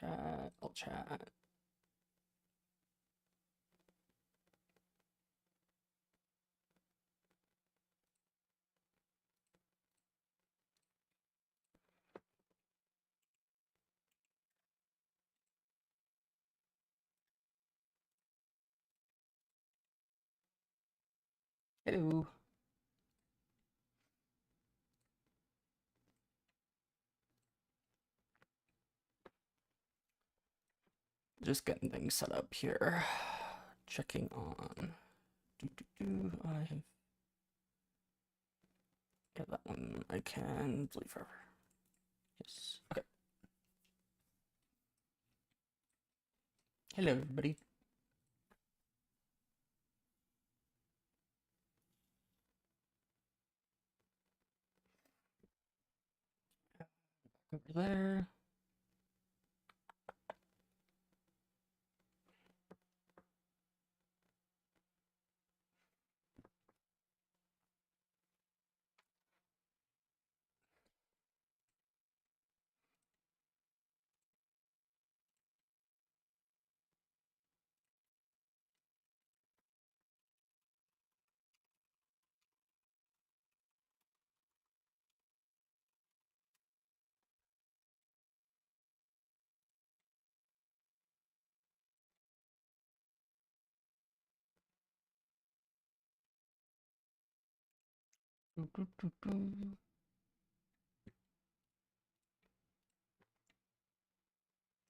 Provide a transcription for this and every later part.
Chat, I'll chat. Hello. Just getting things set up here. Checking on. I have. Yeah, that one I can delete forever. Yes. Okay. Hello, everybody. Over there.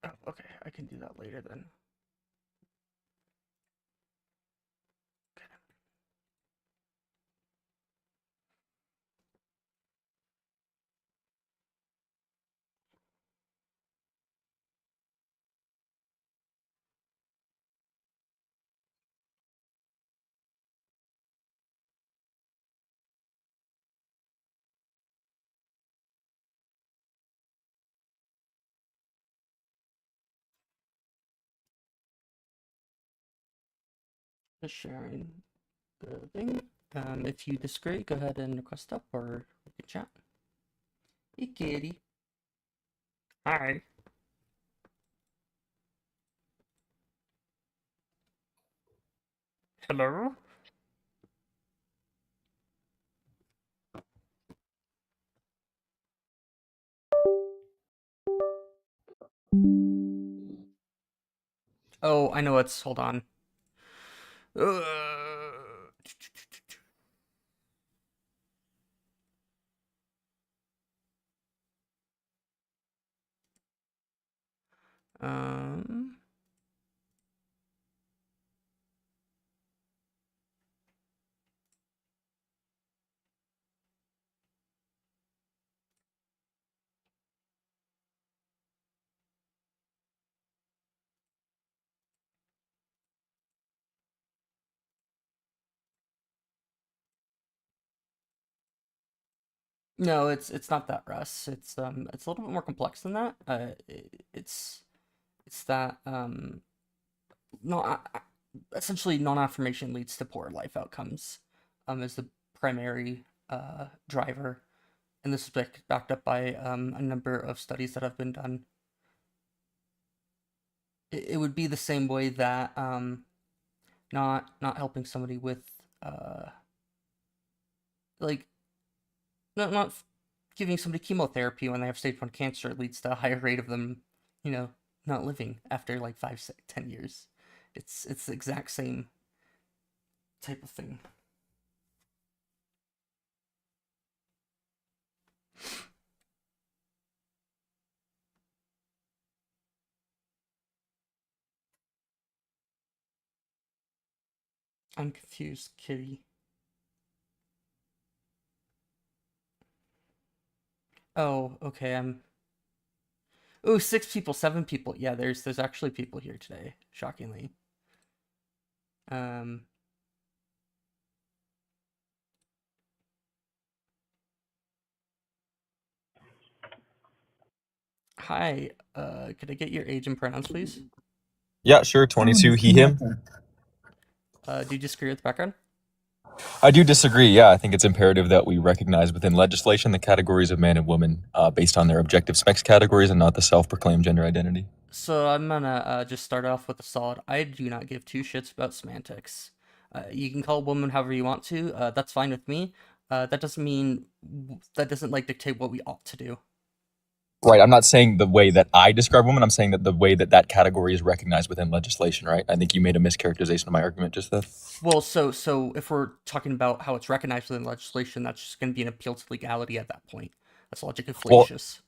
Oh, okay. I can do that later then. Just sharing the thing. If you disagree, go ahead and request up, or we can chat. Hey, kitty. Hi. Hello. Oh, I know it's. Hold on. Um. No, it's not that, Russ. It's a little bit more complex than that. It's that not essentially non-affirmation leads to poor life outcomes, as the primary driver, and this is backed up by a number of studies that have been done. It would be the same way that not helping somebody with like not giving somebody chemotherapy when they have stage 1 cancer leads to a higher rate of them, not living after like 5, 6, 10 years. It's the exact same type of thing. I'm confused, kitty. Oh, okay. Oh, 6 people, 7 people. Yeah, there's actually people here today, shockingly. Um. Hi. Could I get your age and pronouns, please? Yeah, sure. 22, he, him. Do you disagree with the background? I do disagree. Yeah, I think it's imperative that we recognize within legislation the categories of man and woman based on their objective sex categories and not the self-proclaimed gender identity. So I'm gonna just start off with a solid. I do not give two shits about semantics. You can call a woman however you want to. That's fine with me. That doesn't mean that doesn't like dictate what we ought to do. Right. I'm not saying the way that I describe women. I'm saying that the way that that category is recognized within legislation. Right. I think you made a mischaracterization of my argument just then. Well, so if we're talking about how it's recognized within legislation, that's just going to be an appeal to legality at that point. That's logically Well, fallacious.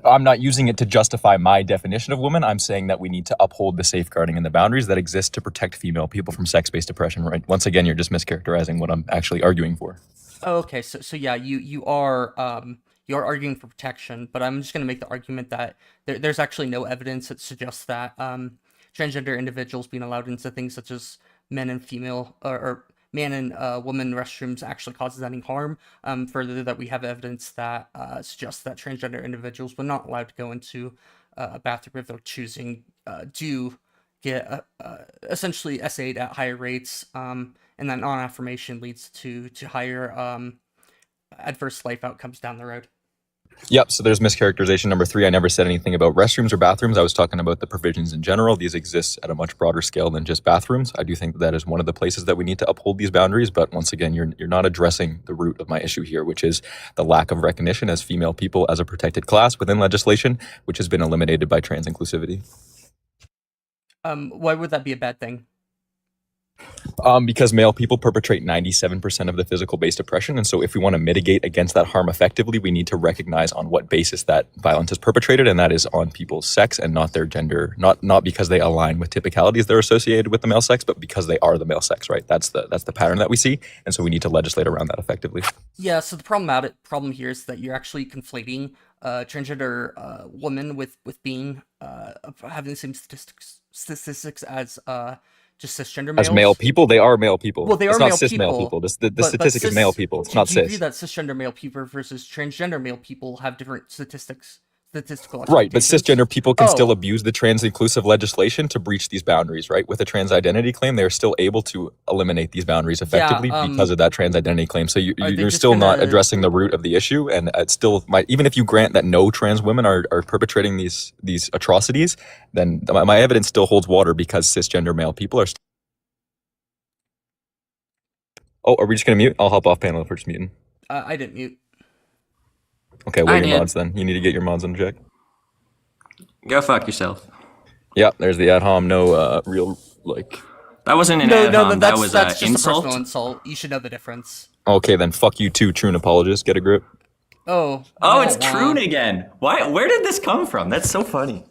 I'm not using it to justify my definition of women. I'm saying that we need to uphold the safeguarding and the boundaries that exist to protect female people from sex-based oppression. Right. Once again, you're just mischaracterizing what I'm actually arguing for. Oh, okay, so yeah, you are arguing for protection, but I'm just going to make the argument that there's actually no evidence that suggests that transgender individuals being allowed into things such as men and female or man and woman restrooms actually causes any harm. Further, that we have evidence that suggests that transgender individuals, when not allowed to go into a bathroom if they're choosing, do get essentially essayed at higher rates, and that non-affirmation leads to higher adverse life outcomes down the road. Yep. So there's mischaracterization number 3. I never said anything about restrooms or bathrooms. I was talking about the provisions in general. These exist at a much broader scale than just bathrooms. I do think that is one of the places that we need to uphold these boundaries. But once again, you're not addressing the root of my issue here, which is the lack of recognition as female people as a protected class within legislation, which has been eliminated by trans inclusivity. Why would that be a bad thing? Because male people perpetrate 97% of the physical-based oppression. And so if we want to mitigate against that harm effectively, we need to recognize on what basis that violence is perpetrated, and that is on people's sex and not their gender, not because they align with typicalities that are associated with the male sex, but because they are the male sex, right? That's the pattern that we see. And so we need to legislate around that effectively. Yeah, so the problem here is that you're actually conflating transgender women with being having the same statistics as just cisgender males. As male people, they are male people. Well, they it's are not male cis people. male people. The statistic is male people. It's not Do you cis. agree that cisgender male people versus transgender male people have different statistical Right, but expectations? cisgender people can still abuse the trans-inclusive legislation to breach these boundaries, right? With a trans identity claim, they are still able to eliminate these boundaries effectively because of that trans identity claim. So you're still not addressing the root of the issue, and it still might, even if you grant that no trans women are perpetrating these atrocities, then my evidence still holds water because cisgender male people are Oh, are we just going to mute? I'll hop off panel if we're just muting. I didn't mute. Okay, what are your mods then? You need to get your mods on check. Go fuck yourself. Yeah, there's the ad hom. No real, like... That wasn't an ad hom. That was that's just insult. a personal insult. You should know the difference. Okay, then fuck you too, Troon apologist. Get a grip. Oh, it's Troon again. Why? Where did this come from? That's so funny.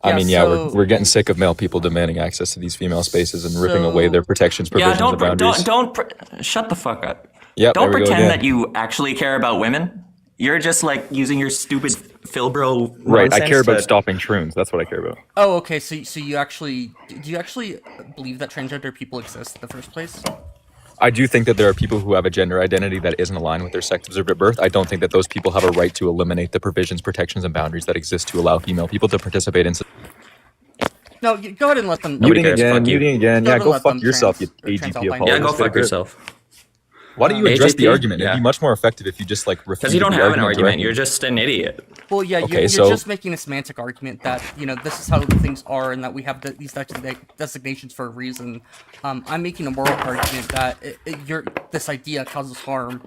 I mean, we're getting sick of male people demanding access to these female spaces and ripping away their protections, provisions, and boundaries. Don't shut the fuck up. Yep, don't pretend that you actually care about women. You're just like using your stupid Philbro Right, I care about stopping Troons. That's what I care about. Oh, okay. So you actually do you actually believe that transgender people exist in the first place? I do think that there are people who have a gender identity that isn't aligned with their sex observed at birth. I don't think that those people have a right to eliminate the provisions, protections, and boundaries that exist to allow female people to participate in. No, go ahead and let them. Muting again. Yeah, go fuck yourself, you AGP apologist. Yeah, go fuck yourself. Why don't you address the argument? It'd be much more effective if you just like refute. Because you don't have an argument. You're just an idiot. Well, yeah, you're just making a semantic argument that this is how things are and that we have these designations for a reason. I'm making a moral argument that this idea causes harm.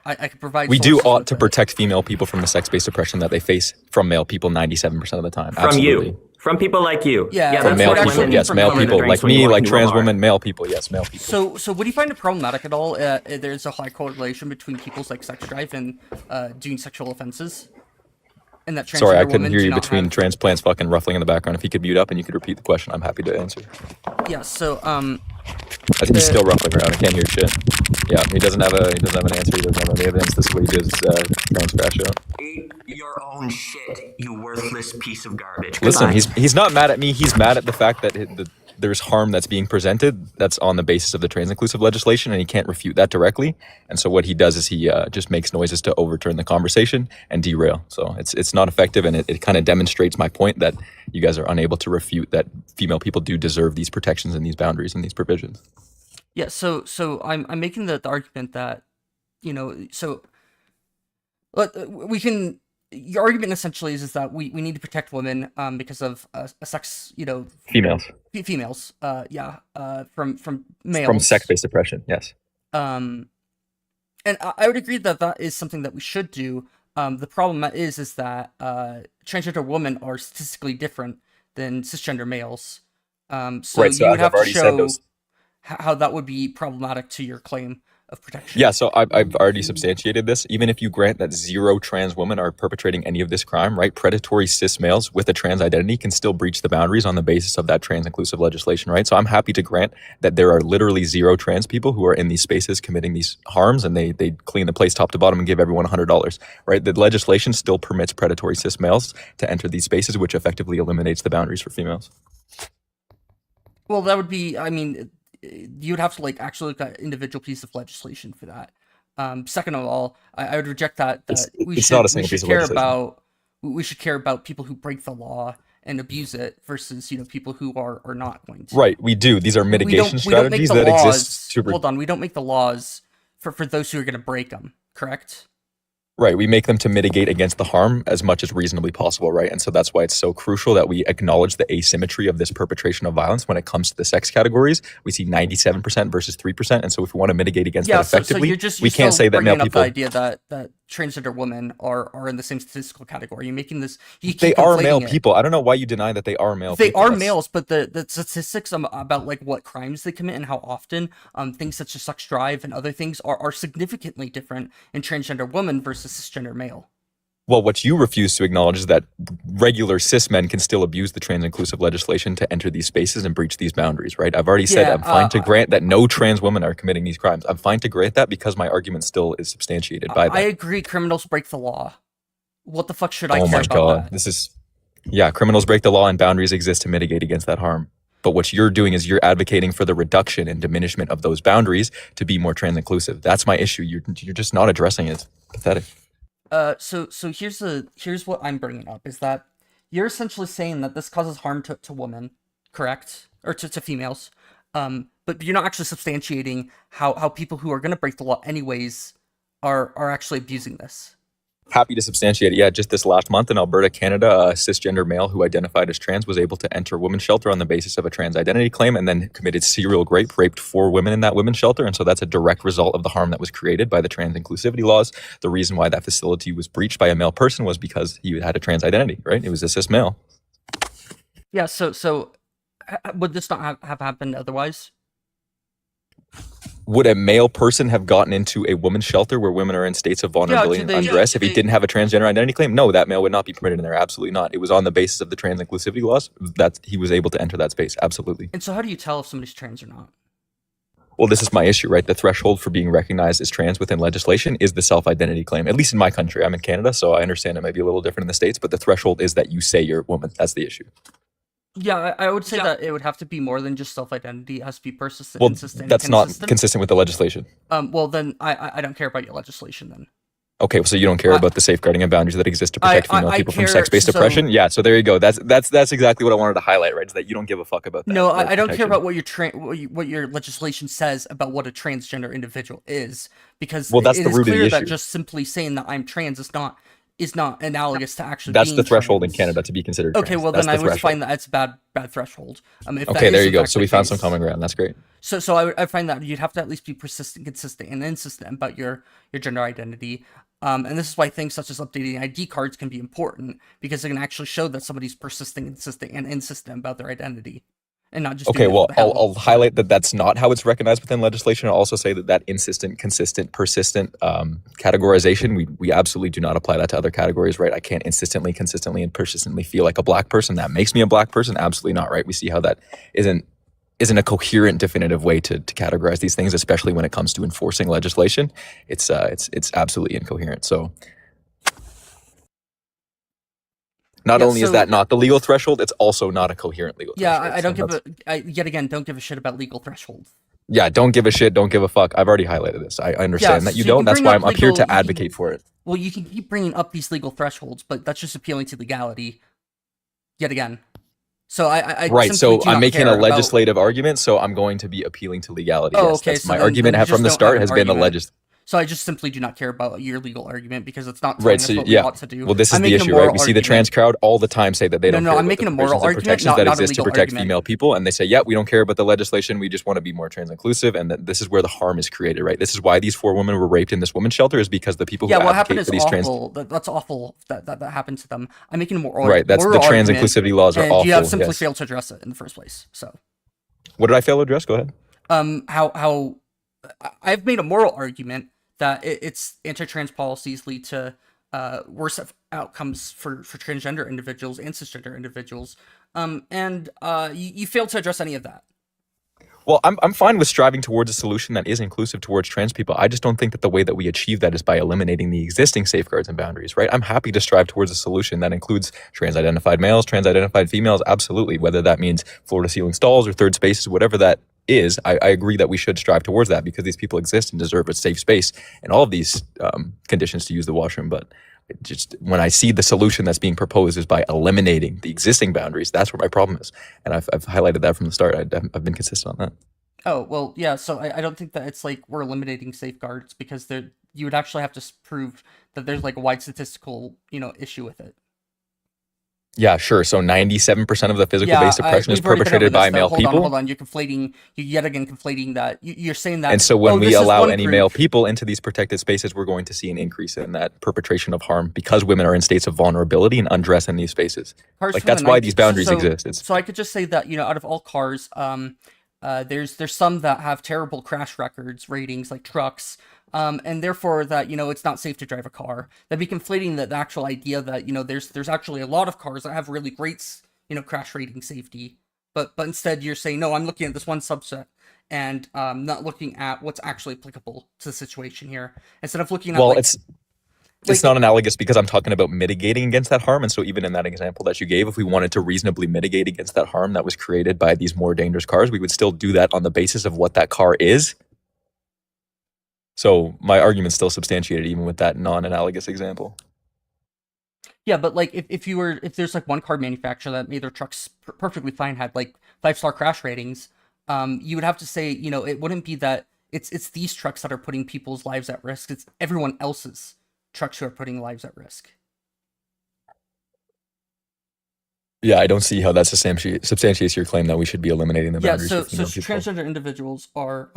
I could provide. We do ought to protect female people from the sex-based oppression that they face from male people 97% of the time. From you. From people like you. Yeah, from male people, yes, male people like me, like trans women, male people, yes, male people. So would you find it problematic at all? There's a high correlation between people's like sex drive and doing sexual offenses. And that Sorry, I couldn't hear you between transplants fucking ruffling in the background. If you could mute up and you could repeat the question, I'm happy to answer. Yeah. So I think he's still ruffling around. I can't hear shit. Yeah, he doesn't have an answer. He doesn't have any evidence. This is what he does. Trans crash out. Eat your own shit, you worthless piece of garbage. Listen, he's not mad at me. He's mad at the fact that there's harm that's being presented that's on the basis of the trans-inclusive legislation, and he can't refute that directly. And so what he does is he just makes noises to overturn the conversation and derail. So it's not effective, and it kind of demonstrates my point that you guys are unable to refute that female people do deserve these protections and these boundaries and these provisions. Yeah, so I'm making the argument that, so we can. Your argument essentially is that we need to protect women because of a sex, Females. females, yeah, from From males. sex-based oppression, yes. Um, and I would agree that that is something that we should do. The problem is that transgender women are statistically different than cisgender males. So Right, so you would as I've have to already said, show those how that would be problematic to your claim of Yeah, protection. so I've already substantiated this. Even if you grant that zero trans women are perpetrating any of this crime, right? Predatory cis males with a trans identity can still breach the boundaries on the basis of that trans inclusive legislation, right? So I'm happy to grant that there are literally zero trans people who are in these spaces committing these harms, and they clean the place top to bottom and give everyone $100, right? The legislation still permits predatory cis males to enter these spaces, which effectively eliminates the boundaries for females. Well, that would be. I mean, you'd have to actually look at individual piece of legislation for that. Second of all, I would reject that It's that we it's not a should we single should piece of care legislation. about we should care about people who break the law and abuse it versus people who are not going to. Right, we do. These are mitigation We don't make strategies the that exist laws. to Hold on, we don't make the laws for those who are going to break them. Correct? Right. We make them to mitigate against the harm as much as reasonably possible, right? And so that's why it's so crucial that we acknowledge the asymmetry of this perpetration of violence when it comes to the sex categories. We see 97% versus 3%. And so if we want to mitigate against Yeah. that So effectively, you're we can't still say that male bringing up the people, idea that transgender women are in the same statistical category. You're making this. You they keep are male conflating it. people. I don't know why you deny that they are male They people. are That's, males, but the statistics about what crimes they commit and how often things such as sex drive and other things are significantly different in transgender women versus cisgender male. well, what you refuse to acknowledge is that regular cis men can still abuse the trans inclusive legislation to enter these spaces and breach these boundaries, right? I've already said Yeah, I'm fine to grant that no trans women are committing these crimes. I'm fine to grant that because my argument still is substantiated by I that. agree. Criminals break the law. What the fuck should I Oh care my about God. that? Yeah, criminals break the law and boundaries exist to mitigate against that harm. But what you're doing is you're advocating for the reduction and diminishment of those boundaries to be more trans inclusive. That's my issue. You're just not addressing it. It's pathetic. So here's what I'm bringing up is that you're essentially saying that this causes harm to women, correct? Or to females. But you're not actually substantiating how people who are going to break the law anyways are actually abusing this. Happy to substantiate it. Yeah, just this last month in Alberta, Canada, a cisgender male who identified as trans was able to enter a women's shelter on the basis of a trans identity claim and then committed serial rape, raped 4 women in that women's shelter. And so that's a direct result of the harm that was created by the trans inclusivity laws. The reason why that facility was breached by a male person was because he had a trans identity, right? It was a cis male. Yeah, so would this not have happened otherwise? Would a male person have gotten into a women's shelter where women are in states of vulnerability and undress if he didn't have a transgender identity claim? No, that male would not be permitted in there. Absolutely not. It was on the basis of the trans inclusivity laws that he was able to enter that space. Absolutely. And so how do you tell if somebody's trans or not? Well, this is my issue, right? The threshold for being recognized as trans within legislation is the self-identity claim, at least in my country. I'm in Canada, so I understand it might be a little different in the States, but the threshold is that you say you're a woman. That's the issue. Yeah, I would say that it would have to be more than just self-identity. It has to be persistent, Well, consistent, that's and not consistent. consistent with the legislation. Well, then I don't care about your legislation then. Okay, so you don't care about the safeguarding and boundaries that exist to protect female people from sex-based oppression? Yeah, so there you go. That's exactly what I wanted to highlight, right? Is that you don't give a fuck about that. No, I don't care about what your legislation says about what a transgender individual is, because Well, that's it the is root of the clear that issue. just simply saying that I'm trans is not analogous to actually That's being the threshold in trans. Canada to be considered Okay, trans. well That's then I the would threshold. find that it's bad threshold. If that Okay, is there you in go. fact So the we found some case. common ground. That's great. So I find that you'd have to at least be persistent, consistent, and insistent about your gender identity. And this is why things such as updating ID cards can be important, because they can actually show that somebody's persisting, consistent, and insistent about their identity, and not just Okay, doing it well, for the hell I'll of it. highlight that that's not how it's recognized within legislation. I'll also say that insistent, consistent, persistent categorization, we absolutely do not apply that to other categories, right? I can't insistently, consistently, and persistently feel like a black person. That makes me a black person. Absolutely not, right? We see how that isn't a coherent, definitive way to categorize these things, especially when it comes to enforcing legislation. It's absolutely incoherent. So not only is that not the legal threshold, it's also not a coherent legal threshold. I don't yet again don't give a shit about legal thresholds. Yeah, don't give a shit, don't give a fuck. I've already highlighted this. I understand that you so don't. can That's bring why up I'm up here legal- to advocate for it. Well, you can keep bringing up these legal thresholds, but that's just appealing to legality. Yet again. So I Right. simply So do I'm not making a care about. legislative argument. So I'm going to be appealing to legality. Oh, Yes, okay. that's So my then argument you from just the don't have start an has been the argument. legis. So I just simply do not care about your legal argument because it's not Right. telling So us what we yeah. ought to do. Well, this is I'm the making a issue, right? moral We see the trans argument. crowd all the time say that they No, don't no, care I'm about the making a moral provisions and argument, protections that not a exist to legal protect argument. female people, and they say, yeah, we don't care about the legislation. We just want to be more trans inclusive, and that this is where the harm is created, right? This is why these 4 women were raped in this women's shelter, is because the people who Yeah, what happened advocate is for these trans. awful. That's awful that happened to them. I'm making a Right. That's the moral trans argument, inclusivity laws are and you have awful. simply Yes. failed to address it in the first place. So, What did I fail to address? Go ahead. how I've made a moral argument that it's anti-trans policies lead to worse outcomes for transgender individuals and cisgender individuals, and you failed to address any of that. Well, I'm fine with striving towards a solution that is inclusive towards trans people. I just don't think that the way that we achieve that is by eliminating the existing safeguards and boundaries, right? I'm happy to strive towards a solution that includes trans-identified males, trans-identified females, absolutely. Whether that means floor-to-ceiling stalls or third spaces, whatever that is, I agree that we should strive towards that because these people exist and deserve a safe space and all of these conditions to use the washroom. But just when I see the solution that's being proposed is by eliminating the existing boundaries, that's where my problem is. And I've highlighted that from the start. I've been consistent on that. Oh, well, yeah, so I don't think that it's like we're eliminating safeguards because you would actually have to prove that there's like a wide statistical, issue with it. Yeah, sure. So 97% of the physical-based oppression is we've already been over perpetrated by this, though. male Hold on, people. hold on. You're yet again conflating that. You're saying that. And so when we this is allow one any group. male people into these protected spaces, we're going to see an increase in that perpetration of harm because women are in states of vulnerability and undress in these spaces. Cars Like from the that's why 90s these boundaries so, exist. So I could just say that, out of all cars, there's some that have terrible crash records ratings, like trucks, and therefore that it's not safe to drive a car. That'd be conflating the actual idea that there's actually a lot of cars that have really great crash rating safety, but instead you're saying no, I'm looking at this one subset and not looking at what's actually applicable to the situation here. Instead of looking at it's not analogous because I'm talking about mitigating against that harm. And so even in that example that you gave, if we wanted to reasonably mitigate against that harm that was created by these more dangerous cars, we would still do that on the basis of what that car is. So my argument's still substantiated even with that non-analogous example. Yeah, but like if there's like one car manufacturer that made their trucks perfectly fine, had like 5-star crash ratings, you would have to say, it wouldn't be that it's these trucks that are putting people's lives at risk. It's everyone else's trucks who are putting lives at risk. Yeah, I don't see how that substantiates your claim that we should be eliminating the boundaries. Yeah, for so female people. transgender individuals are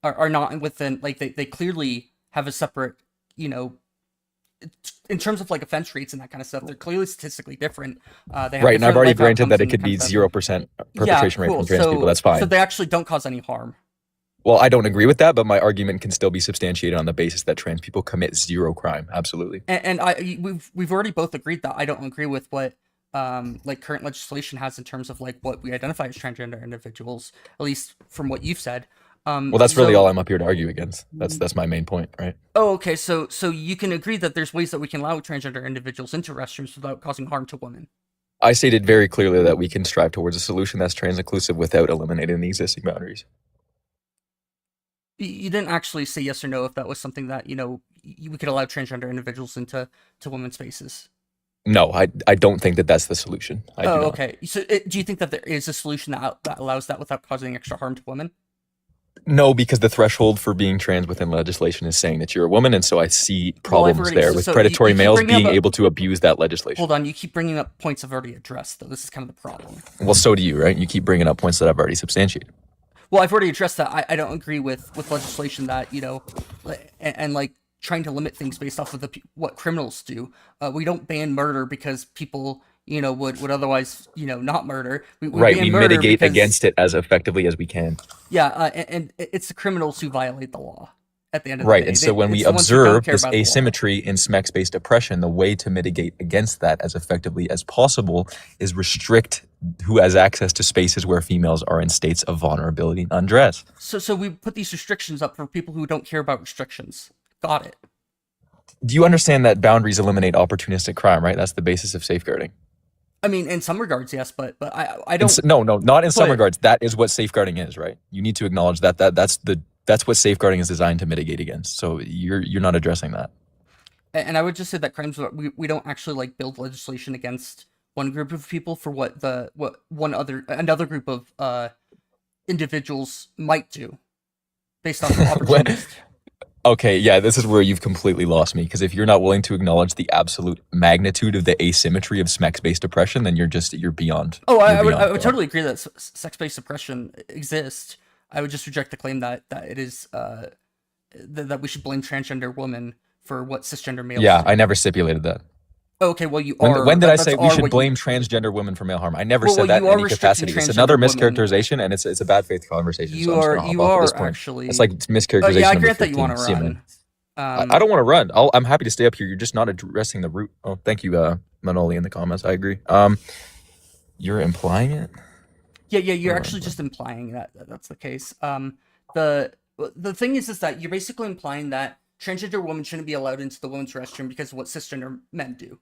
not within, like they clearly have a separate, in terms of like offense rates and that kind of stuff, they're clearly statistically different. They have Right, and I've different already life granted that outcomes it and could be kind of stuff. 0% perpetration rate cool. from trans people. That's fine. So they actually don't cause any harm. Well, I don't agree with that, but my argument can still be substantiated on the basis that trans people commit zero crime. Absolutely. And we've already both agreed that I don't agree with what like current legislation has in terms of like what we identify as transgender individuals, at least from what you've said. Well, that's really all I'm up here to argue against. That's my main point, right? Oh, okay. So you can agree that there's ways that we can allow transgender individuals into restrooms without causing harm to women. I stated very clearly that we can strive towards a solution that's trans inclusive without eliminating the existing boundaries. You didn't actually say yes or no if that was something that we could allow transgender individuals into women's spaces. No, I don't think that that's the solution. I do not. Okay. So do you think that there is a solution that allows that without causing extra harm to women? No, because the threshold for being trans within legislation is saying that you're a woman, and so I see problems there with predatory males being able to abuse that legislation. Hold on, you keep bringing up points I've already addressed, though. This is kind of the problem. Well, so do you, right? You keep bringing up points that I've already substantiated. Well, I've already addressed that. I don't agree with legislation that, and like trying to limit things based off of what criminals do. We don't ban murder because people, would otherwise, not murder. We mitigate against it as effectively as we can. Yeah, and it's the criminals who violate the law at the end of the day. Right, and so when we observe this asymmetry in SMEX-based oppression, the way to mitigate against that as effectively as possible is restrict who has access to spaces where females are in states of vulnerability and undress. So we put these restrictions up for people who don't care about restrictions. Got it. Do you understand that boundaries eliminate opportunistic crime, right? That's the basis of safeguarding. I mean, in some regards, yes, but I don't. No, not in some regards. That is what safeguarding is, right? You need to acknowledge that's what safeguarding is designed to mitigate against. So you're not addressing that. And I would just say that crimes we don't actually like build legislation against one group of people for what another group of individuals might do based off of opportunities. Okay, yeah, this is where you've completely lost me, because if you're not willing to acknowledge the absolute magnitude of the asymmetry of sex-based oppression, then you're beyond. Oh, you're I would beyond God. totally agree that sex-based oppression exists. I would just reject the claim that it is that we should blame transgender women for what cisgender males Yeah, do. I never stipulated that. Okay, well, you are. When did I that's say we are should what blame transgender women for male harm? I never Well, said that you in are any restricting capacity. It's another transgender women. mischaracterization, and it's a bad faith conversation. So I'm just gonna hop You off at are this point. actually. It's like mischaracterization. Yeah, I number grant that you 15. want to See you, run. man. I don't want to run. I'm happy to stay up here. You're just not addressing the root. Oh, thank you, Manoli in the comments. I agree. You're implying it. Yeah, you're actually just implying that that's the case. The thing is that you're basically implying that transgender women shouldn't be allowed into the women's restroom because of what cisgender men do.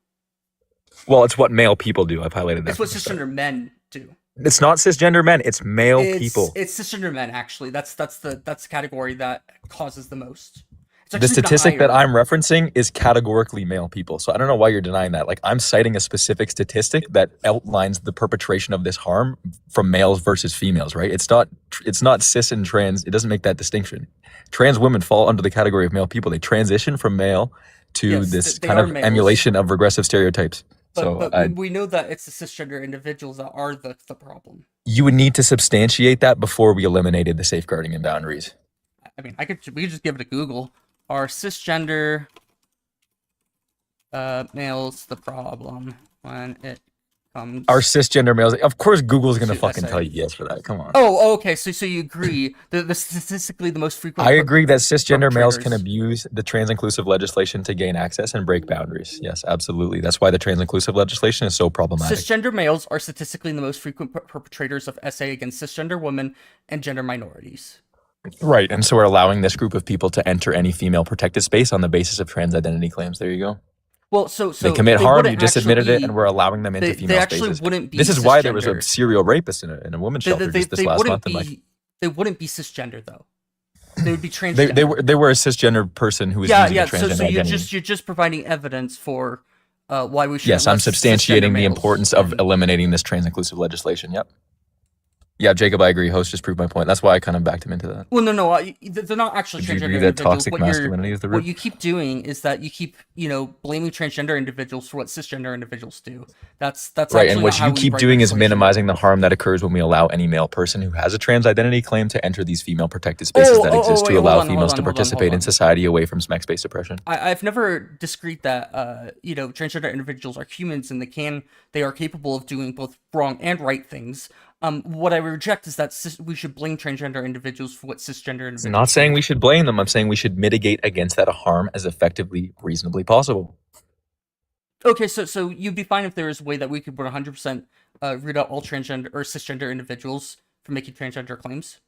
Well, it's what male people do. I've highlighted that. It's what cisgender men do. It's not cisgender men. It's male people. It's cisgender men actually. That's the category that causes the most. The statistic that I'm referencing is categorically male people. So I don't know why you're denying that. Like, I'm citing a specific statistic that outlines the perpetration of this harm from males versus females, right? It's not cis and trans. It doesn't make that distinction. Trans women fall under the category of male people. They transition from male to this kind of emulation of regressive stereotypes. But we know that it's the cisgender individuals that are the problem. You would need to substantiate that before we eliminated the safeguarding and boundaries. I mean, we could just give it a Google. Are cisgender males the problem when it comes? Are cisgender males? Of course, Google's gonna fucking tell you yes for that. Come on. Oh, okay. So you agree the statistically the most frequent. I agree that cisgender males can abuse the trans-inclusive legislation to gain access and break boundaries. Yes, absolutely. That's why the trans-inclusive legislation is so problematic. Cisgender males are statistically the most frequent perpetrators of SA against cisgender women and gender minorities. Right, and so we're allowing this group of people to enter any female protected space on the basis of trans identity claims. There you go. Well, so they commit harm. You just admitted it, and we're allowing them into female spaces. This is why there was a serial rapist in a women's shelter just this last month. They wouldn't be cisgender though. They would be transgender. They were a cisgender person who was using a transgender so identity. you're just providing evidence for why we should. Yes, I'm substantiating the importance of eliminating this trans-inclusive legislation. Yep. Yeah, Jacob, I agree. Host just proved my point. That's why I kind of backed him into that. Well, no, they're not actually transgender individuals. That toxic masculinity is the root? What you keep doing is that you keep, blaming transgender individuals for what cisgender individuals do. That's right. And what you keep doing is minimizing the harm that occurs when we allow any male person who has a trans identity claim to enter these female protected spaces that exist to allow females to participate in society away from sex-based oppression. I've never disagreed that transgender individuals are humans and they are capable of doing both wrong and right things. What I reject is that we should blame transgender individuals for what cisgender individuals I'm not saying we should blame them. I'm saying we should mitigate against that harm as effectively, reasonably possible. Okay, so you'd be fine if there was a way that we could 100% root out all transgender or cisgender individuals from making transgender claims?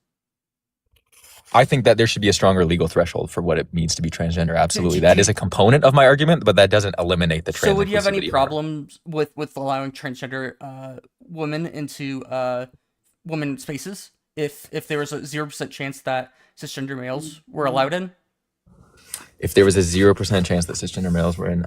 I think that there should be a stronger legal threshold for what it means to be transgender. Absolutely. That is a component of my argument, but that doesn't eliminate the trans. So would you have any problems with allowing transgender women into women spaces if there was a 0% chance that cisgender males were allowed in? If there was a 0% chance that cisgender males were in,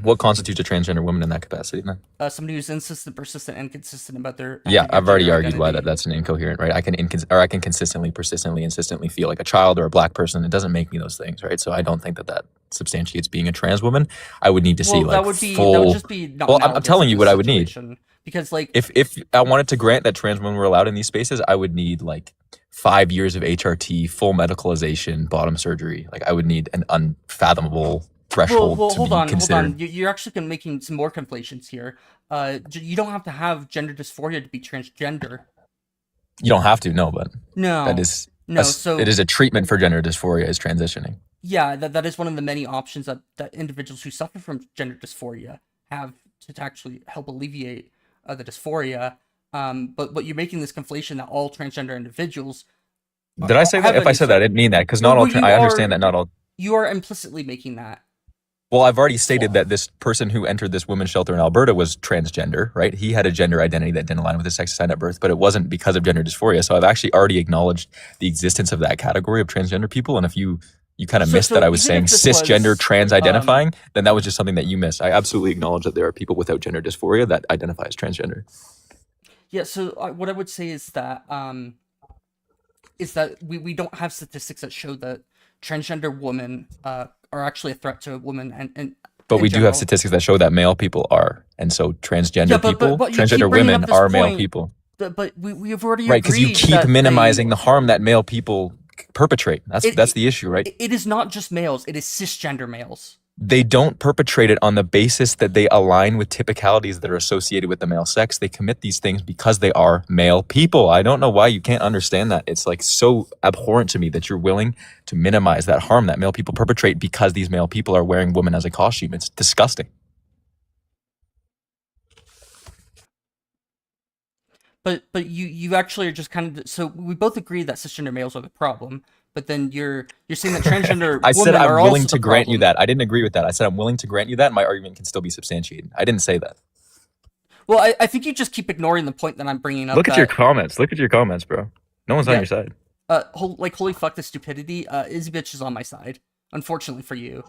what constitutes a transgender woman in that capacity then? Somebody who's insistent, persistent, and consistent about their I've already argued why that's an incoherent, right? I can consistently, persistently, insistently feel like a child or a black person. It doesn't make me those things, right? So I don't think that substantiates being a trans woman. I would need to see that would just be not. Well, I'm telling you what I would need. Because if I wanted to grant that trans women were allowed in these spaces, I would need 5 years of HRT, full medicalization, bottom surgery. I would need an unfathomable threshold to be considered. Hold on. You're actually making some more conflations here. You don't have to have gender dysphoria to be transgender. You don't have to, but no, that is it is a treatment for gender dysphoria is transitioning. Yeah, that is one of the many options that individuals who suffer from gender dysphoria have to actually help alleviate the dysphoria. But you're making this conflation that all transgender individuals. Did I say that? If I said that, I didn't mean that, because not all. I understand that not all. You are implicitly making that. Well, I've already stated that this person who entered this women's shelter in Alberta was transgender, right? He had a gender identity that didn't align with his sex assigned at birth, but it wasn't because of gender dysphoria. So I've actually already acknowledged the existence of that category of transgender people. And if you you kind of So missed that so I was even saying if this cisgender was trans identifying, then that was just something that you missed. I absolutely acknowledge that there are people without gender dysphoria that identify as transgender. yeah, so what I would say is that we don't have statistics that show that transgender women are actually a threat to women and But in we do have general. statistics that show that male people are. And so Yeah, but you keep transgender bringing women up this are male point. people. But we've already Right, because you agreed keep that minimizing the harm that male people perpetrate. it, That's the issue, right? it is not just males; it is cisgender males. They don't perpetrate it on the basis that they align with typicalities that are associated with the male sex. They commit these things because they are male people. I don't know why you can't understand that. It's like so abhorrent to me that you're willing to minimize that harm that male people perpetrate because these male people are wearing women as a costume. It's disgusting. But you actually are just kind of, so we both agree that cisgender males are the problem. But then you're saying that transgender I said women I'm are willing also to the grant you problem. that. I didn't agree with that. I said I'm willing to grant you that. And my argument can still be substantiated. I didn't say that. Well, I think you just keep ignoring the point that I'm bringing up. Look at your That comments. Look at your comments, bro. No one's on yeah, your side. like holy fuck the stupidity. Izzy bitch is on my side. Unfortunately for you.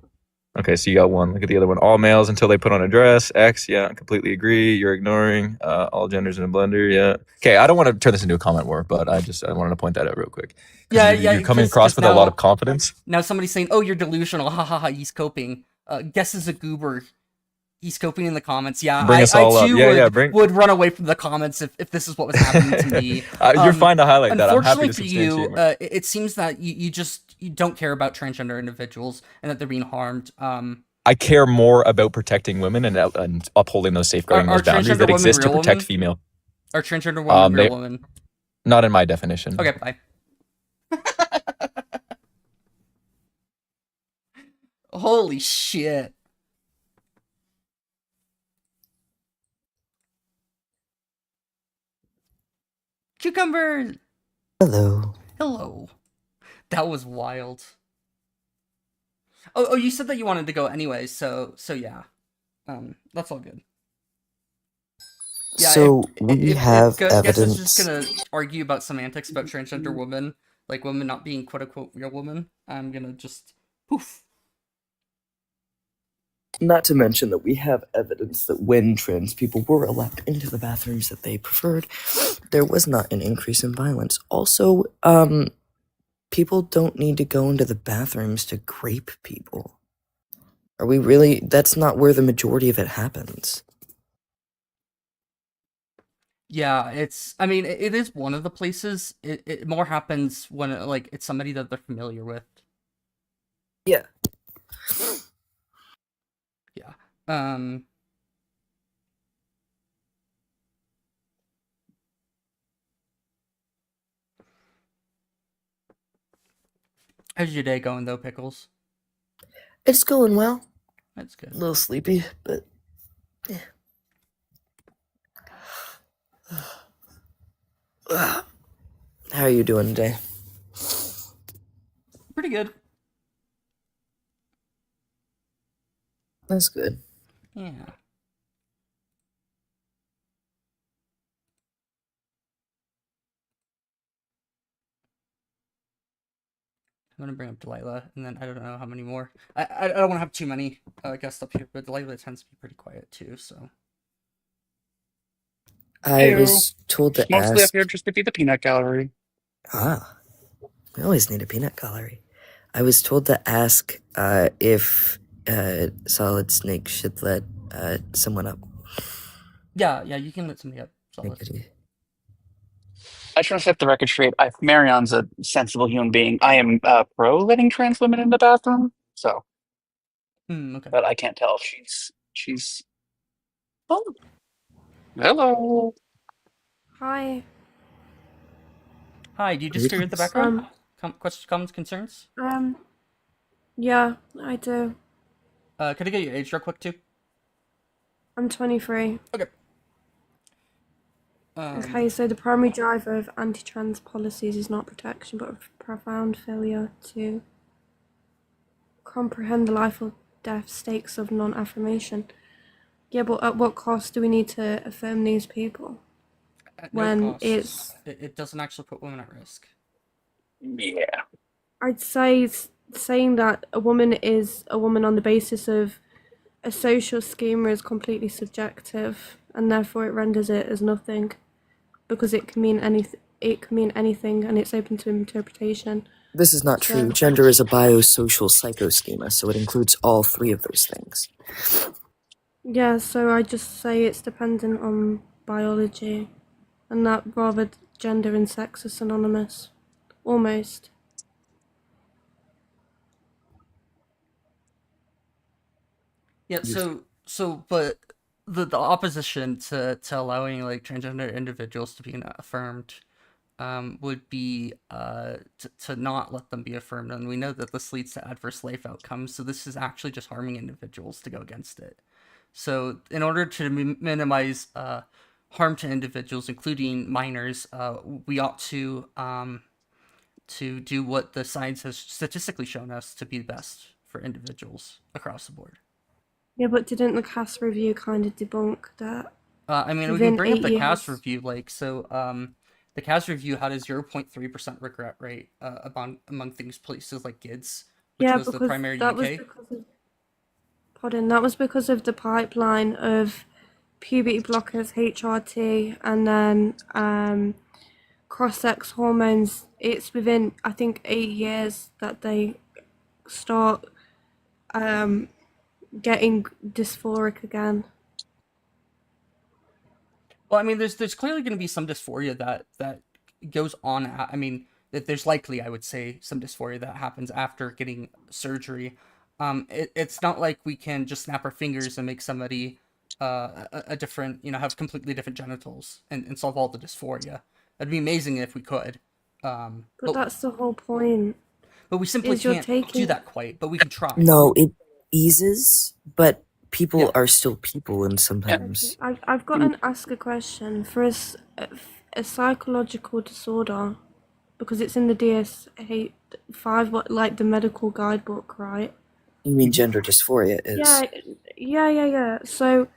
Okay, so you got one. Look at the other one. All males until they put on a dress. X, yeah, completely agree. You're ignoring all genders in a blender. Yeah. Okay, I don't want to turn this into a comment war, but I wanted to point that out real quick because Yeah, you're coming because across with a lot of confidence. now somebody's saying, "Oh, you're delusional." Ha ha ha. He's coping. Guess is a goober. He's coping in the comments. Yeah, Bring us I all up. too Yeah, yeah. Bring. would run away from the comments if this is what was happening to me. You're fine to highlight that. I'm happy Unfortunately to for substantiate. you, it seems that you don't care about transgender individuals and that they're being harmed. I care more about protecting women and upholding those safeguarding Are those boundaries transgender that women exist to real protect women? female. Are transgender women real They women? not in my definition. Okay, bye. Holy shit. Cucumbers! Hello. Hello. That was wild. Oh, you said that you wanted to go anyway, so yeah. That's all good. Yeah, So we if have Guess is just evidence. gonna argue about semantics about transgender women, like women not being quote unquote real women, I'm gonna just poof. Not to mention that we have evidence that when trans people were allowed into the bathrooms that they preferred, there was not an increase in violence. Also, people don't need to go into the bathrooms to grape people. Are we really? That's not where the majority of it happens. Yeah, I mean, it is one of the places. It more happens when like it's somebody that they're familiar with. Yeah. Yeah. How's your day going though, Pickles? It's going well. That's good. A little sleepy, but yeah. How are you doing today? Pretty good. That's good. Yeah. I'm gonna bring up Delilah, and then I don't know how many more. I don't want to have too many guests up here, but Delilah tends to be pretty quiet too. So I Ew. was told Just to mostly up ask. here just to be the peanut gallery. Ah, we always need a peanut gallery. I was told to ask if Solid Snake should let someone up. yeah, you can let somebody up. Solid. Thank you. I just want to set the record straight. Marion's a sensible human being. I am pro letting trans women in the bathroom, so Okay. but I can't tell if she's. Oh, hello. Hi. Hi. Do you just hear the background? Questions, comments, concerns? Yeah, I do. Could I get your age real quick too? I'm 23. Okay. Okay, so the primary driver of anti-trans policies is not protection, but a profound failure to comprehend the life or death stakes of non-affirmation. Yeah, but at what cost do we need to affirm these people? At When no cost. it's... It doesn't actually put women at risk. Yeah. I'd say saying that a woman is a woman on the basis of a social schema is completely subjective, and therefore it renders it as nothing because it can mean anything. It can mean anything, and it's open to interpretation. This is not true. So Gender is a biosocial psychoschema, so it includes all three of those things. yeah, so I just say it's dependent on biology, and that rather gender and sex are synonymous, almost. Yeah, but the opposition to allowing like transgender individuals to be affirmed would be to not let them be affirmed, and we know that this leads to adverse life outcomes. So this is actually just harming individuals to go against it. So in order to minimize harm to individuals, including minors, we ought to do what the science has statistically shown us to be best for individuals across the board. Yeah, but didn't the CAS review kind of debunk that I mean, we can within bring up 8 the CAS years? review, the CAS review had a 0.3% regret rate among things places like GIDS, which Yeah, was the because primary that was UK. because of, pardon, that was because of the pipeline of puberty blockers, HRT, and then cross-sex hormones. It's within, I think, 8 years that they start getting dysphoric again. Well, I mean, there's clearly going to be some dysphoria that goes on. I mean, that there's likely, I would say, some dysphoria that happens after getting surgery. It's not like we can just snap our fingers and make somebody a different, have completely different genitals and solve all the dysphoria. That'd be amazing if we could. But But that's the whole point. we simply Is you're can't do taking that quite. But we can try. No, it eases, but people Yeah. are still people, and Yeah. sometimes I've got to ask a question for a psychological disorder because it's in the DSM-5, what like the medical guidebook, right? you mean gender dysphoria Yeah, is. yeah. So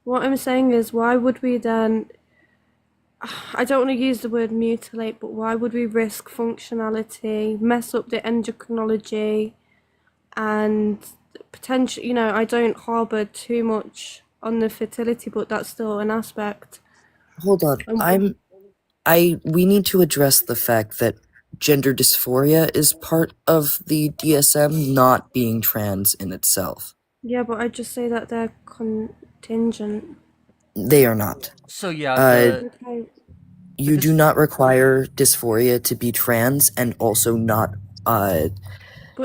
what I'm saying is, why would we then? I don't want to use the word mutilate, but why would we risk functionality, mess up the endocrinology, and potential? I don't harbor too much on the fertility, but that's still an aspect. Hold on, we need to address the fact that gender dysphoria is part of the DSM, not being trans in itself. Yeah, but I just say that they're contingent. They are not. So yeah, Okay, You do not require dysphoria to be trans, and also not, but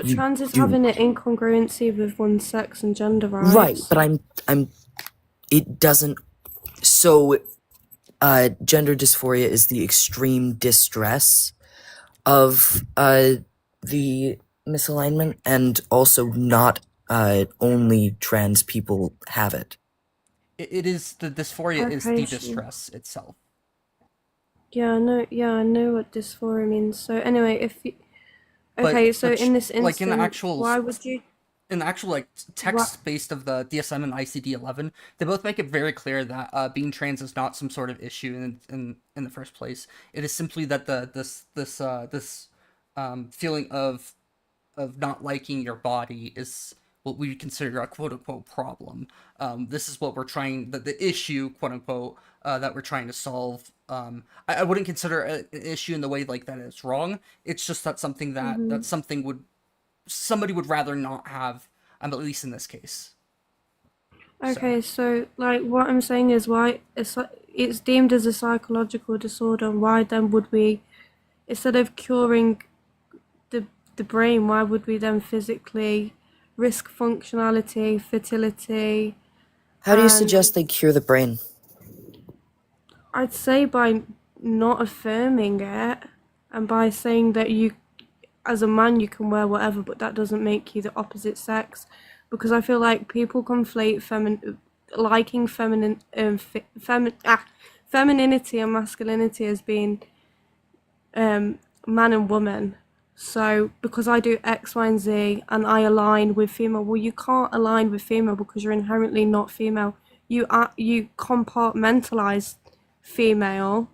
you trans is do. having an incongruency with one's sex and gender Right, rights. but it doesn't, so, gender dysphoria is the extreme distress of, the misalignment, and also not, only trans people have it. it is the dysphoria is Okay, the so distress itself. yeah, I know what dysphoria means. So anyway, But okay, so in this like in the instance, actual why would you? like What? text based of the DSM and ICD-11, they both make it very clear that being trans is not some sort of issue in the first place. It is simply that this feeling of not liking your body is what we consider a quote unquote problem. This is what we're trying, the issue, quote unquote, that we're trying to solve. I wouldn't consider an issue in the way like that it's wrong. It's just that something that somebody would rather not have, at least in this case. Okay, so like what I'm saying is why it's deemed as a psychological disorder. Why then would we, instead of curing the brain, why would we then physically risk functionality, fertility, How do you and suggest they cure the brain? I'd say by not affirming it and by saying that you, as a man, you can wear whatever, but that doesn't make you the opposite sex. Because I feel like people conflate liking femininity and masculinity as being man and woman. So because I do X, Y, and Z and I align with female, well, you can't align with female because you're inherently not female. You compartmentalize female,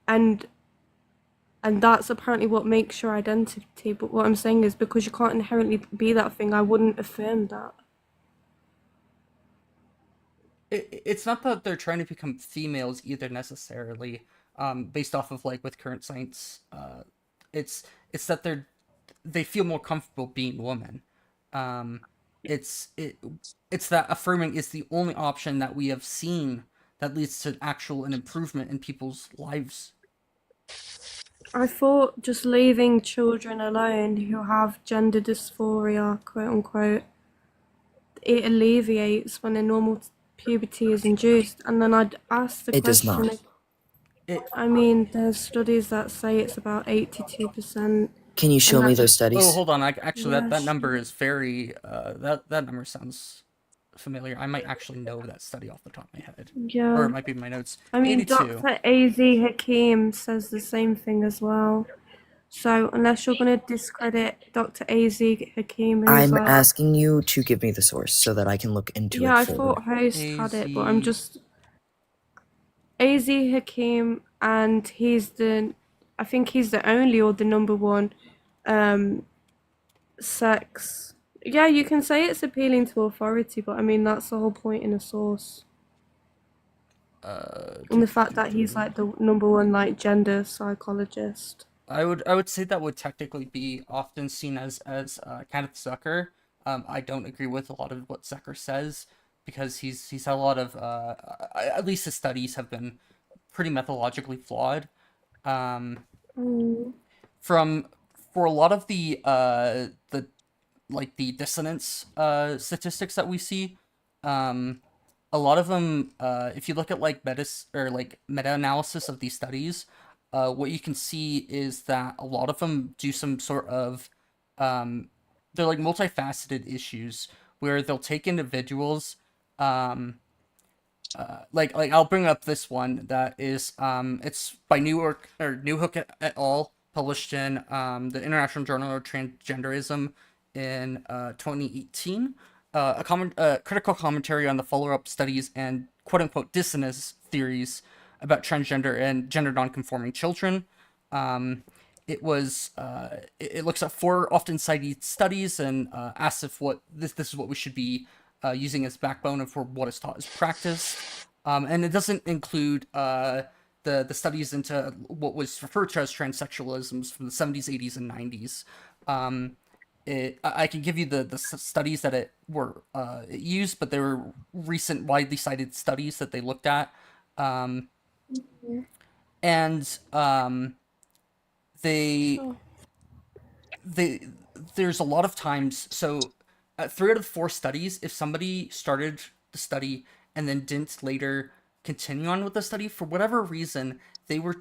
and and that's apparently what makes your identity. But what I'm saying is, because you can't inherently be that thing, I wouldn't affirm that. It's not that they're trying to become females either necessarily, based off of like with current science. It's it's that they feel more comfortable being women. Um, it's it it's that affirming is the only option that we have seen that leads to actual an improvement in people's lives. I thought just leaving children alone who have gender dysphoria, quote unquote, it alleviates when a normal puberty is induced. And then I'd ask the It does question. not. It I mean, there's studies that say it's about 82%, Can you show and me that those Oh, studies? hold on. Actually, yeah, that number is very that number sounds familiar. I might actually know that study off the top of my head, or yeah. it might be in my notes. I mean, 82. Dr. AZ Hakim says the same thing as well. So unless you're going to discredit Dr. AZ Hakim, who's I'm like, asking you to give me the source so that I can look into yeah, it I further. thought Host had AZ. it, but I'm just AZ Hakim, and I think he's the only or the number one um, sex. Yeah, you can say it's appealing to authority, but I mean, that's the whole point in a source. And the fact that he's like the number one like gender psychologist. I would say that would technically be often seen as Kenneth Zucker. I don't agree with a lot of what Zucker says because he's had a lot of at least his studies have been pretty methodologically flawed. Um, Mm. from for a lot of the like the dissonance statistics that we see, um, a lot of them, if you look at like meta-analysis of these studies, what you can see is that a lot of them do some sort of they're like multifaceted issues where they'll take individuals, um, like I'll bring up this one that is it's by Newhook et al. Published in the International Journal of Transgenderism in 2018. Critical commentary on the follow-up studies and quote unquote dissonance theories about transgender and gender nonconforming children. Um, it looks at four often cited studies and asks if what this is what we should be using as backbone and for what is taught as practice. And it doesn't include the studies into what was referred to as transsexualisms from the 70s, 80s, and 90s. I can give you the studies that it used, but they were recent, widely cited studies that they looked at, and they Sure. they there's a lot of times. So, 3 out of 4 studies, if somebody started the study and then didn't later continue on with the study for whatever reason, they were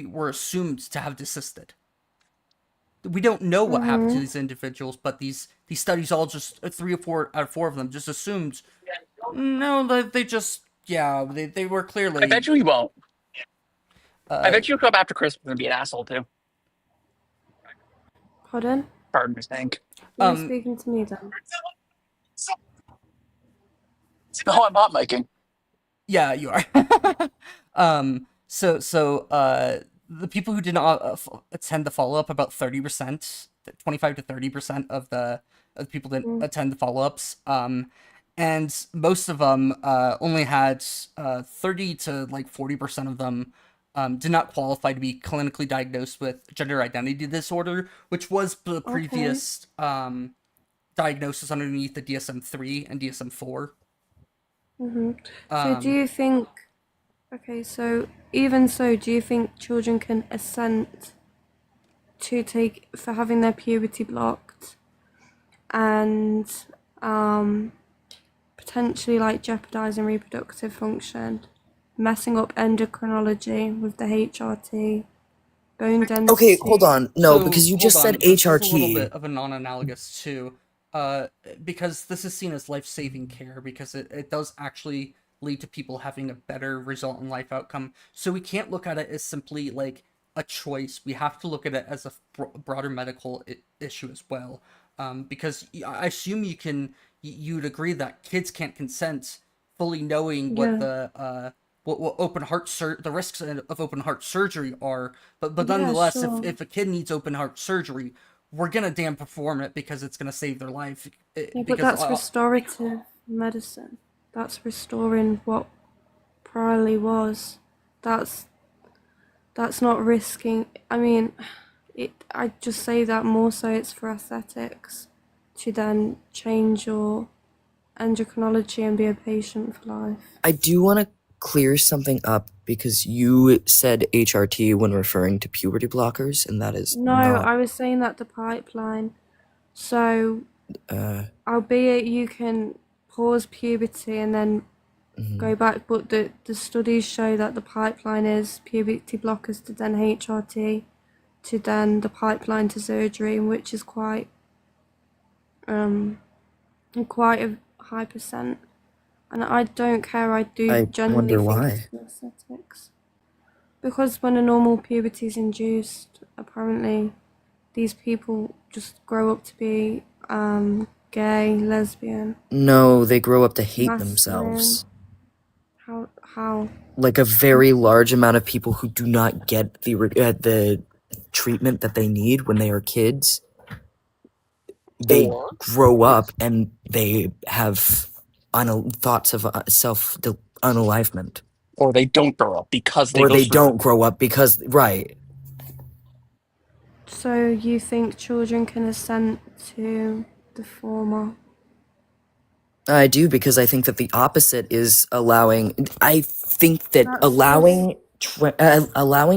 were assumed to have desisted. We don't know what happened to Mm-hmm. these individuals, but these studies all just 3 or 4 out of 4 of them just assumed no, they just they were I bet clearly you he won't. I uh bet you he'll come after Christmas and be an asshole too. Pardon? Pardon me, think. Are you um speaking to me then? No, I'm not making. Yeah, you are. The people who did not attend the follow up, about 30%, 25 to 30% of the people didn't Mm. attend the follow ups. And most of them only had 30 to like 40% of them did not qualify to be clinically diagnosed with gender identity disorder, which was the Okay. previous diagnosis underneath the DSM 3 and DSM 4. Mm-hmm. So do Um, you think, okay, so even so, do you think children can assent for having their puberty blocked and um, potentially like jeopardizing reproductive function, messing up endocrinology with the HRT, bone Okay, hold density? on. No, So because you hold just said on. This is a little HRT. bit of a non-analogous too, uh, because this is seen as life-saving care because it does actually lead to people having a better result in life outcome. So we can't look at it as simply like a choice. We have to look at it as a broader medical issue as well. Because I assume you'd agree that kids can't consent fully knowing what Yeah. the what open heart the risks of open heart surgery are. But Yeah, nonetheless, sure. if a kid needs open heart surgery, we're gonna damn perform it because it's gonna save their life. Yeah, but Because that's restorative medicine. That's restoring what priorly was. That's that's not risking. I mean, I just say that more so it's for aesthetics, to then change your endocrinology and be a patient for life. I do want to clear something up because you said HRT when referring to puberty blockers, and that is No, not. I was saying that the pipeline. So, albeit you can pause puberty and then go back, but the studies show that the pipeline is puberty blockers to then HRT to then the pipeline to surgery, which is quite a high percent. And I don't care, I do I genuinely wonder think why. it's for aesthetics. Because when a normal puberty is induced, apparently these people just grow up to be gay, lesbian, No, they grow up to hate masculine. themselves. How? Like a very large amount of people who do not get the treatment that they need when they are kids, they Or grow up and they have thoughts of self unalivement, or they don't grow up because they or go they through don't it. grow up because right. So you think children can assent to the former? I do, because I think that the opposite is allowing. I think that That's allowing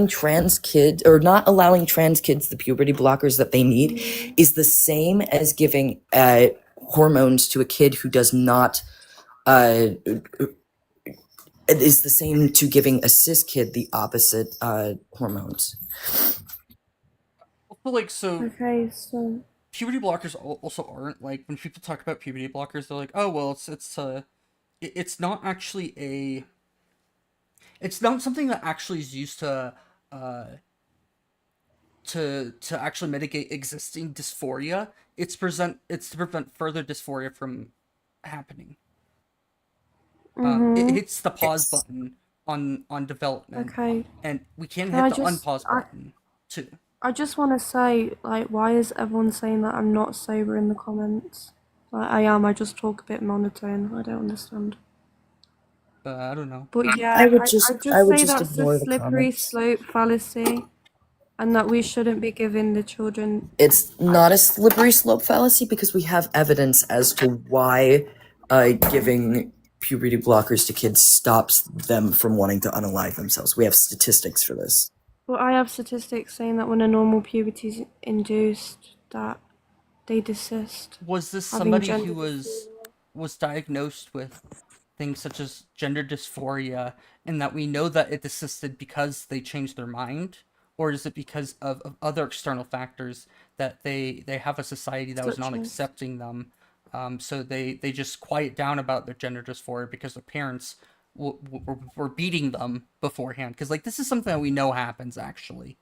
trans kids, or not allowing trans kids the puberty blockers that they need, is the same as giving hormones to a kid who does not. It is the same to giving a cis kid the opposite hormones. also like so. Okay, so Puberty blockers also aren't like when people talk about puberty blockers, they're like, oh well, it's not actually it's not something that actually is used uh to actually mitigate existing dysphoria. It's to prevent further dysphoria from happening. It hits the pause Yes. button on development, okay. and we can Can hit I the just unpause I button too. I just want to say, like, why is everyone saying that I'm not sober in the comments? Like, I am. I just talk a bit monotone. I don't understand. I don't know. But yeah, I would I I just would say just that's a ignore the slippery comments. slope fallacy, and that we shouldn't be giving the children. It's not a slippery slope fallacy because we have evidence as to why giving puberty blockers to kids stops them from wanting to unalive themselves. We have statistics for this. Well, I have statistics saying that when a normal puberty is induced, that they desist. Was this Having somebody gender who was diagnosed with things such as gender dysphoria, and that we know that it desisted because they changed their mind, or is it because of other external factors that they have a society that was such not as accepting them, so they just quiet down about their gender dysphoria because their parents were beating them beforehand? Because like this is something that we know happens actually,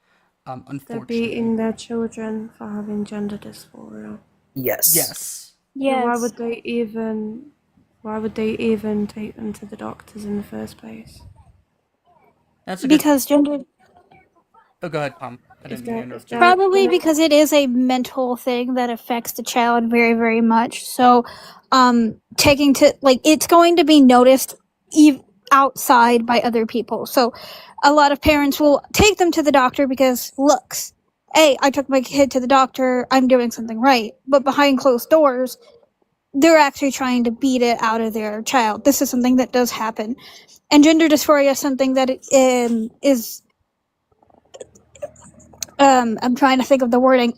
they're unfortunately. beating their children for having gender dysphoria. Yes. Yes. So why Yes. would they even take them to the doctors in the first place? That's a good. Because gender Oh, go ahead, Tom. I If didn't mean to they're interrupt if you. they're probably because it is a mental thing that affects the child very, very much. So, taking to like it's going to be noticed outside by other people. So, a lot of parents will take them to the doctor because looks. Hey, I took my kid to the doctor. I'm doing something right. But behind closed doors, they're actually trying to beat it out of their child. This is something that does happen, and gender dysphoria is something that is I'm trying to think of the wording.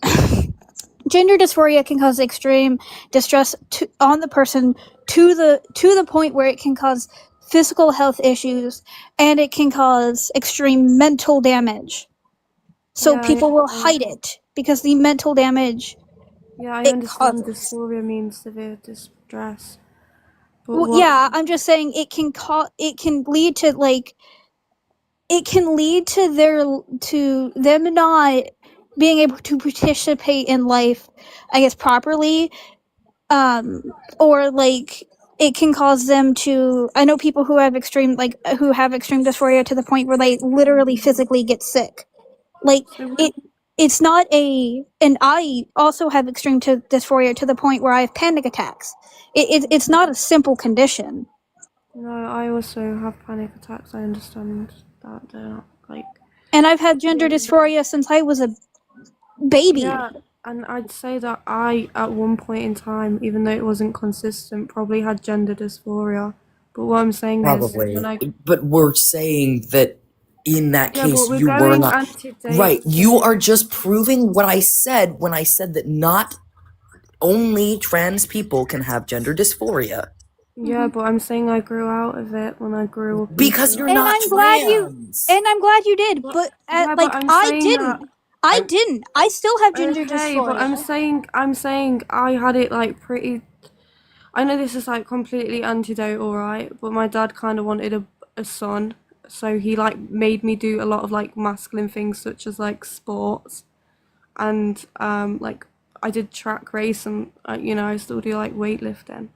Gender dysphoria can cause extreme distress on the person to the point where it can cause physical health issues, and it can cause extreme mental damage. So yeah, people will hide it because the mental damage I it understand causes. dysphoria means severe distress, but Well, what? yeah, I'm just saying it can lead to them not being able to participate in life, I guess, properly, or like it can cause them to. I know people who have extreme dysphoria to the point where they literally physically get sick. Like So it's not a. And I also have extreme dysphoria to the point where I have panic attacks. It's not a simple condition. no, I also have panic attacks. I understand that they're not like. And I've had gender dysphoria since I was a baby. Yeah, and I'd say that I, at one point in time, even though it wasn't consistent, probably had gender dysphoria. But what I'm saying is, Probably. when I But we're saying that in that yeah, case but we're you were going not anti-date. right. You are just proving what I said when I said that not only trans people can have gender dysphoria. Yeah, but I'm saying I grew out of it when I grew up. Because into you're it. And not I'm glad you. trans. And I'm glad you did. But yeah, like but I'm I saying didn't. that. I didn't. I still have gender Okay, but dysphoria. I'm saying I had it like pretty. I know this is like completely antidote, alright, but my dad kind of wanted a son, so he like made me do a lot of like masculine things such as like sports, and like I did track race, and you know, I still do like weightlifting.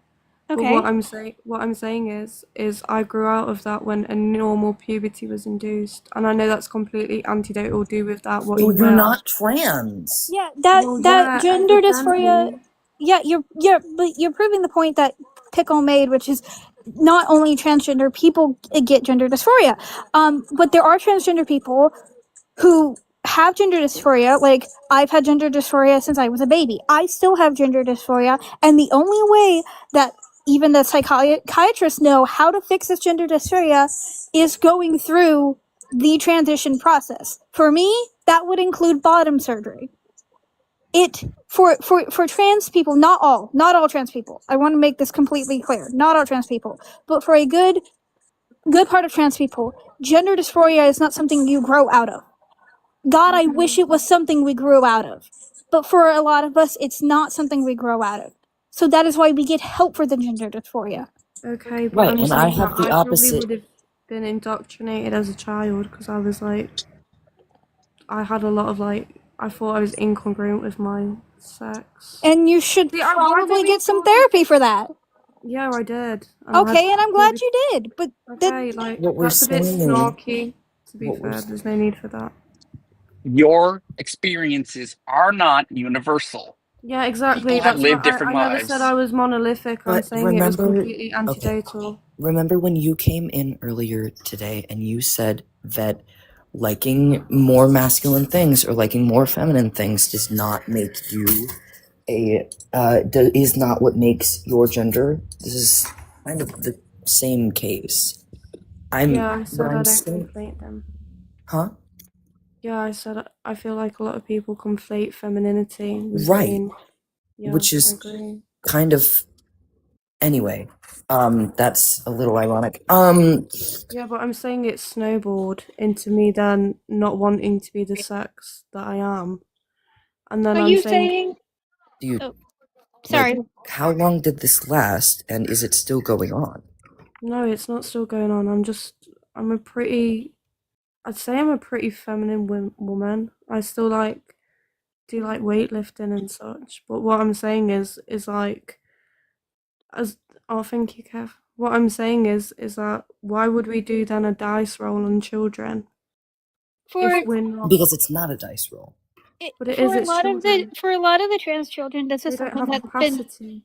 But Okay. what I'm saying is I grew out of that when a normal puberty was induced, and I know that's completely antidote or do with that what So you you're will. not trans. Yeah, that Well, that yeah, gender dysphoria. evidently. Yeah, but you're proving the point that Pickle made, which is not only transgender people get gender dysphoria, but there are transgender people who have gender dysphoria. Like I've had gender dysphoria since I was a baby. I still have gender dysphoria, and the only way that even the psychiatrists know how to fix this gender dysphoria is going through the transition process. For me, that would include bottom surgery. It for trans people, not all trans people. I want to make this completely clear. Not all trans people, but for a good part of trans people, gender dysphoria is not something you grow out of. God, I wish it was something we grew out of. But for a lot of us, it's not something we grow out of. So that is why we get help for the gender dysphoria. Okay, but Right, I'm and I saying that have the I probably opposite. would have been indoctrinated as a child because I was like, I had a lot of like, I thought I was incongruent with my sex. And you should See, why probably don't we get some call this- therapy for that. Yeah, I did. And I Okay, had and I'm glad you did. But okay, like What we're that's a bit saying- snarky. To be what we're fair, s- there's no need for that. Your experiences are not universal. Yeah, exactly. People have That's lived what different I never said lives. I was monolithic. I'm But saying it was remember- completely antidotal. Remember when you came in earlier today and you said that liking more masculine things or liking more feminine things does not make you is not what makes your gender. This is kind of the same case. Yeah, I said what I I'm don't saying- conflate them. Huh? Yeah, I said I feel like a lot of people conflate femininity with Right. being. Yeah, Which is I agree. kind of anyway. That's a little ironic. Yeah, but I'm saying it snowballed into me then not wanting to be the sex that I am, and then are I'm you saying saying? Dude, Oh, sorry. how long did this last, and is it still going on? no, it's not still going on. I'd say I'm a pretty feminine woman. I still like do like weightlifting and such, but what I'm saying is like as oh thank you, Kev. What I'm saying is that why would we do then a dice roll on children For if we're not? Because it's not a dice roll. But it for is, a it's lot of the children. for a lot of the trans children, this They is don't something have that's been capacity.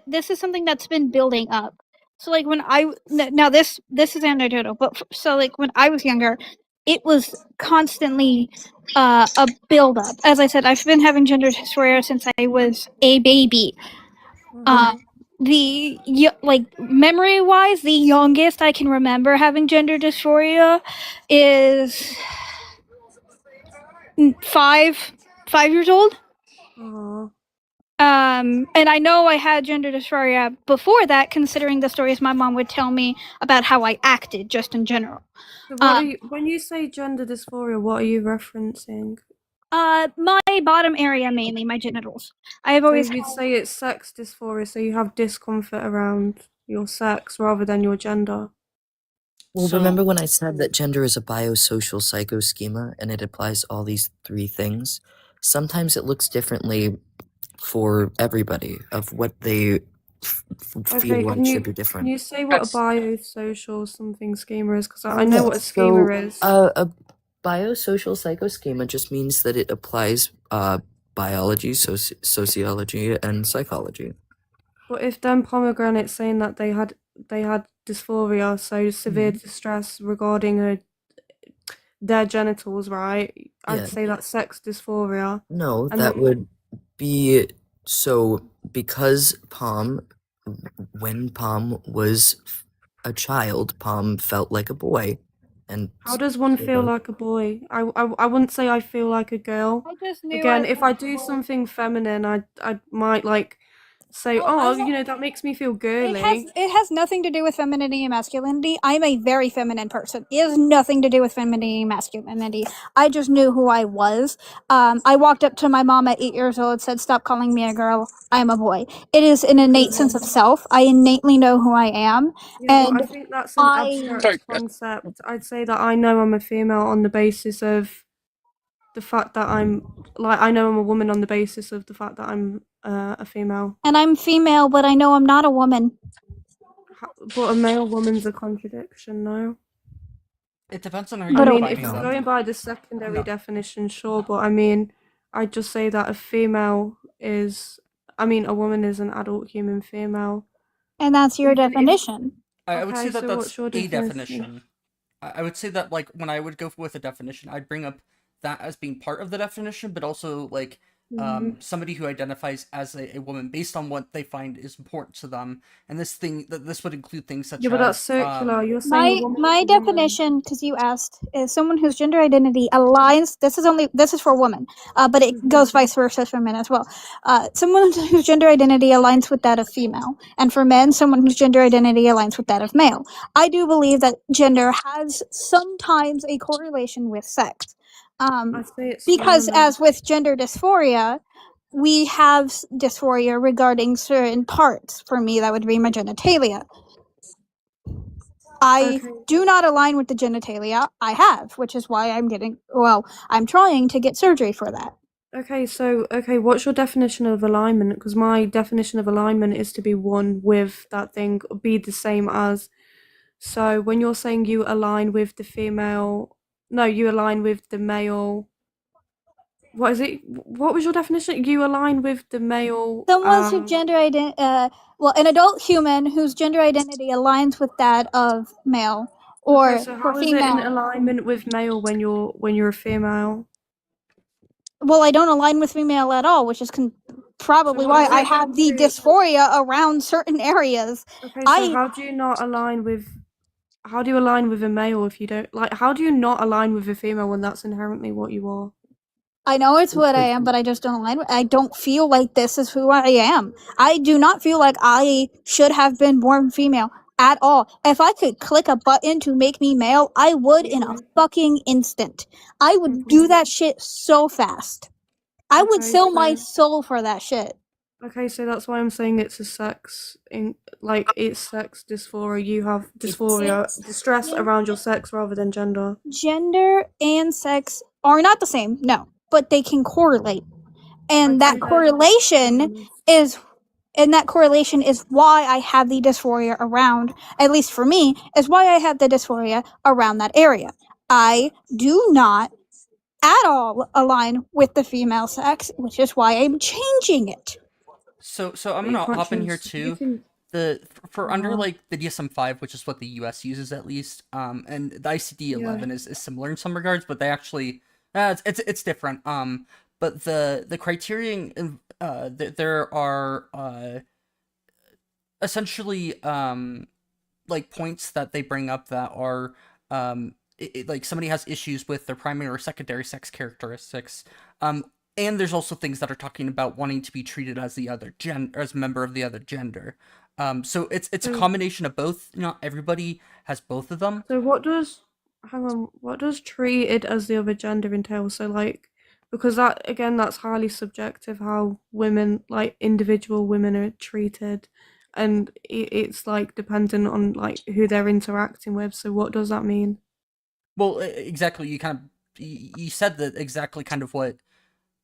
this is something that's been building up. So like when now this is anecdotal, but so like when I was younger, it was constantly a build up. As I said, I've been having gender dysphoria since I was a baby. Like memory wise, the youngest I can remember having gender dysphoria is 5 years old. Aw. And I know I had gender dysphoria before that, considering the stories my mom would tell me about how I acted just in general. So what are you, when you say gender dysphoria, what are you referencing? My bottom area mainly, my genitals. I have So always you'd say it's sex dysphoria, so you have discomfort around your sex rather than your gender. Well, So- remember when I said that gender is a biosocial psychoschema and it applies all these three things? Sometimes it looks differently for everybody of what they feel Okay, like should be can different. you say what a That's biosocial something schema is? Because I know what a schema So, is. a biosocial psychoschema just means that it applies biology, sociology, and psychology. But if then pomegranate's saying that they had dysphoria, so severe distress regarding their genitals, right? I'd Yeah. say that's sex dysphoria. No, And that then would be so because when Palm was a child, Palm felt like a boy, and how does one so feel the- like a boy? I wouldn't say I feel like a girl. I just knew Again, I if I do something feminine, I might like say, Well, oh, I'm not- you know, that makes me feel It girly. has nothing to do with femininity and masculinity. I'm a very feminine person. It has nothing to do with femininity and masculinity. I just knew who I was. I walked up to my mom at 8 years old, said, "Stop calling me a girl. I'm a boy." It is an innate sense of self. I innately know who I am, Yeah, but I and think that's an I abstract concept. I'd say that I know I'm a female on the basis of the fact that I know I'm a woman on the basis of the fact that I'm a female. and I'm female, but I know I'm not a woman. But a male woman's a contradiction, no? It depends on how I you're mean, if defining it's them. going by the secondary No. definition, sure, but I mean, I'd just say that a female is, I mean, a woman is an adult human female. And that's your Even if- definition. I would say Okay, that so that's what's your a definition? definition. I would say that, like, when I would go with a definition, I'd bring up that as being part of the definition, but also, like, somebody who identifies as a woman based on what they find is important to them. And this would include things such Yeah, but that's as circular. You're saying a woman My is a woman. definition, because you asked, is someone whose gender identity aligns. This is for women, but it goes vice versa for men as well. Someone whose gender identity aligns with that of female, and for men, someone whose gender identity aligns with that of male. I do believe that gender has sometimes a correlation with sex, I say it's because feminine. as with gender dysphoria, we have dysphoria regarding certain parts. For me, that would be my genitalia. I Okay. do not align with the genitalia I have, which is why I'm trying to get surgery for that. Okay, so what's your definition of alignment? Because my definition of alignment is to be one with that thing, be the same as. So when you're saying you align with the female, no, you align with the male. What is it? What was your definition? You align with the male. Someone's whose gender identity, an adult human whose gender identity aligns with that of male, or Okay, so for how is it in female. alignment with male when you're a female? Well, I don't align with female at all, which is probably So why what is I it have the when you- dysphoria around certain areas. Okay, so how do you not align with? How do you align with a male if you don't like? How do you not align with a female when that's inherently what you are? I know it's what I am, but I just don't align with. I don't feel like this is who I am. I do not feel like I should have been born female at all. If I could click a button to make me male, I would in a fucking instant. I would do that shit so fast. I would Okay, sell my so- soul for that shit. Okay, so that's why I'm saying it's a sex it's sex dysphoria. You have dysphoria, distress around your sex rather than gender. Gender and sex are not the same, no, but they can correlate. And I'd that say they're correlation synonyms. is why I have the dysphoria around, at least for me, is why I have the dysphoria around that area. I do not at all align with the female sex, which is why I'm changing it. So I'm But you gonna can't hop in here change- you too. can- For under like the DSM-5, which is what the US uses at least, and the ICD-11 is similar in some regards, but they actually it's different. But the criterion there are essentially like points that they bring up that are like somebody has issues with their primary or secondary sex characteristics. And there's also things that are talking about wanting to be treated as the other as a member of the other gender. So it's a combination of both. Not everybody has both of them. So what does treated as the other gender entail? So like, because that's highly subjective how women, like individual women, are treated, and it's like dependent on like who they're interacting with. So what does that mean? Well, exactly. You said that exactly kind of what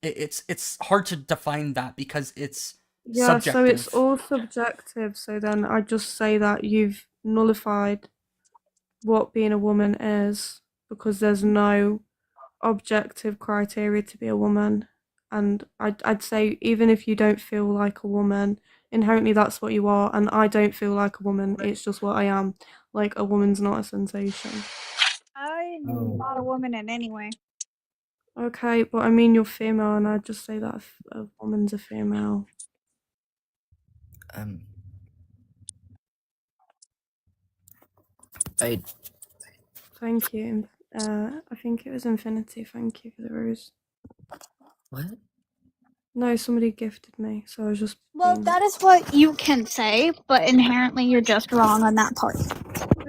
it's hard to define that because it's Yeah, so it's subjective. all subjective. So then I just say that you've nullified what being a woman is because there's no objective criteria to be a woman. And I'd say even if you don't feel like a woman, inherently that's what you are. And I don't feel like a woman. It's just what I am. Like a woman's not a sensation. I'm Oh. not a woman in any way. Okay, but I mean you're female, and I'd just say that a woman's a female. I Thank you. I think it was Infinity. Thank you for the rose. what? No, somebody gifted me, so I was just. Well, being... that is what you can say, but inherently you're just wrong on that part.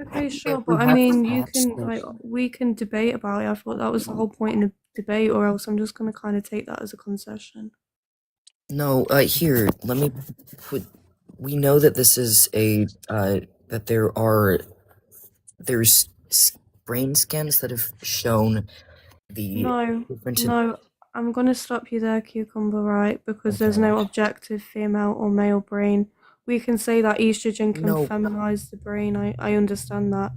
Okay, sure, If we but I have mean, you facts, can like we can debate about it. I thought that was the whole point in a debate, or else I'm just gonna kind of take that as a concession. No, here, let me put. We know that this is a that there's brain scans that have shown the No, difference in. no, I'm gonna stop you there, Cucumber, right? Because there's Okay. no objective female or male brain. We can say that estrogen can No. feminize the brain. I understand that,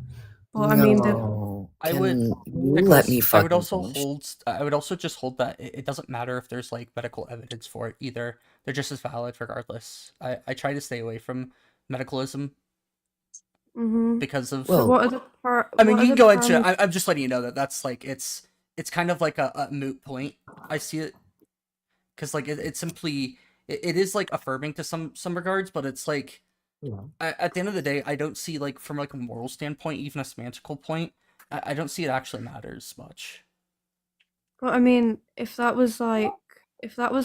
but I mean, No. I Can would you let Nicholas, me I would fucking also finish? I would also just hold that it doesn't matter if there's like medical evidence for it either. They're just as valid regardless. I try to stay away from medicalism because of So Well, what are the I mean, what you are can the go into parameters? I'm just letting you know that that's like it's kind of like a moot point. I see it because like it simply it is like affirming to some regards, but it's like yeah. at the end of the day, I don't see like from like a moral standpoint, even a semantical point, I don't see it actually matters much. But I mean, if that was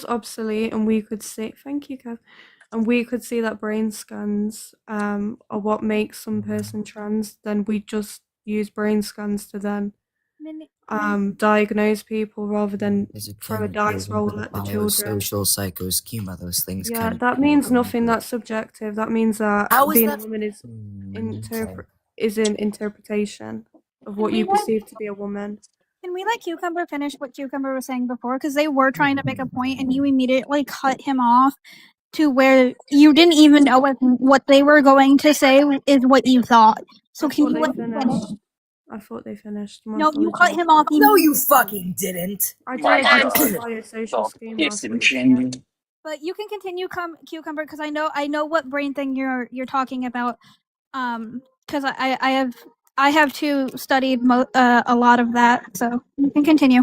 obsolete and we could see, thank you, Kev, and we could see that brain scans are what makes some person trans, then we just use brain scans to then diagnose people rather than Because it throw a can go dice into roll the at the children. biosocial psychoschema. Those things Yeah, can. that means nothing. That's subjective. That means that How is being a that? woman is Okay. an interpretation of Can what we you let perceive to be a woman. can we let Cucumber finish what Cucumber was saying before? Because they were trying to make a point and you immediately cut him off to where you didn't even know what they were going to say is what you thought. So I can thought you they let him finish? finished. I thought they finished. My No, you cut apologies. him off No, you immediately. fucking didn't. I My did. You God. said biosocial So schema. yes, That's what and you said. changing. But you can continue, Cucumber, because I know what brain thing you're talking about. Because I have too studied a lot of that, so you can continue.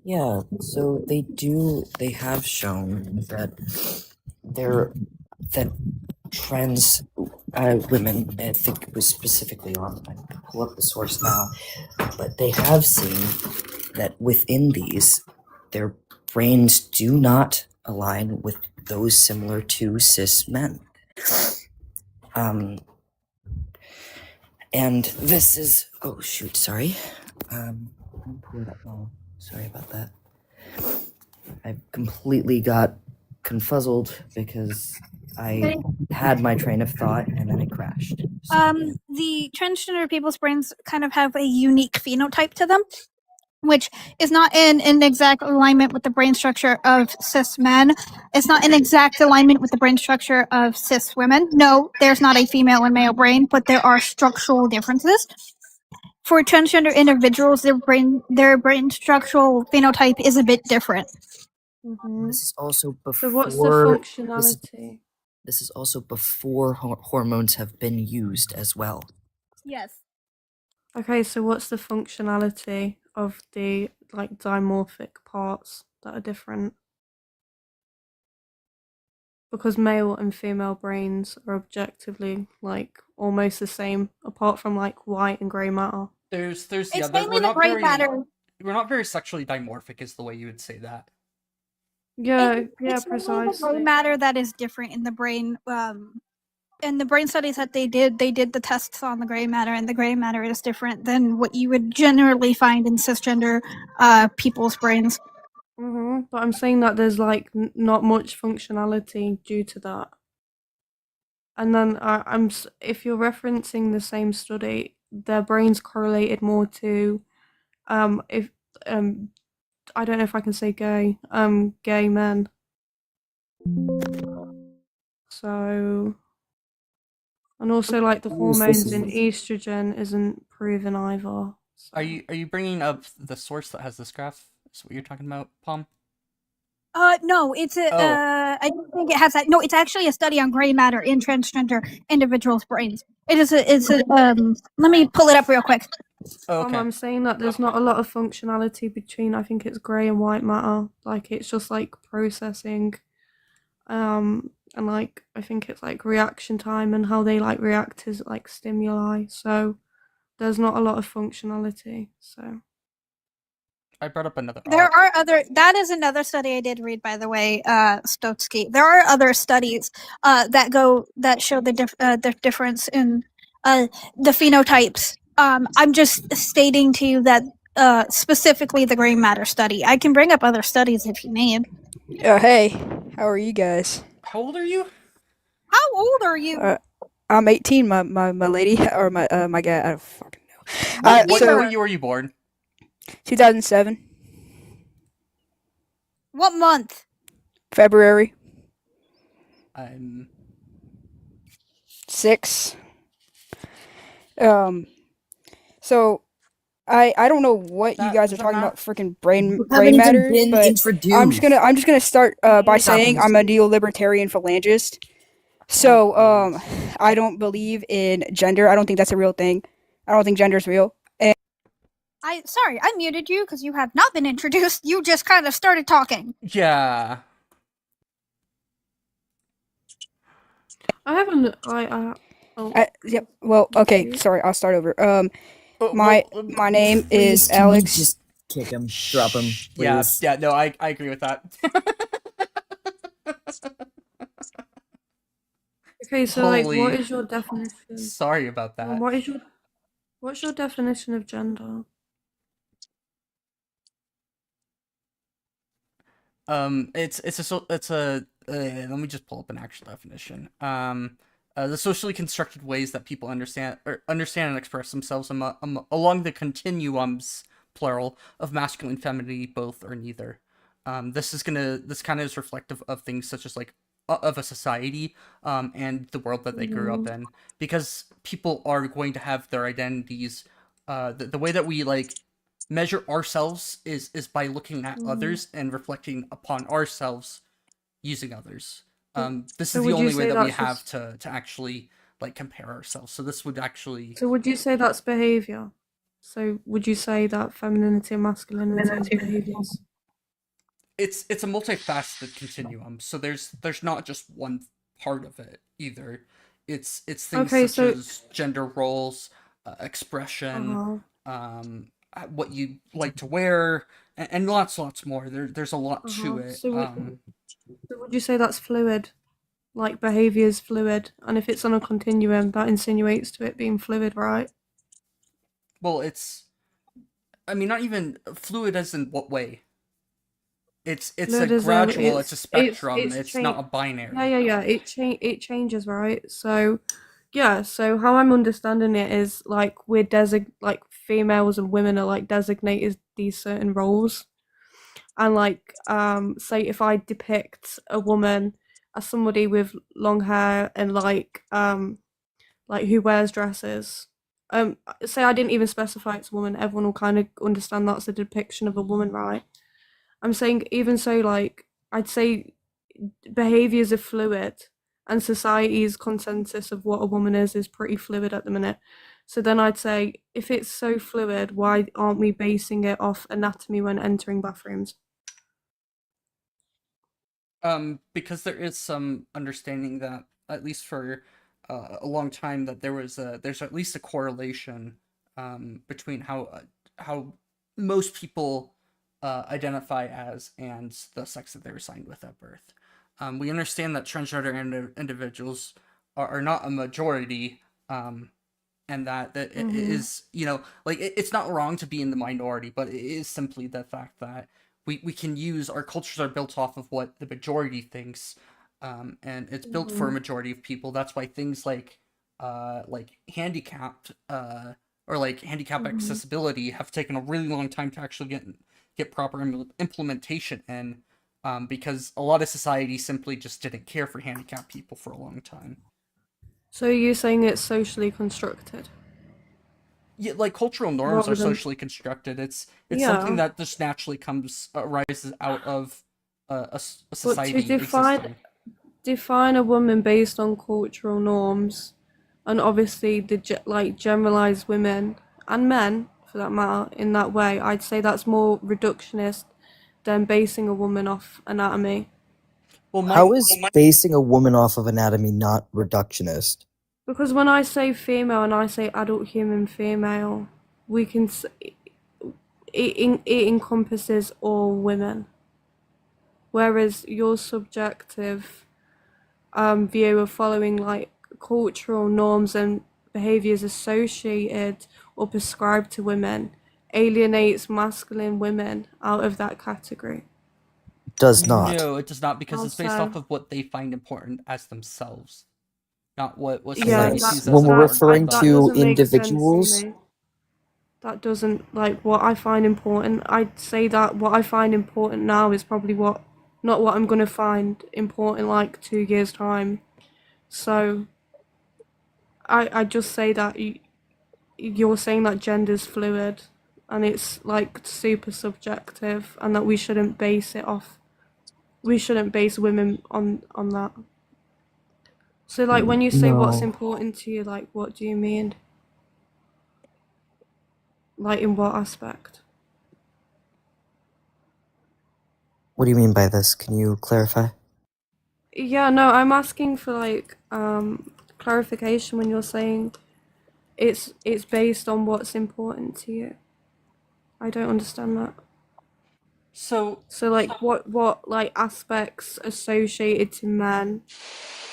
Yeah, so they have shown that that trans women, I think it was specifically on, I can pull up the source now, but they have seen that within these, their brains do not align with those similar to cis men. And this is, oh shoot, sorry. Let me pull it up now. Sorry about that. I completely got confuzzled because I had my train of thought and then it crashed. So, The transgender people's brains kind of have a unique phenotype to them, which is not in exact alignment with the brain structure of cis men. It's not in exact alignment with the brain structure of cis women. No, there's not a female and male brain, but there are structural differences. For transgender individuals, their brain structural phenotype is a bit different. this is also So what's the before functionality? this is also before hormones have been used as well. Yes. Okay, so what's the functionality of the like dimorphic parts that are different? Because male and female brains are objectively like almost the same, apart from like white and grey matter. There's yeah, It's mainly the gray matter. we're not very sexually dimorphic is the way you would say that. Yeah, yeah, It's mainly the gray precisely. matter that is different in the brain. In the brain studies that they did the tests on the gray matter, and the gray matter is different than what you would generally find in cisgender people's brains. But I'm saying that there's like not much functionality due to that. And then if you're referencing the same study, their brains correlated more to if I don't know if I can say gay men. So, and also like the course, this hormones in is- estrogen isn't proven either. So. Are you bringing up the source that has this graph? Is what you're talking about, Palm? No, it's a. Oh. I don't think it has that. No, it's actually a study on gray matter in transgender individuals' brains. It is a. It's a. Let me pull it up real quick. Oh, okay. I'm saying that there's not a lot of functionality between, I think it's grey and white matter. Like it's just like processing, and like I think it's like reaction time and how they like react to like stimuli. So there's not a lot of functionality. So I brought up another. There are other. That is another study I did read, by the way, Stotsky. There are other studies that show the difference in the phenotypes. I'm just stating to you that specifically the gray matter study. I can bring up other studies if you need. Hey, how are you guys? How old are you? How old are you? I'm 18, my lady, or my guy, I don't fucking know. What year were you born? 2007, What month? February I'm 6. So I don't know what you guys are talking about, freaking brain matter, but I'm just gonna start by saying I'm a neo-libertarian phalangist. So I don't believe in gender. I don't think that's a real thing. I don't think gender is real. Sorry, I muted you because you have not been introduced. You just kind of started talking. Yeah. I haven't. Yep. Well, okay. Sorry, I'll start over. My name is Please, can you Alex. just kick him, drop him, please. Yeah. No, I agree with that. Okay, so like, what is your definition? Sorry about that. What's your definition of gender? It's a let me just pull up an actual definition. The socially constructed ways that people understand and express themselves along the continuums, plural, of masculine, femininity, both or neither. This kind of is reflective of things such as like of a society, and the world that they grew up in, because people are going to have their identities. The way that we like measure ourselves is by looking at others and reflecting upon ourselves using others. This is the only way that we have to actually like compare ourselves. So this would actually. So would you say that's behavior? So would you say that femininity and masculinity is behaviors? It's a multifaceted continuum. So there's not just one part of it either. It's things such as gender roles, expression, what you like to wear, and lots more. There's a lot to it. So would you say that's fluid? Like behavior is fluid, and if it's on a continuum, that insinuates to it being fluid, right? Well, I mean, not even fluid as in what way? It's fluid a gradual, it's a spectrum, it's not a binary. Yeah. It changes, right? So yeah, so how I'm understanding it is like like females and women are like designated these certain roles. And like say if I depict a woman as somebody with long hair and like who wears dresses. Say I didn't even specify it's a woman, everyone will kind of understand that's a depiction of a woman, right? I'm saying even so, like I'd say behaviors are fluid and society's consensus of what a woman is pretty fluid at the minute. So then I'd say if it's so fluid, why aren't we basing it off anatomy when entering bathrooms? Because there is some understanding that, at least for a long time, that there's at least a correlation between how most people identify as and the sex that they were assigned with at birth. We understand that transgender individuals are not a majority, and that it is, like it's not wrong to be in the minority, but it is simply the fact that we can use, our cultures are built off of what the majority thinks, and it's built for a majority of people. That's why things like handicapped or like handicap accessibility have taken a really long time to actually get proper implementation in. because a lot of society simply just didn't care for handicapped people for a long time. So you're saying it's socially constructed? Yeah, like cultural norms Rather are than socially constructed. It's something yeah, that just naturally arises out of a but to society existing. define a woman based on cultural norms, and obviously like generalize women and men for that matter in that way, I'd say that's more reductionist than basing a woman off anatomy. Well, How is basing a woman off of anatomy not reductionist? Because when I say female and I say adult human female, we can it encompasses all women, whereas your subjective view of following like cultural norms and behaviors associated or prescribed to women alienates masculine women out of that category. Does not. No, it does not, because it's based off Also, of what they find important as themselves, not what yeah, society Right. sees When as we're important to referring that them. to doesn't make sense to individuals, me. That doesn't like what I find important. I'd say that what I find important now is probably not what I'm gonna find important like 2 years time. So I just say that you're saying that gender's fluid and it's like super subjective and that we shouldn't base women on that. So like when you say what's no. important to you, like what do you mean? Like in what aspect? What do you mean by this? Can you clarify? Yeah, no, I'm asking for like clarification when you're saying it's based on what's important to you. I don't understand that. So So like what like aspects associated to men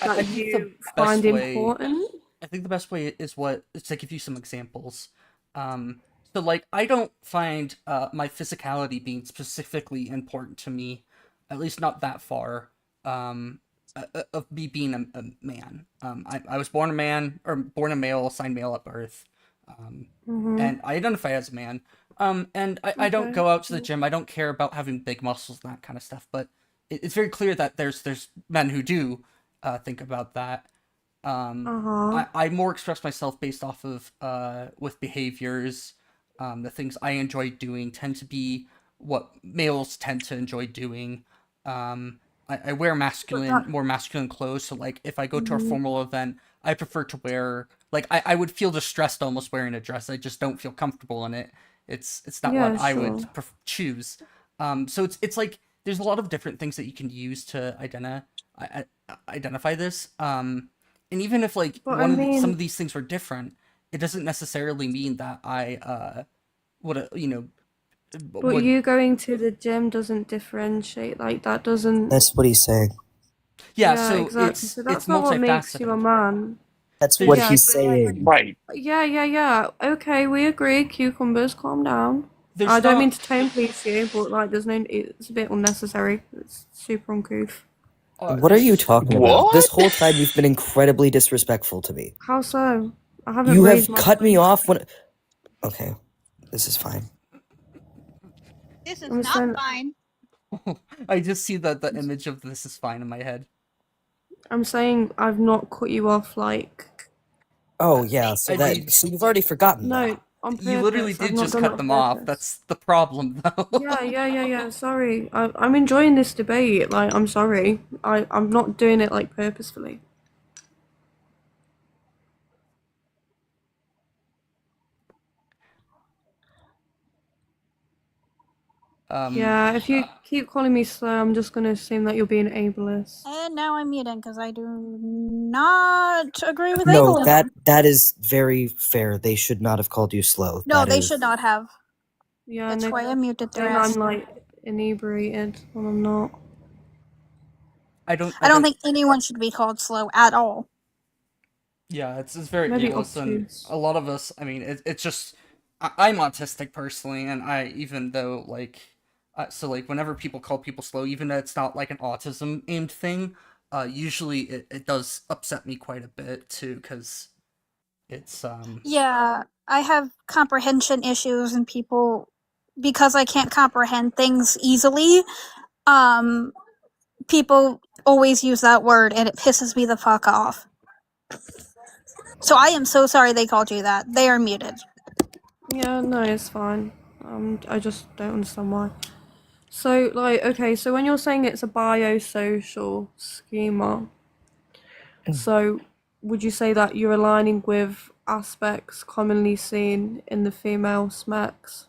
I that think the you best find way important? I think the best way is what is to give you some examples. Um, so like I don't find my physicality being specifically important to me, at least not that far. Of me being a man. I was born a man or born a male, assigned male at birth, um, Mhm. and I identify as a man. And I don't Okay. go out to the gym. I don't care about having big muscles and that kind of stuff. But it's very clear that there's men who do think about that. Uh huh. I more express myself based off of with behaviors. The things I enjoy doing tend to be what males tend to enjoy doing. I wear But that. more masculine clothes. So like if I go to a Mhm. formal event, I prefer to wear like I would feel distressed almost wearing a dress. I just don't feel comfortable in it. It's not what Yeah, I would sure. choose. So it's like there's a lot of different things that you can use to identify this. And even if like But I some mean, of these things were different, it doesn't necessarily mean that I would but would you going to the gym doesn't differentiate. Like that doesn't. That's what he's saying. yeah. Yeah, So exactly. So it's that's not what makes you a multifaceted. man. That's So what yeah, There's he's so like, saying. Right. yeah. Okay, we agree. Cucumbers, calm down. I there's don't mean not to tone police you, but like, there's no. It's a bit unnecessary. It's super uncouth. What are you talking about? This What? whole time you've been incredibly disrespectful to me. How so? I haven't You raised have my cut me voice. off when. Okay, this is fine. This is I'm not saying, fine. I just see the image of this is fine in my head. I'm saying I've not cut you off. Like, Oh yeah, so I that mean, so you've already forgotten no, that. on you literally purpose. I've did not just done it cut on them off. purpose. That's the problem, though. Yeah. Sorry. I'm enjoying this debate. Like, I'm sorry. I'm not doing it like purposefully. um, Yeah, if you keep calling me slow, I'm just gonna assume that you're being ableist. And now I'm muting because I do not agree with No, ableism. that is very fair. They should not have called you slow. No, That they is- should not have. Yeah, That's Nick, why I muted their saying ass. I'm like inebriated when I'm not. I don't I don't think anyone should be called slow at all. Yeah, it's very Maybe ableist, and obtuse. a lot of us. I mean, it's just I'm autistic personally, and I even though like, so like whenever people call people slow, even though it's not like an autism aimed thing, usually it does upset me quite a bit too, because it's Yeah, I have comprehension issues, and people, because I can't comprehend things easily, people always use that word, and it pisses me the fuck off. So I am so sorry they called you that. They are muted. Yeah, no, it's fine. I just don't understand why. So, like, okay, so when you're saying it's a biosocial schema, so would you say that you're aligning with aspects commonly seen in the female sex,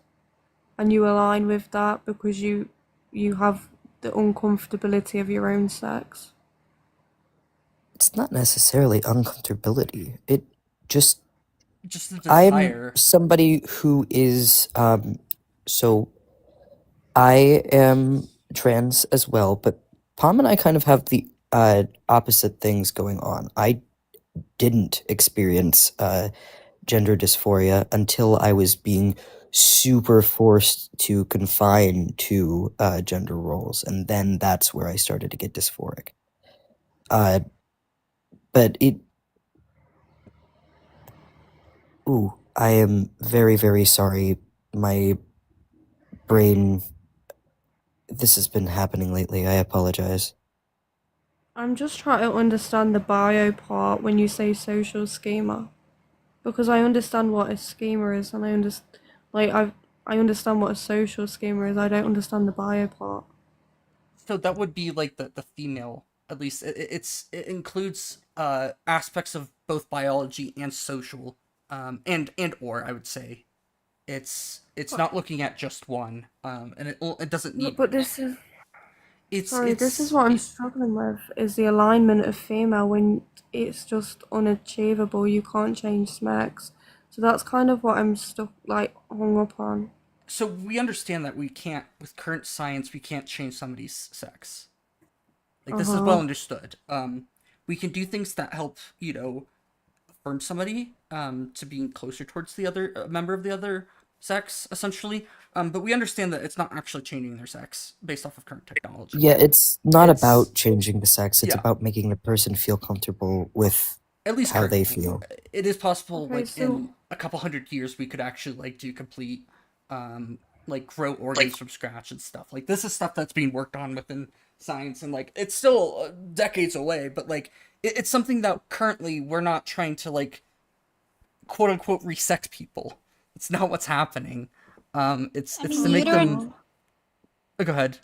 and you align with that because you have the uncomfortability of your own sex? It's not necessarily uncomfortability. It just Just the I'm desire. somebody who is so I am trans as well, but Palm and I kind of have the opposite things going on. I didn't experience gender dysphoria until I was being super forced to confine to gender roles, and then that's where I started to get dysphoric. But it. Ooh, I am very, very sorry. My brain. This has been happening lately. I apologize. I'm just trying to understand the bio part when you say social schema, because I understand what a schema is, and I understand what a social schema is. I don't understand the bio part. So that would be like the female, at least it includes aspects of both biology and social, and or I would say it's not looking at just one, and it doesn't No, need. but this is this is It's what I'm struggling with, is the alignment of female when it's just unachievable. You can't change sex. So that's kind of what I'm stuck, like, hung up on. so we understand that we can't, with current science, we can't change somebody's sex. Like, this is well Uh-huh. understood. We can do things that help, affirm somebody to being closer towards the other member of the other sex, essentially. But we understand that it's not actually changing their sex based off of current technology. Yeah, it's not It's about changing the sex. It's yeah, about making the person feel comfortable with at least how they currently. feel. It is possible, Okay, like so in a couple hundred years, we could actually like do complete, like grow organs from scratch and stuff. Like this is stuff that's being worked on within science, and like it's still decades away. But like it's something that currently we're not trying to like quote unquote resex people. It's not what's happening. I It's mean, to make uterine them. Oh, go ahead.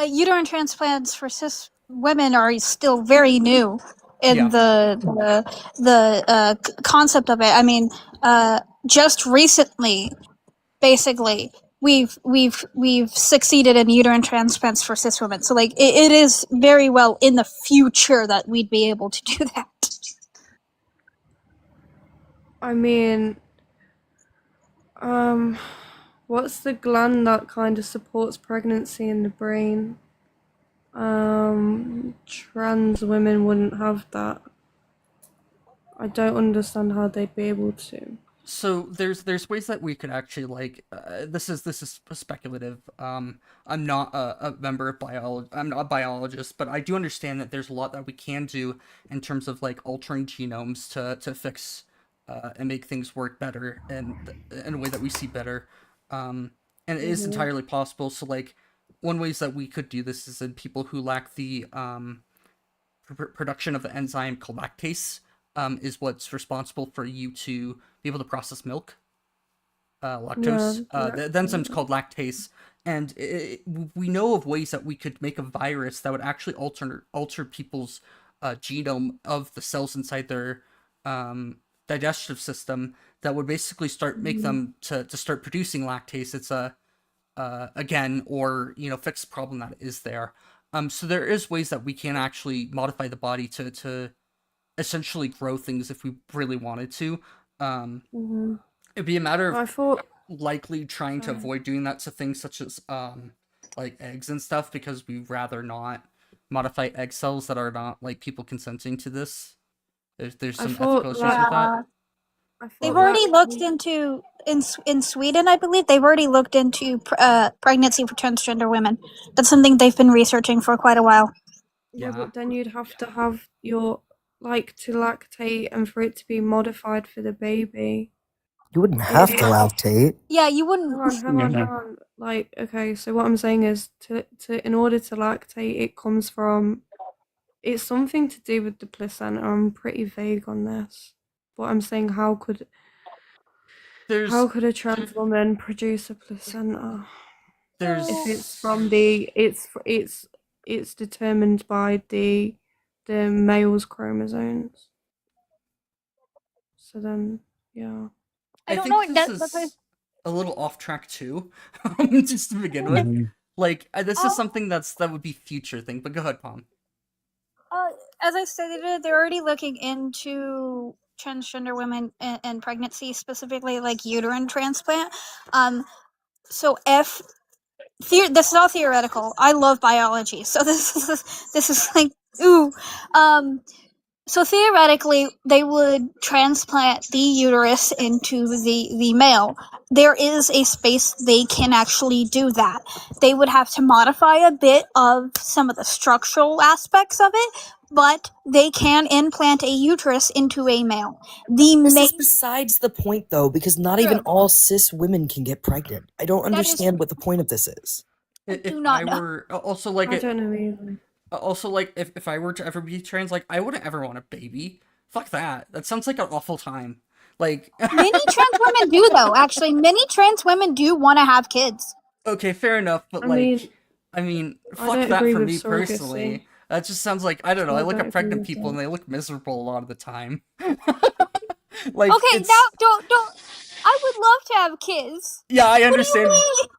uterine transplants for cis women are still very new in Yeah. the concept of it. I mean, just recently, basically, we've succeeded in uterine transplants for cis women. So like, it is very well in the future that we'd be able to do that. I mean, what's the gland that kind of supports pregnancy in the brain? Trans women wouldn't have that. I don't understand how they'd be able to. So there's ways that we could actually like this is speculative. I'm not a member of biology. I'm not a biologist, but I do understand that there's a lot that we can do in terms of like altering genomes to fix and make things work better and in a way that we see better. And it is entirely possible. So like one ways that we could do this is in people who lack the production of the enzyme called lactase, is what's responsible for you to be able to process milk. Yeah, Lactose. The enzyme's called lactase, and we know of ways that we could make a virus that would actually alter people's genome of the cells inside their digestive system that would basically start make them to start producing lactase. It's a again, or fix the problem that is there. So there is ways that we can actually modify the body to essentially grow things if we really wanted to. It'd be a matter of I thought. likely trying to Sorry. avoid doing that to things such as like eggs and stuff, because we'd rather not modify egg cells that are not like people consenting to this. There's I some thought ethical issues with that. I They've thought already looked lactate. into in Sweden, I believe. They've already looked into pregnancy for transgender women. That's something they've been researching for quite a while. Yeah, Yeah. but then you'd have to have your, like, to lactate and for it to be modified for the baby. You wouldn't have to lactate. Yeah, you wouldn't. Hang on. Like, okay, so what I'm saying is, in order to lactate, it comes from. It's something to do with the placenta. I'm pretty vague on this, but I'm saying how could a trans woman produce a placenta? If it's from it's determined by the male's chromosomes. So then, yeah. I don't think know. this is a little off track too, just to begin with. Like, this is something that would be future thing. But go ahead, Palm. As I stated, they're already looking into transgender women and pregnancy, specifically like uterine transplant. So if this is all theoretical. I love biology, so this is like ooh. So theoretically, they would transplant the uterus into the male. There is a space they can actually do that. They would have to modify a bit of some of the structural aspects of it, but they can implant a uterus into a male. This is besides the point, though, because not even all cis women can get pregnant. I don't understand what the point of this is. If I were also like, I don't know either. Also, like, if I were to ever be trans, like, I wouldn't ever want a baby. Fuck that. That sounds like an awful time. Like, many trans women do, though. Actually, many trans women do want to have kids. Okay, fair enough, but I mean, fuck that for me personally. That just sounds like, I don't know, I look at pregnant people and they look miserable a lot of the time. Like, okay, now don't. I would love to have kids. Yeah, I understand.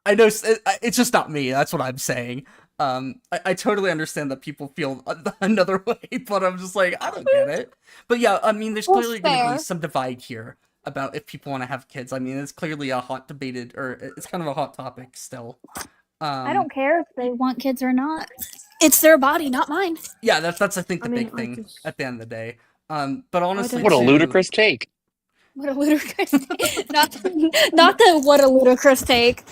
I know it's just not me. That's what I'm saying. I totally understand that people feel another way, but I'm just like, I don't get it. But yeah, I mean, there's clearly going to be some divide here about if people want to have kids. I mean, it's clearly a hot debated, or it's kind of a hot topic still. I don't care if they want kids or not. It's their body, not mine. Yeah, that's I think the big thing at the end of the day. But honestly, what a ludicrous take. What a ludicrous take. not the what a ludicrous take.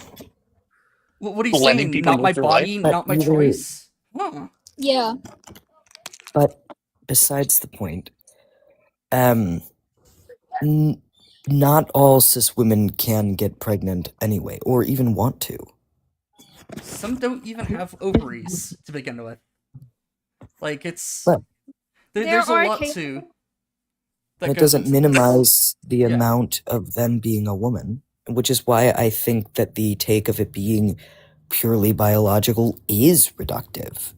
What are you saying? Not my body, not my choice? Huh. Yeah. But besides the point, not all cis women can get pregnant anyway, or even want to. Some don't even have ovaries to begin with. Like, it's... there's a lot to... It doesn't minimize the amount of them being a woman, which is why I think that the take of it being purely biological is reductive.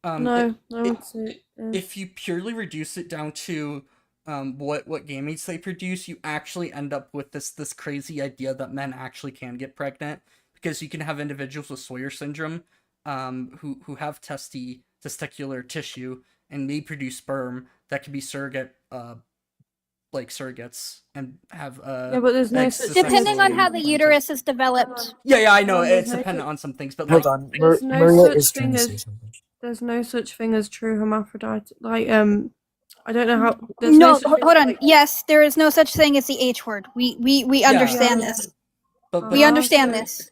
No, I would say... If you purely reduce it down to what gametes they produce, you actually end up with this crazy idea that men actually can get pregnant, because you can have individuals with Sawyer syndrome who have testicular tissue and may produce sperm that can be surrogates and have but there's no such depending on how the uterus is developed. Yeah, I know it's dependent on some things, but hold on, there's Maria is trying to say something. There's no such thing as true hermaphrodite. Like I don't know how. Hold on. Yes, there is no such thing as the H word. We understand this. We understand this.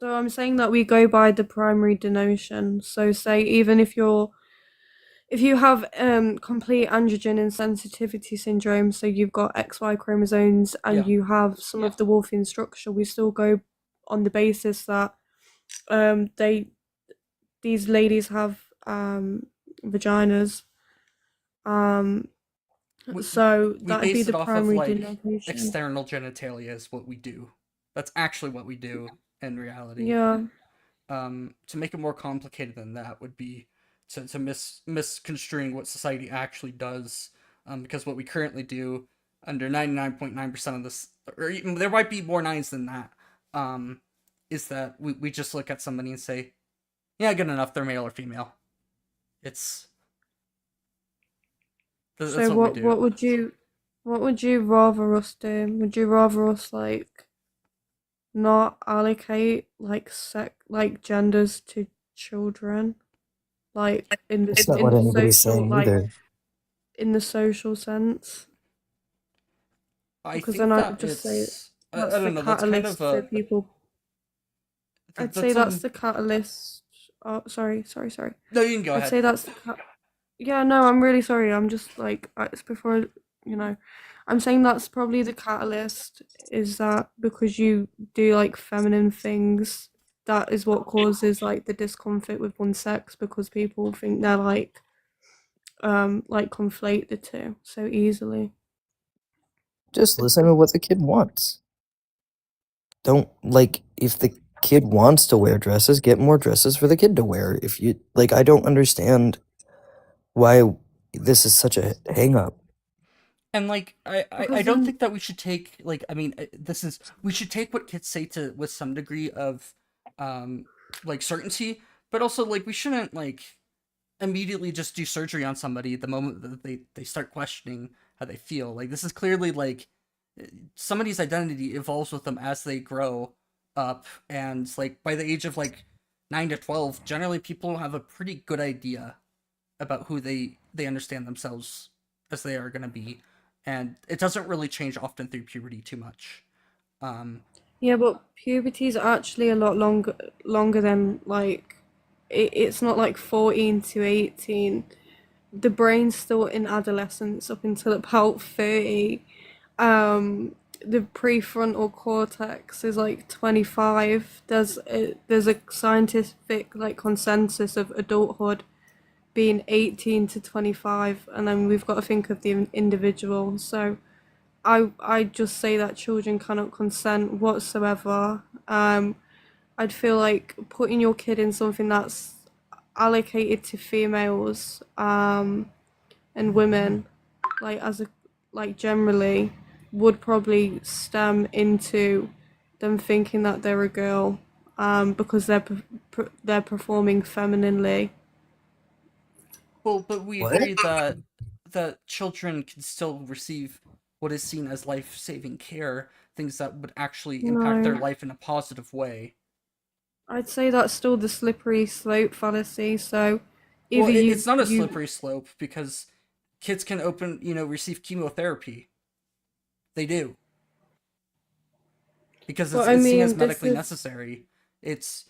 So I'm saying that we go by the primary denotion. So say even if you have complete androgen insensitivity syndrome, so you've got XY chromosomes and you have some of the Wolffian structure, we still go on the basis that these ladies have vaginas. So that'd be the primary denotation. External genitalia is what we do. That's actually what we do in reality. Yeah. To make it more complicated than that would be to misconstruing what society actually does, because what we currently do under 99.9% of this, or even, there might be more nines than that, is that we just look at somebody and say, yeah, good enough, they're male or female. That's so what we do. what would you rather us do? Would you rather us like not allocate like genders to children, like in the social sense? Because then I'd just say that's the catalyst for people. I'd say that's the catalyst. Oh, sorry. No, you can go ahead. I'd say that's the yeah, no, I'm really sorry. I'm just like, it's before, I'm I'm saying that's probably the catalyst, is that because you do like feminine things, that is what causes like the discomfort with one sex, because people think they're like conflate the two so easily. Just listen to what the kid wants. Don't, like, if the kid wants to wear dresses, get more dresses for the kid to wear. If you, like, I don't understand why this is such a hang up. And like I Because don't then, think that we should take like I mean this is we should take what kids say to with some degree of um like certainty, but also like we shouldn't like immediately just do surgery on somebody the moment that they start questioning how they feel. Like this is clearly like somebody's identity evolves with them as they grow up, and like by the age of like 9 to 12, generally people have a pretty good idea about who they understand themselves as they are going to be, and it doesn't really change often through puberty too much. yeah, but puberty is actually a lot longer than like it's not like 14 to 18. The brain's still in adolescence up until about 30. The prefrontal cortex is like 25. There's a scientific like consensus of adulthood being 18 to 25, and then we've got to think of the individual. So I just say that children cannot consent whatsoever. I'd feel like putting your kid in something that's allocated to females and women, like as a like generally, would probably stem into them thinking that they're a girl because they're performing femininely. Well, but we What? agree that children can still receive what is seen as life-saving care, things that would actually impact their No, life in a positive way. I'd say that's still the slippery slope fallacy. So Well, either it's not a you slippery slope because kids can receive chemotherapy. They do because but I it's seen as mean this medically is necessary. It's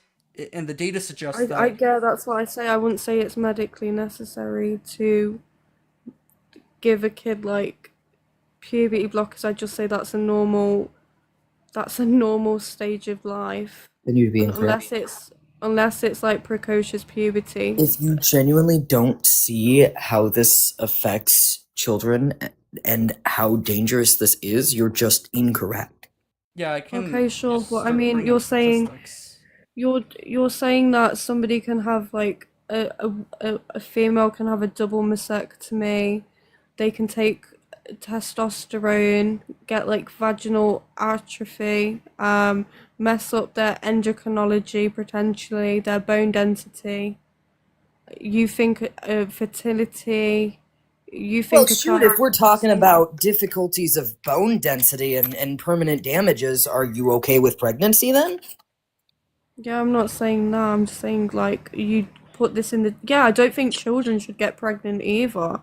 and the data suggests I that get that's what I say. I wouldn't say it's medically necessary to give a kid like puberty blockers. I just say that's a normal stage of life. Then you'd be Un- incorrect. unless it's unless it's like precocious puberty. If you genuinely don't see how this affects children and how dangerous this is, you're just incorrect. yeah, I can Okay, sure. But I start mean, bringing up statistics. you're saying that somebody can have like a female can have a double mastectomy. They can take testosterone, get like vaginal atrophy, mess up their endocrinology potentially, their bone density. You think fertility. You Well, think a shoot, child if we're talking passing. about difficulties of bone density and permanent damages, are you okay with pregnancy then? Yeah, I'm not saying that. I'm just saying like you put this in the. Yeah, I don't think children should get pregnant either.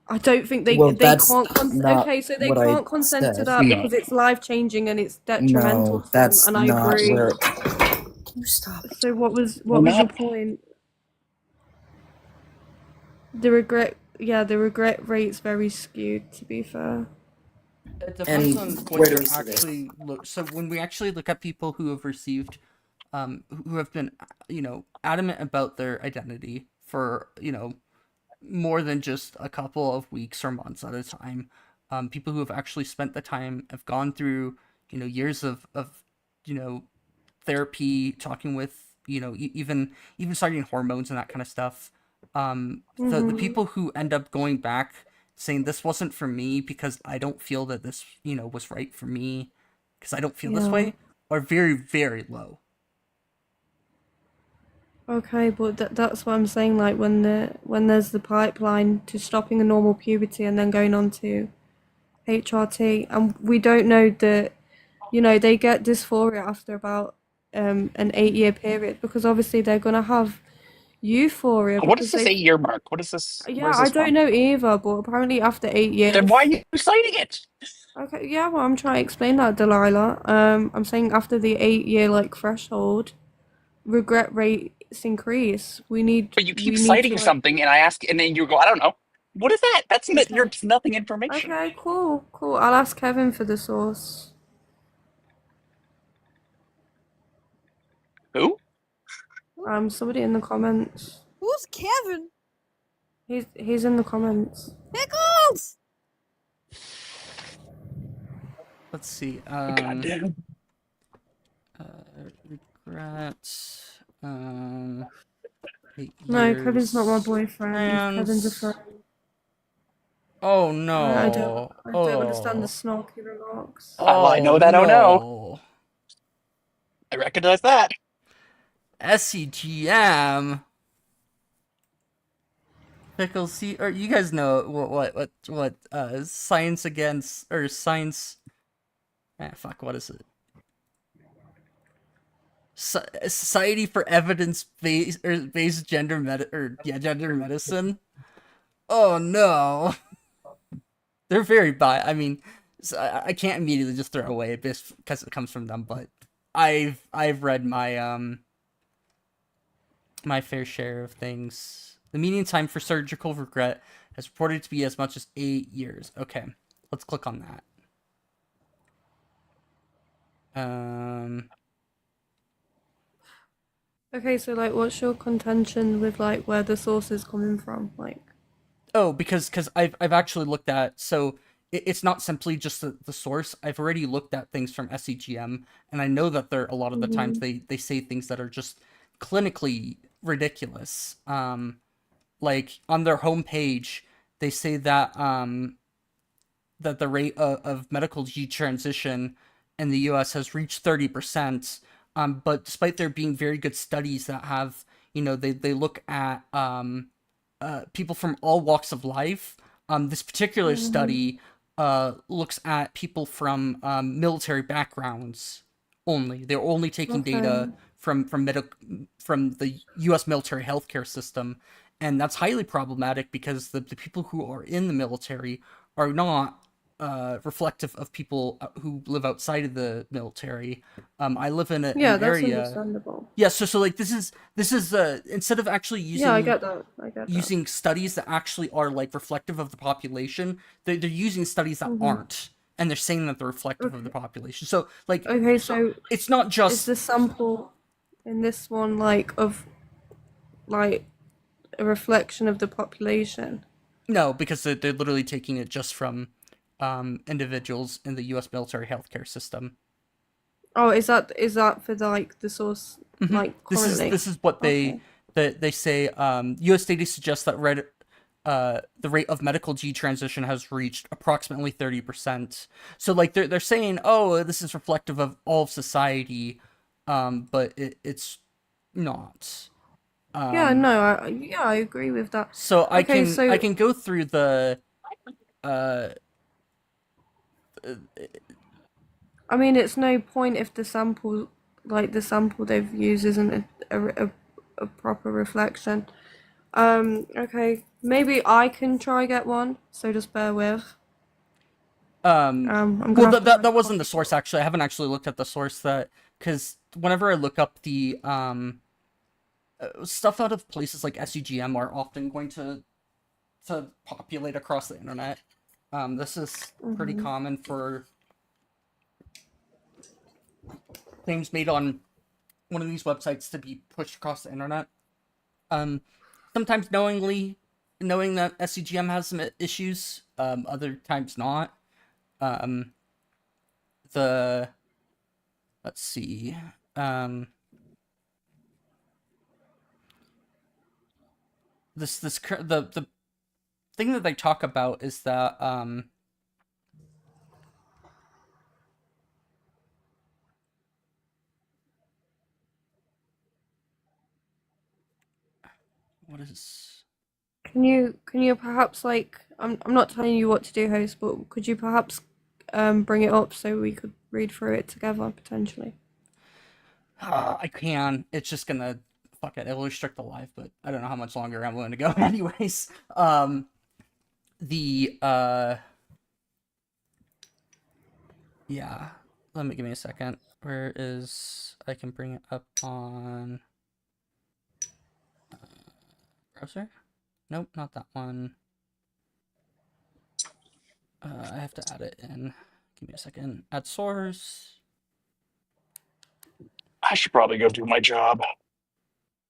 I don't think they Well, they that's can't not okay, so they what I can't consent to said. that No. because it's life changing and it's detrimental No, to them, that's and I not agree. where. Can you stop? So We're what was your not. point? The regret rate's very skewed, to be fair. It depends And on where what do we you're see this? actually look. So when we actually look at people who have received, who have been, adamant about their identity for, more than just a couple of weeks or months at a time, people who have actually spent the time, have gone through, years of, you know, therapy, talking with, even starting hormones and that kind of stuff. The Mhm. people who end up going back saying this wasn't for me because I don't feel that this, was right for me because I don't feel this Yeah. way are very, very low. Okay, but that's what I'm saying. Like when there's the pipeline to stopping a normal puberty and then going on to HRT, and we don't know that, they get dysphoria after about an 8 year period because obviously they're gonna have euphoria What is because this they. 8 year mark? What is this? Yeah, Where's I this don't from? know either, but apparently after eight Then why are years. you citing it? Okay, yeah, well, I'm trying to explain that, Delilah. I'm saying after the 8 year like threshold, regret rates increase. We need But you keep we need to citing like. something, and I ask, and then you go, I don't know. What is that? That's you're just nothing information. Okay, cool. I'll ask Kevin for the source. Who? Somebody in the comments. Who's Kevin? He's in the comments. Pickles! Let's see. Goddamn. Regrets. 8 No, years. Kevin's not my boyfriend. Trans. Kevin's a friend. Oh no. I don't understand the snarky remarks. Well, I know that I don't know. I recognize that. SCGM. Pickles. See, or you guys know what? Science against or science. Fuck. What is it? Society for Evidence-Based Gender Medicine. Oh no. They're very biased. I mean, I can't immediately just throw it away because it comes from them, but I've read my my fair share of things. The median time for surgical regret has reported to be as much as 8 years. Okay, let's click on that. Okay, so like, what's your contention with like where the source is coming from? Like, oh, because I've actually looked at, so it's not simply just the source. I've already looked at things from SCGM, and I know that a lot of the times they say things that are just clinically ridiculous. Like on their homepage, they say that that the rate of medical transition in the U.S. has reached 30%. But despite there being very good studies that have, they look at people from all walks of life. This particular study looks at people from military backgrounds only. They're only taking data from the U.S. military healthcare system, and that's highly problematic because the people who are in the military are not reflective of people who live outside of the military. I live in an that's area. understandable. Yeah, so like this is instead of actually using I get that. using studies that actually are like reflective of the population, they're using studies that aren't, and they're saying that they're reflective of the population. So like, Okay, so it's not is just the sample in this one like of like a reflection of the population? no, because they're literally taking it just from individuals in the U.S. military healthcare system. Oh, is that for the, like the source like currently? This is what they say. U.S. data suggests that the rate of medical G transition has reached approximately 30%. So like they're saying, oh, this is reflective of all of society, but it's not. I agree with that. So I Okay, can go through the I mean, it's no point if the sample they've used isn't a proper reflection. Okay, maybe I can try get one. So just bear with. I'm well, gonna that wasn't the source actually. I haven't actually looked at the source because whenever I look up the stuff out of places like SUGM are often going to populate across the internet. This is pretty common for claims made on one of these websites to be pushed across the internet. Sometimes knowing that SCGM has some issues, other times not. Let's see. The thing that they talk about is that what is... Can you perhaps like I'm not telling you what to do, host, but could you perhaps bring it up so we could read through it together potentially? I can. It's just gonna fuck it. It'll restrict the live, but I don't know how much longer I'm willing to go. Anyways, yeah. Give me a second. Where is... I can bring it up on browser? Nope, not that one. I have to add it in. Give me a second. Add source. I should probably go do my job.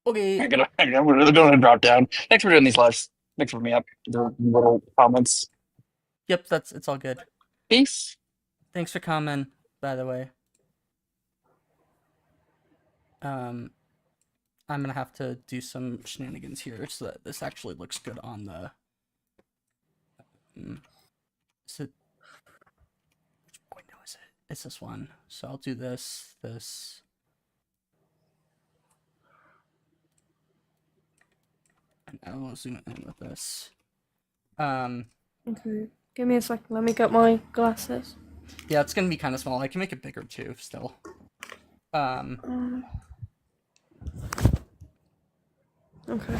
Okay. I'm gonna drop down. Thanks for doing these lives. Thanks for me up. The little comments. Yep, it's all good. Peace. Thanks for coming, by the way. I'm gonna have to do some shenanigans here so that this actually looks good on the. Is it? Which window is it? It's this one. So I'll do this. And I will zoom in with this. Okay, give me a second. Let me get my glasses. Yeah, it's gonna be kind of small. I can make it bigger too, still. Okay.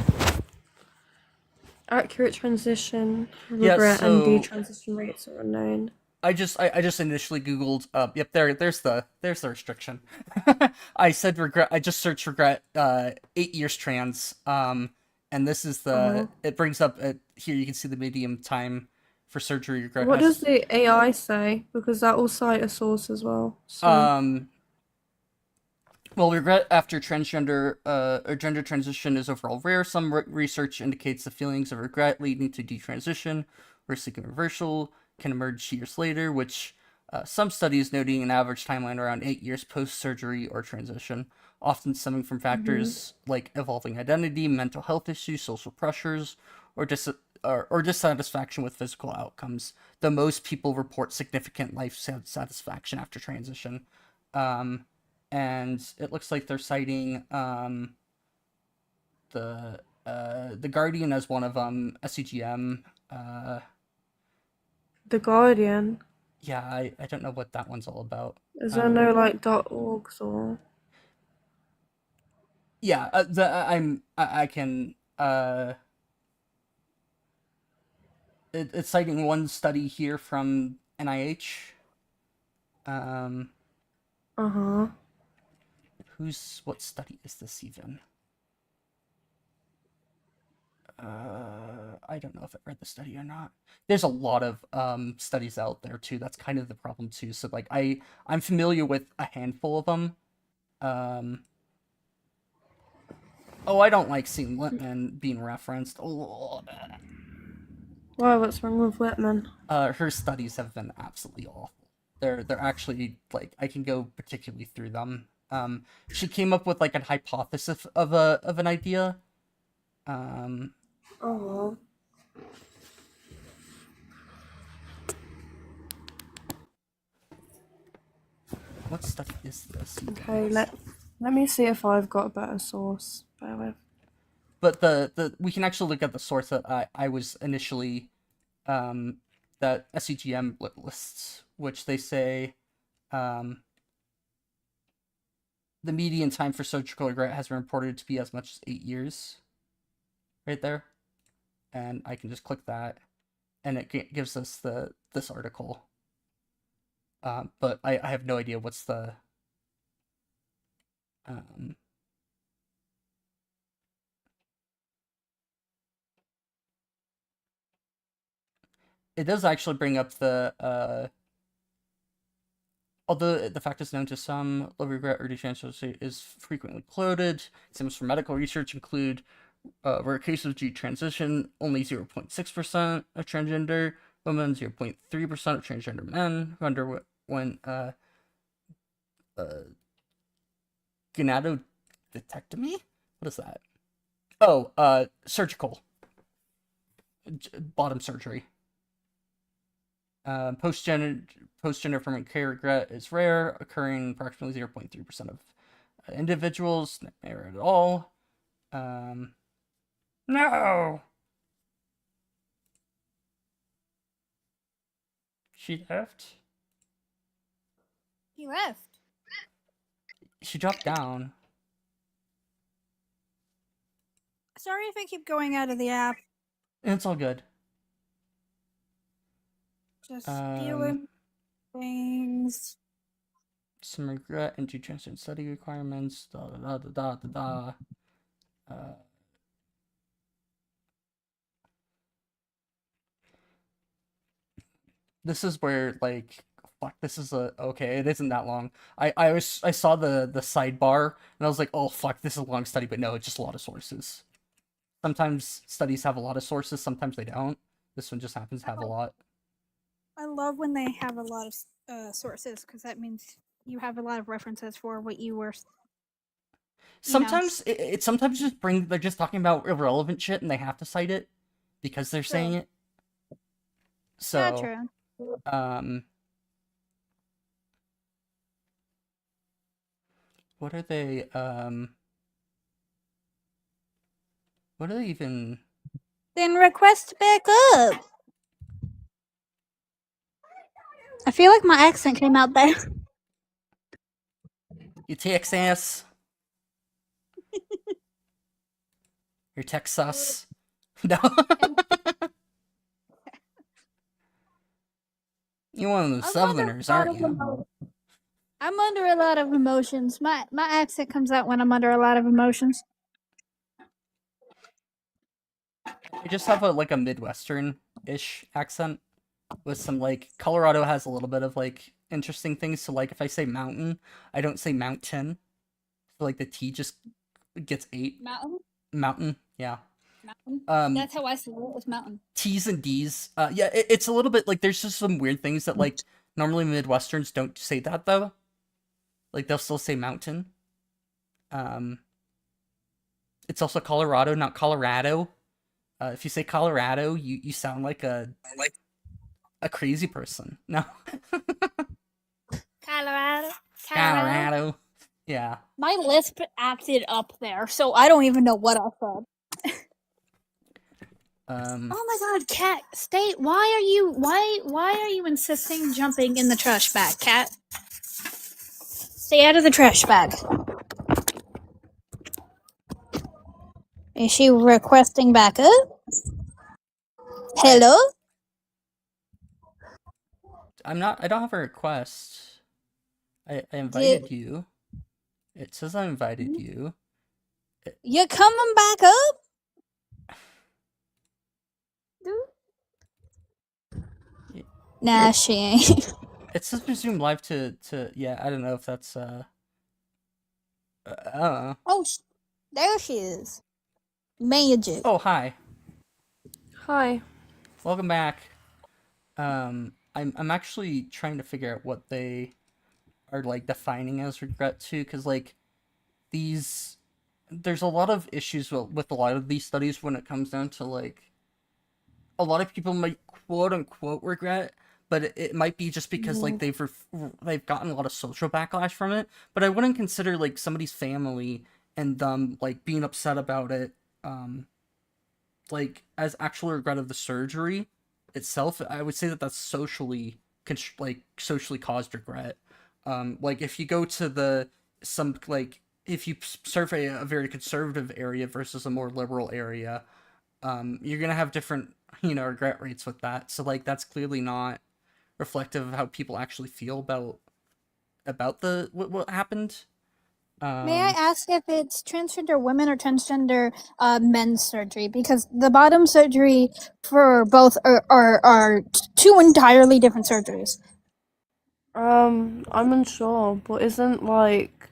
Accurate transition, regret, and detransition rates are unknown. I just initially Googled. Yep, there's the restriction. I said regret. I just searched regret. 8 years trans. And this is the. It brings up here. You can see the medium time for surgery. Regret. What does the AI say? Because that will cite a source as well. So. Well, regret after transgender or gender transition is overall rare. Some research indicates the feelings of regret leading to detransition or seeking reversal can emerge years later, which some studies noting an average timeline around 8 years post-surgery or transition, often stemming from factors like evolving identity, mental health issues, social pressures, or dissatisfaction with physical outcomes, though most people report significant life satisfaction after transition. And it looks like they're citing the Guardian as one of them, SCGM. The Guardian. Yeah, I don't know what that one's all about. Is there no like .orgs or? Yeah, I can. It's citing one study here from NIH. What study is this even? I don't know if I read the study or not. There's a lot of studies out there too. That's kind of the problem too. So like I'm familiar with a handful of them. Oh, I don't like seeing Whitman being referenced. Oh, Why? What's wrong with Whitman? Her studies have been absolutely awful. They're actually like I can go particularly through them. She came up with like a hypothesis of an idea. What study is this? Okay, let me see if I've got a better source. Bear with. But the we can actually look at the source that I was initially that SCGM lists, which they say the median time for surgical regret has been reported to be as much as 8 years. Right there. And I can just click that and it gives us this article. But I have no idea what's the it does actually bring up the although the fact is known to some, low regret or detransition is frequently quoted. Examples from medical research include rare cases of detransition, only 0.6% of transgender women, 0.3% of transgender men who underwent gonadotectomy? What is that? Oh, surgical bottom surgery. Post-gender affirming care regret is rare, occurring approximately 0.3% of individuals. Not rare at all. No! She left? He left. She dropped down. Sorry if I keep going out of the app. It's all good. Just dealing things. Some regret and detransition study requirements. Da da da da da da. this is where like fuck, this is a okay, it isn't that long. I saw the sidebar and I was like, oh fuck, this is a long study, but no, it's just a lot of sources. Sometimes studies have a lot of sources, sometimes they don't. This one just happens to have a lot. I love when they have a lot of sources because that means you have a lot of references for what you were. Sometimes it sometimes just they're just talking about irrelevant shit and they have to cite it because they're saying it. So, what are they what are they even? Then request back up. I feel like my accent came out there. You Texas. You're Texas. No. You're one of those Southerners, aren't you? I'm under a lot of emotions. My accent comes out when I'm under a lot of emotions. I just have a like a Midwestern-ish accent with some like Colorado has a little bit of like interesting things. So like if I say mountain, I don't say mountain. So like the T just gets 8. Mountain? Mountain, yeah. Mountain? That's how I say it, was mountain. T's and D's. Yeah, it's a little bit like there's just some weird things that like normally Midwesterns don't say that though. Like they'll still say mountain. It's also Colorado, not Colorado. If you say Colorado, you sound like a crazy person. No. Colorado. Yeah. My lisp acted up there, so I don't even know what I said. Oh my god, Cat, stay! Why are you insisting jumping in the trash bag, Cat? Stay out of the trash bag. Is she requesting backup? Hello? I don't have a request. I invited you. It says I invited you. You coming back up? Nah, she ain't. It says resume live to yeah, I don't know if that's I don't know. Oh, there she is. Magic. Oh, hi. Hi. Welcome back. I'm actually trying to figure out what they are like defining as regret too, because like there's a lot of issues with a lot of these studies when it comes down to like a lot of people might quote unquote regret, but it might be just because like they've gotten a lot of social backlash from it. But I wouldn't consider like somebody's family and them like being upset about it like as actual regret of the surgery itself. I would say that that's socially caused regret. Like if you go to if you survey a very conservative area versus a more liberal area, you're gonna have different regret rates with that. So like that's clearly not reflective of how people actually feel about the what happened. May I ask if it's transgender women or transgender men's surgery? Because the bottom surgery for both are two entirely different surgeries. I'm unsure, but isn't like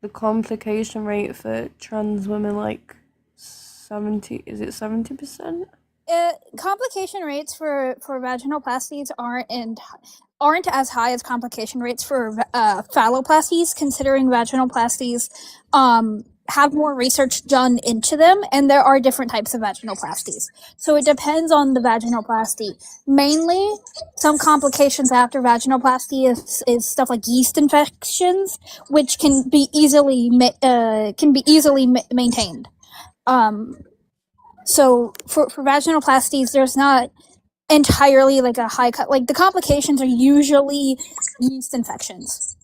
the complication rate for trans women like 70? Is it 70%? Complication rates for vaginoplasties aren't as high as complication rates for phalloplasties, considering vaginoplasties have more research done into them, and there are different types of vaginoplasties. So it depends on the vaginoplasty. Mainly, some complications after vaginoplasty is stuff like yeast infections, which can be easily maintained. So for vaginoplasties, there's not entirely like a high cut. Like the complications are usually yeast infections,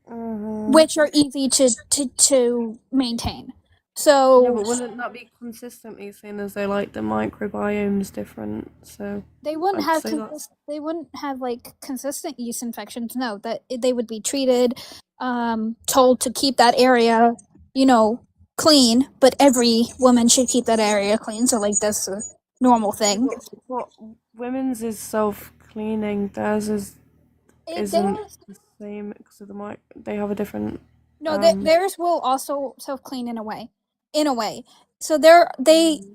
which are easy to maintain. So yeah, but wouldn't that be consistently seen as though like the microbiome's different? So they wouldn't have like consistent yeast infections. No, that they would be treated, told to keep that area, clean. But every woman should keep that area clean. So like that's a normal thing. What women's is self self-cleaning. Theirs isn't the same because of the mic. They have a different. No, theirs will also self-clean in a way. So the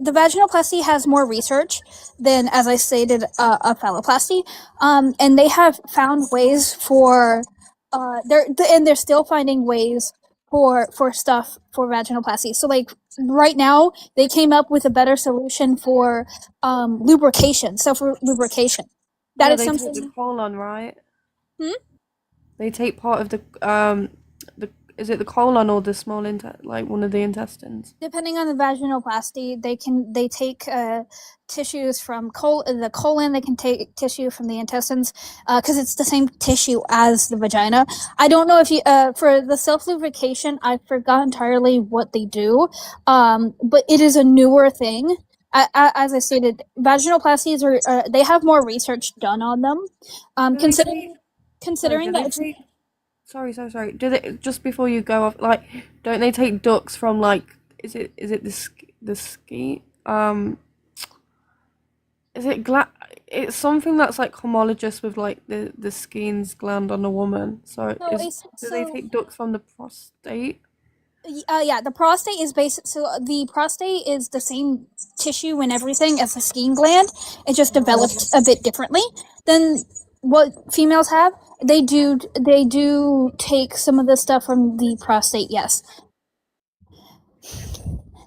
vaginoplasty has more research than, as I stated, a phalloplasty. And they have found ways for, they're still finding ways for stuff for vaginoplasty. So like right now, they came up with a better solution for lubrication, self-lubrication. That is they something. take the colon, right? Hmm? They take part of the is it the colon or the small like one of the intestines? Depending on the vaginoplasty, they take tissues from the colon. They can take tissue from the intestines because it's the same tissue as the vagina. I don't know if you for the self lubrication. I forgot entirely what they do, but it is a newer thing. As I stated, vaginoplasties are they have more research done on them. Considering that. Sorry. Do they, just before you go off, like, don't they take ducts from, like, is it the ski? Is it it's something that's like homologous with like the Skene's gland on a woman. So do they take ducts from the prostate? Yeah, the prostate is basic. So the prostate is the same tissue and everything as the Skene gland. It just developed a bit differently than what females have. They do take some of the stuff from the prostate. Yes.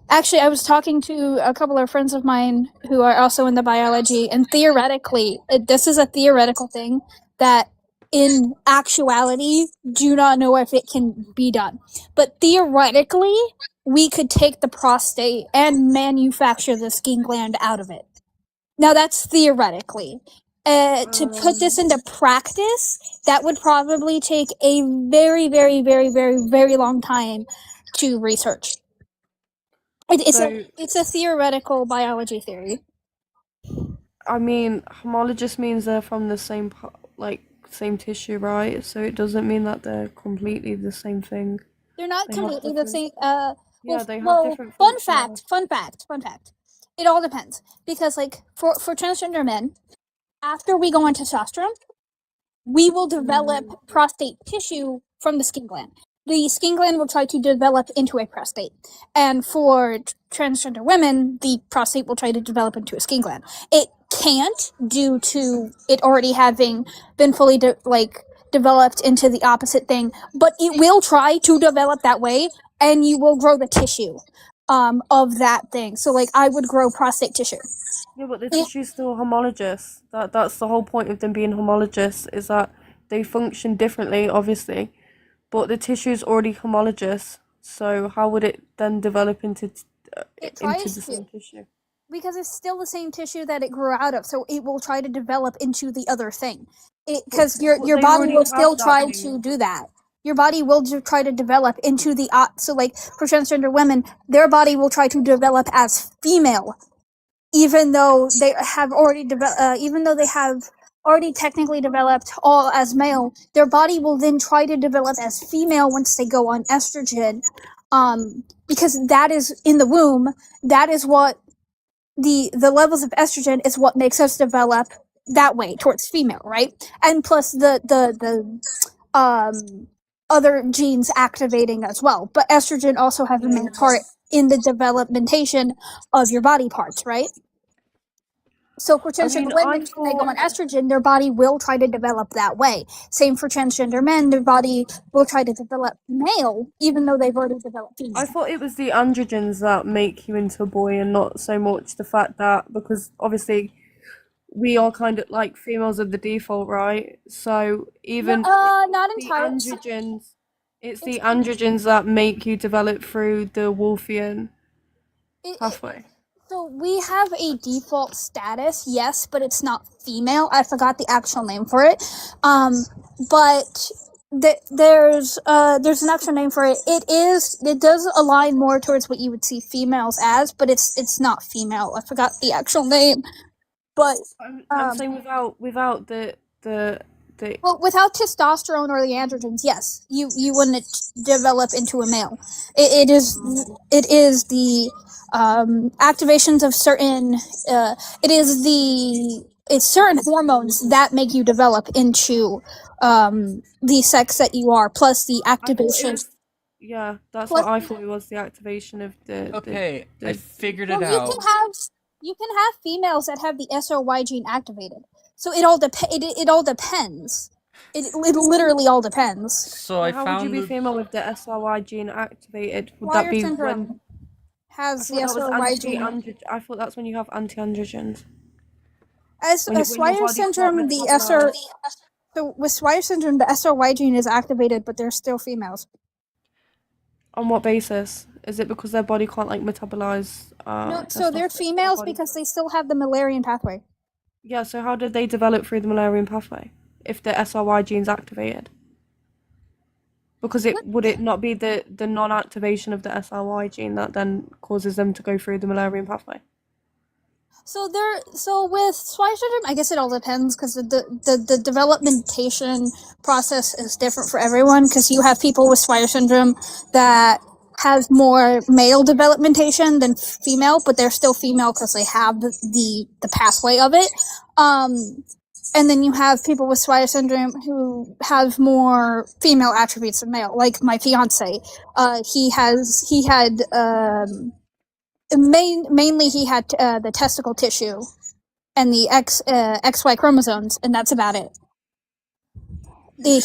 Actually, I was talking to a couple of friends of mine who are also in the biology, and theoretically, this is a theoretical thing that in actuality, do not know if it can be done. But theoretically, we could take the prostate and manufacture the Skene gland out of it. Now, that's theoretically. To put this into practice, that would probably take a very, very, very, very, very long time to research. It's a theoretical biology theory. I mean, homologous means they're from the same same tissue, right? So it doesn't mean that they're completely the same thing. They're not completely the same. They have different. Fun fact. It all depends because, like, for transgender men, after we go on testosterone, we will develop prostate tissue from the Skene gland. The Skene gland will try to develop into a prostate. And for transgender women, the prostate will try to develop into a Skene gland. It can't due to it already having been fully developed into the opposite thing, but it will try to develop that way, and you will grow the tissue of that thing. So, like, I would grow prostate tissue. Yeah, but the tissue's still homologous. That's the whole point of them being homologous, is that they function differently, obviously, but the tissue's already homologous. So how would it then develop into the same tissue? Because it's still the same tissue that it grew out of, so it will try to develop into the other thing. Because your body will still try to do that. Your body will try to develop into the so, like, for transgender women, their body will try to develop as female, even though they have already technically developed all as male. Their body will then try to develop as female once they go on estrogen, because that is in the womb. That is what the levels of estrogen is what makes us develop that way towards female, right? And plus the other genes activating as well. But estrogen also has a main part in the developmentation of your body parts, right? So for transgender women, when they go on estrogen, their body will try to develop that way. Same for transgender men, their body will try to develop male, even though they've already developed female. I thought it was the androgens that make you into a boy, and not so much the fact that, because obviously we are kind of like females of the default, right? So even not entirely. It's the androgens that make you develop through the Wolffian pathway. So we have a default status, yes, but it's not female. I forgot the actual name for it. But there's an actual name for it. It does align more towards what you would see females as, but it's not female. I forgot the actual name. But I'm saying without the well, without testosterone or the androgens, yes, you wouldn't develop into a male. It is the activations of certain. It is the it's certain hormones that make you develop into the sex that you are, plus the activation. Yeah, that's Plus, what I thought it was, the activation of Okay, I the figured well, it out. you can have females that have the SRY gene activated. So it all it all depends. It literally all depends. So I how would you found be the female with the SRY gene activated? Would that Swyer be syndrome when has the that was SRY gene. I thought that's when you have anti-androgens. As When your Swyer body can't syndrome, metabolize. so with Swyer syndrome, the SRY gene is activated, but they're still females. On what basis? Is it because their body can't like metabolize? No, so they're testosterone? females because they still have the Müllerian pathway. Yeah. So how did they develop through the Müllerian pathway if the SRY gene's activated? Because would it not be the non-activation of the SRY gene that then causes them to go through the Müllerian pathway? So with Swyer syndrome, I guess it all depends because the developmentation process is different for everyone. Because you have people with Swyer syndrome that has more male developmentation than female, but they're still female because they have the pathway of it. And then you have people with Swyer syndrome who have more female attributes than male, like my fiance. He had mainly he had the testicle tissue and the XY chromosomes, and that's about it. He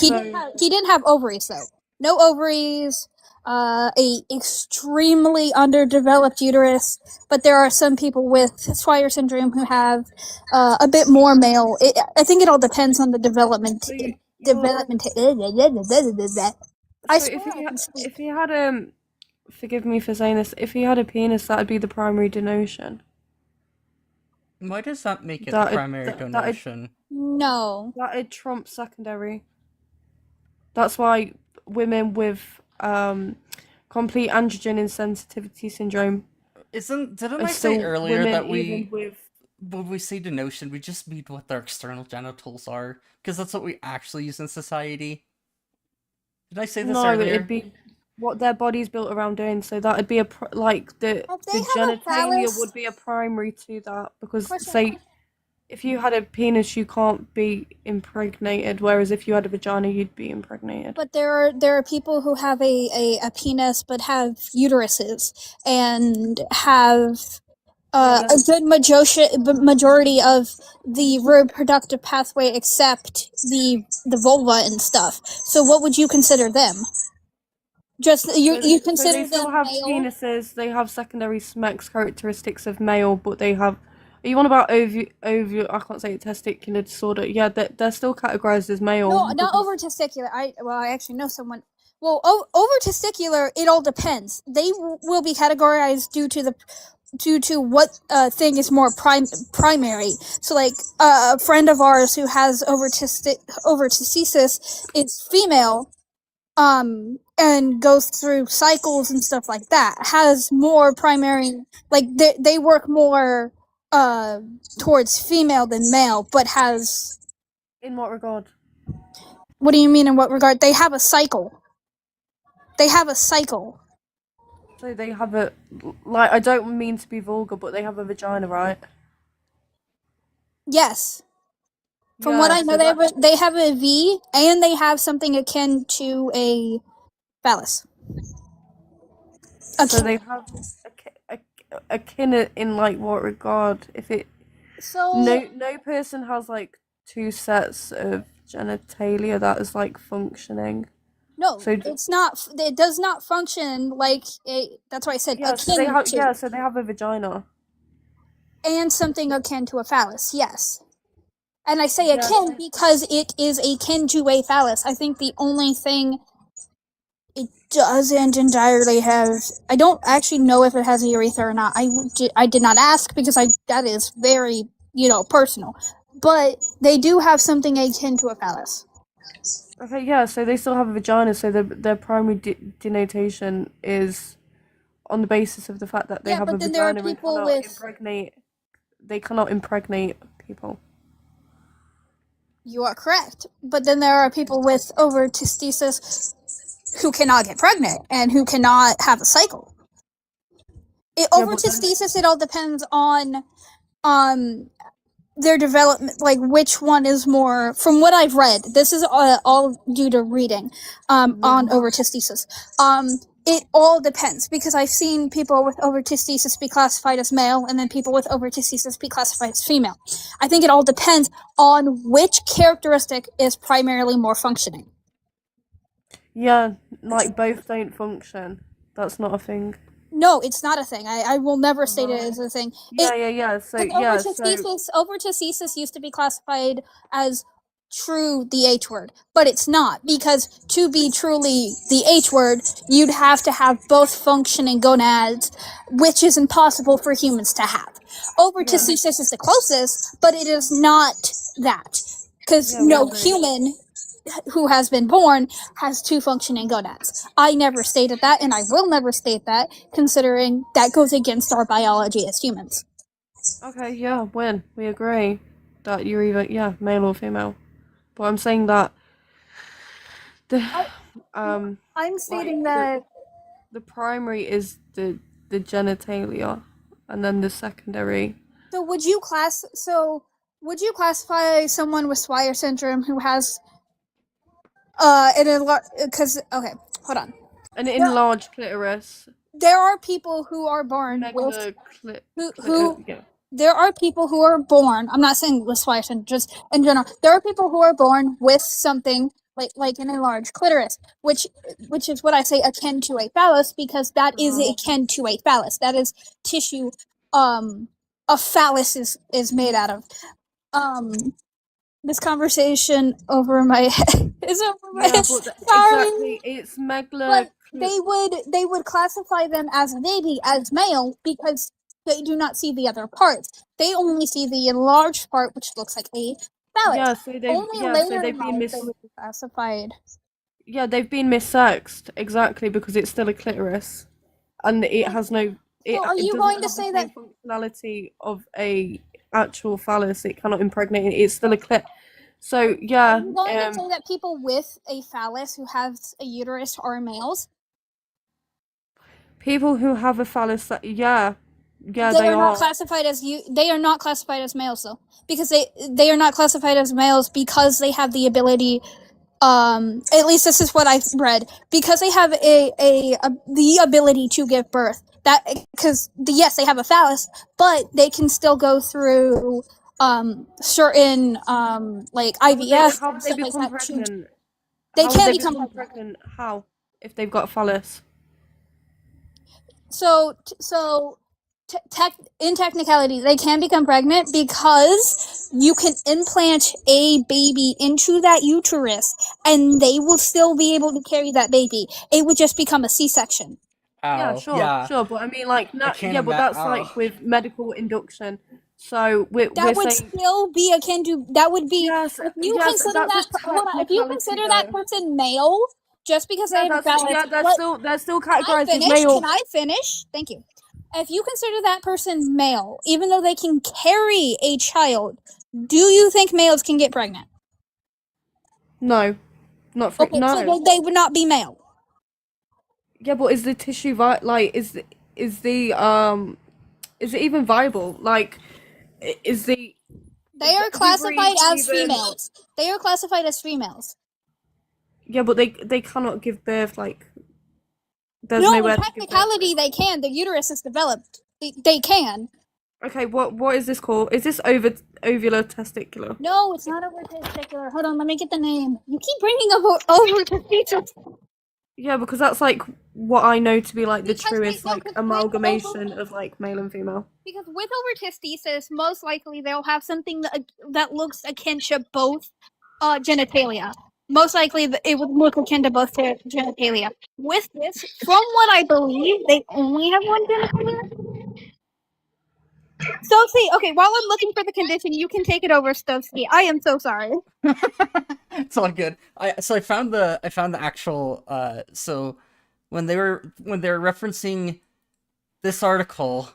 didn't have ovaries though. No ovaries. A extremely underdeveloped uterus, but there are some people with Swyer syndrome who have a bit more male. I think it all depends on the development. So if he had forgive me for saying this, if he had a penis, that'd be the primary denotion. Why does that make it That'd- the primary that- donation? No. That'd trump secondary. That's why women with complete androgen insensitivity syndrome. Didn't are I say still earlier women that even with when we say denotion, we just mean what their external genitals are? Because that's what we actually use in society. Did I say this no, earlier? it'd be what their body's built around doing. So that'd be like the If they have a genitalia phallus- would be a primary to that because Question. say if you had a penis, you can't be impregnated, whereas if you had a vagina, you'd be impregnated. But there are people who have a penis but have uteruses and have a good majority of the reproductive pathway except the vulva and stuff. So what would you consider them? Just you consider so they still them have male? penises. They have secondary sex characteristics of male, but they have. Are you on about I can't say it, testicular disorder? Yeah, they're still categorized as male. No, not over testicular. I actually know someone. Well, over testicular, it all depends. They will be categorized due to what thing is more primary. So, like a friend of ours who has overdysesthesis is female, and goes through cycles and stuff like that. Has more primary, like they work more towards female than male, but has. In what regard? What do you mean in what regard? They have a cycle. So they have a like. I don't mean to be vulgar, but they have a vagina, right? Yes. From what I know, they have a V, and they have something akin to a phallus. So they have akin in like what regard? If it no person has like two sets of genitalia that is like functioning. No, so it's not. It does not function like a. That's why I said yeah. akin So they have to, so they have a vagina and something akin to a phallus. Yes, and I say akin because it is akin to a phallus. I think the only thing it doesn't entirely have. I don't actually know if it has a urethra or not. I did not ask because that is very personal. But they do have something akin to a phallus. Okay, yeah. So they still have a vagina. So their primary denotation is on the basis of the fact that they have a vagina and cannot impregnate. They cannot impregnate people. You are correct, but then there are people with overdysesthesis who cannot get pregnant and who cannot have a cycle. Overdysesthesis, it all depends on their development, like which one is more, from what I've read, this is all due to reading on overtestosis. It all depends, because I've seen people with overtestosis be classified as male and then people with overtestosis be classified as female. I think it all depends on which characteristic is primarily more functioning. Yeah, like both don't function. That's not a thing. No, it's not a thing. I will never state it as a thing. Yeah. So Overtestosis used to be classified as true the H word, but it's not, because to be truly the H word, you'd have to have both functioning gonads, which is impossible for humans to have. Overtestosis is the closest, but it is not that, because no human who has been born has two functioning gonads. I never stated that, and I will never state that, considering that goes against our biology as humans. Okay, yeah, when we agree that you're either male or female, but I'm saying that I'm stating like, that the primary is the genitalia, and then the secondary. So would you classify someone with Swyer syndrome who has because okay, hold on. An enlarged clitoris. There are people who are born with Yeah. there are people who are born, I'm not saying with Swyer syndrome, just in general. There are people who are born with something like an enlarged clitoris, which is what I say akin to a phallus, because that is akin to a phallus. That is tissue a phallus is made out of. This conversation over my head is over my head. Sorry. Exactly. It's but they would classify them as a baby as male, because they do not see the other parts. They only see the enlarged part, which looks like a phallus. Yeah, so they've been classified. Yeah, they've been missexed, exactly, because it's still a clitoris, and it has no. So are you going to say that functionality of a actual phallus? It cannot impregnate it. It's still a clit. So yeah. Are you going to say that people with a phallus who have a uterus are males? People who have a phallus, they are not classified as They are not classified as males though, because they are not classified as males because they have the ability. At least this is what I've read, because they have the ability to give birth. That because yes, they have a phallus, but they can still go through certain like IVF. How would they become pregnant? They can become pregnant. How? If they've got a phallus. So in technicality, they can become pregnant because you can implant a baby into that uterus, and they will still be able to carry that baby. It would just become a C-section. Yeah, sure. But I mean, like, but that's like with medical induction. So that would still be akin to that would be if you consider that person male, just because they have a phallus. They're still categorized as male. Can I finish? Thank you. If you consider that person male, even though they can carry a child, do you think males can get pregnant? No, not for no. So they would not be male. Yeah, but is the tissue is it even viable? Like, is the they are classified as females. They are classified as females. Yeah, but they cannot give birth. Like, there's no technicality they can. The uterus is developed. They can. Okay, what is this called? Is this ovular testicular? No, it's not ovular testicular. Hold on, let me get the name. You keep bringing up ovular testicular. Yeah, because that's like what I know to be like the truest like amalgamation of like male and female. Because with overtestosis, most likely they'll have something that looks akin to both genitalia. Most likely it would look akin to both genitalia. With this, from what I believe, they only have one genitalia. Stokesy, okay, while I'm looking for the condition, you can take it over, Stokesy. I am so sorry. It's all good. I found the actual so when they were referencing this article,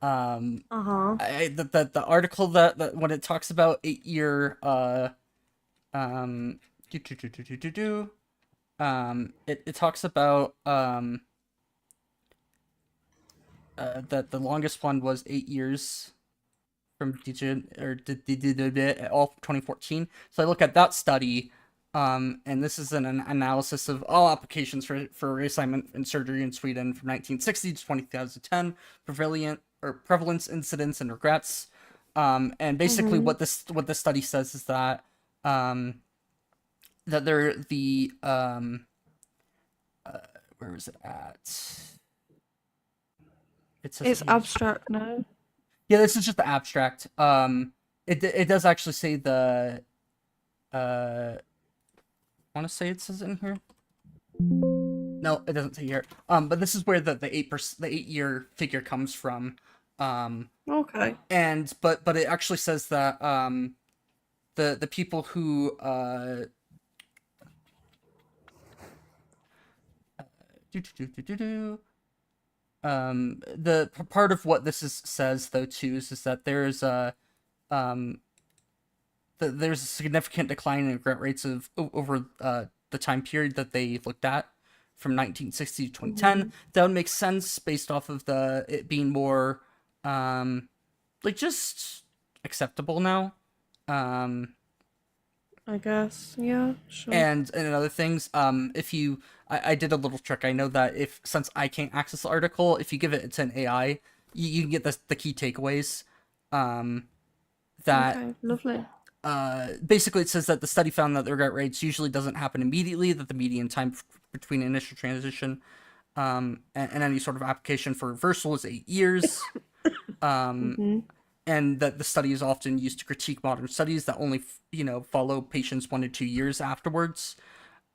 the article that when it talks about 8-year it talks about that the longest one was 8 years. from all 2014. So I look at that study, and this is an analysis of all applications for reassignment in surgery in Sweden from 1960 to 2010, prevalence, incidence, and regrets. And basically, what this study says is that that they're the where is it at? It says It's abstract now. Yeah, this is just the abstract. It does actually say the I want to say it says it in here. No, it doesn't say here. But this is where the 8-year figure comes from. Okay. And but it actually says that the people who the part of what this says though too is that there's a there's a significant decline in regret rates of over the time period that they looked at from 1960 to 2010. That would make sense based off of it being more like just acceptable now. I guess. Yeah, sure. And other things, if you, I did a little trick. I know that since I can't access the article, if you give it to an AI, you can get the key takeaways. That okay, lovely. Basically it says that the study found that the regret rates usually doesn't happen immediately, that the median time between initial transition and any sort of application for reversal is 8 years. And that the study is often used to critique modern studies that only follow patients 1 to 2 years afterwards.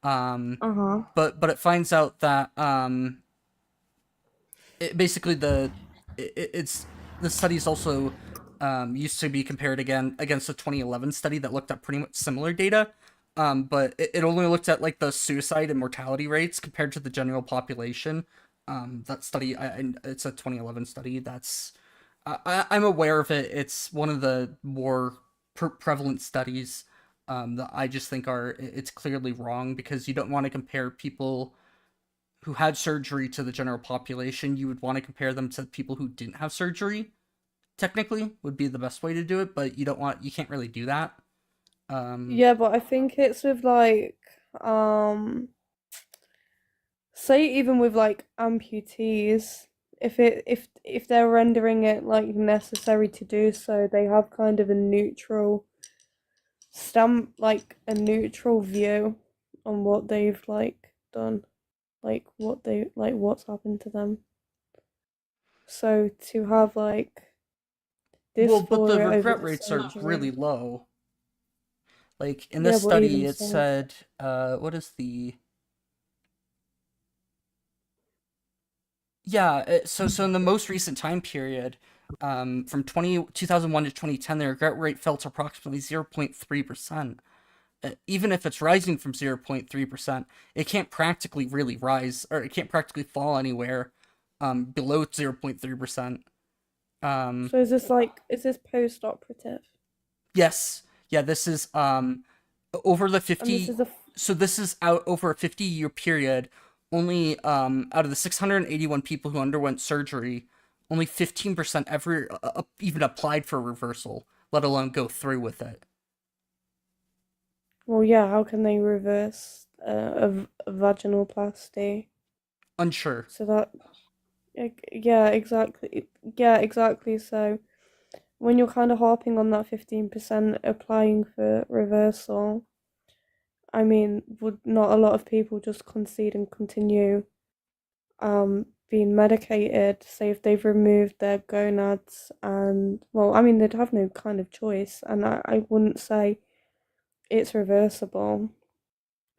But it finds out that basically the study is also used to be compared against a 2011 study that looked at pretty much similar data, but it only looked at like the suicide and mortality rates compared to the general population. That study, it's a 2011 study. I'm aware of it. It's one of the more prevalent studies that I just think it's clearly wrong, because you don't want to compare people who had surgery to the general population. You would want to compare them to people who didn't have surgery. Technically would be the best way to do it, but you can't really do that. Yeah, but I think it's with like say even with like amputees, if they're rendering it like necessary to do so, they have kind of a neutral view on what they've like done, like what's happened to them. So to have like this, but the regret rates are really low. Like in this study, it said, what is the? Yeah, so in the most recent time period, from 2001 to 2010, the regret rate fell to approximately 0.3%. Even if it's rising from 0.3%, it can't practically really rise, or it can't practically fall anywhere below 0.3%. So is this post-operative? Yes. Yeah, this is over the 50. So this is out over a 50-year period. Only out of the 681 people who underwent surgery, only 15% ever even applied for a reversal, let alone go through with it. Well, yeah, how can they reverse a vaginoplasty? Unsure. So that, yeah, exactly. Yeah, exactly. So when you're kind of harping on that 15% applying for reversal, I mean, would not a lot of people just concede and continue being medicated, say if they've removed their gonads? And well, I mean, they'd have no kind of choice, and I wouldn't say it's reversible.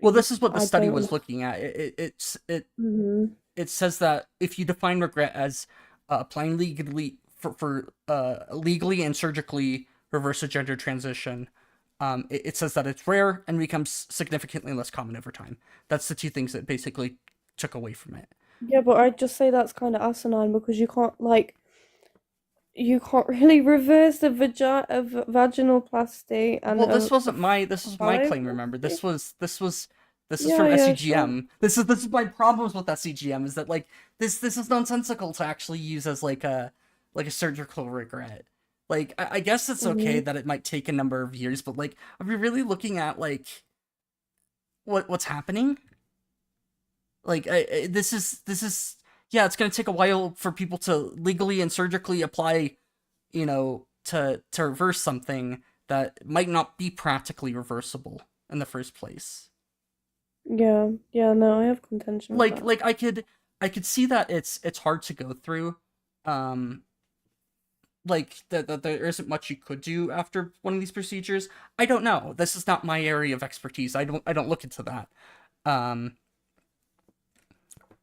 Well, this is what the study was looking at. It says that if you define regret as applying legally for legally and surgically reverse a gender transition, it says that it's rare and becomes significantly less common over time. That's the two things that basically took away from it. Yeah, but I'd just say that's kind of asinine, because you can't really reverse a vaginoplasty. And well, this was my claim. Remember, this is from SCGM. Sure. This is my problems with SCGM, is that like this is nonsensical to actually use as like a surgical regret. Like, I guess it's okay that it might take a number of years, but like, are we really looking at like what's happening? Like, this is yeah, it's gonna take a while for people to legally and surgically apply, to reverse something that might not be practically reversible in the first place. Yeah, yeah, no, I have contention with that. Like I could see that it's hard to go through. Um, like that there isn't much you could do after one of these procedures. I don't know. This is not my area of expertise. I don't look into that. Um,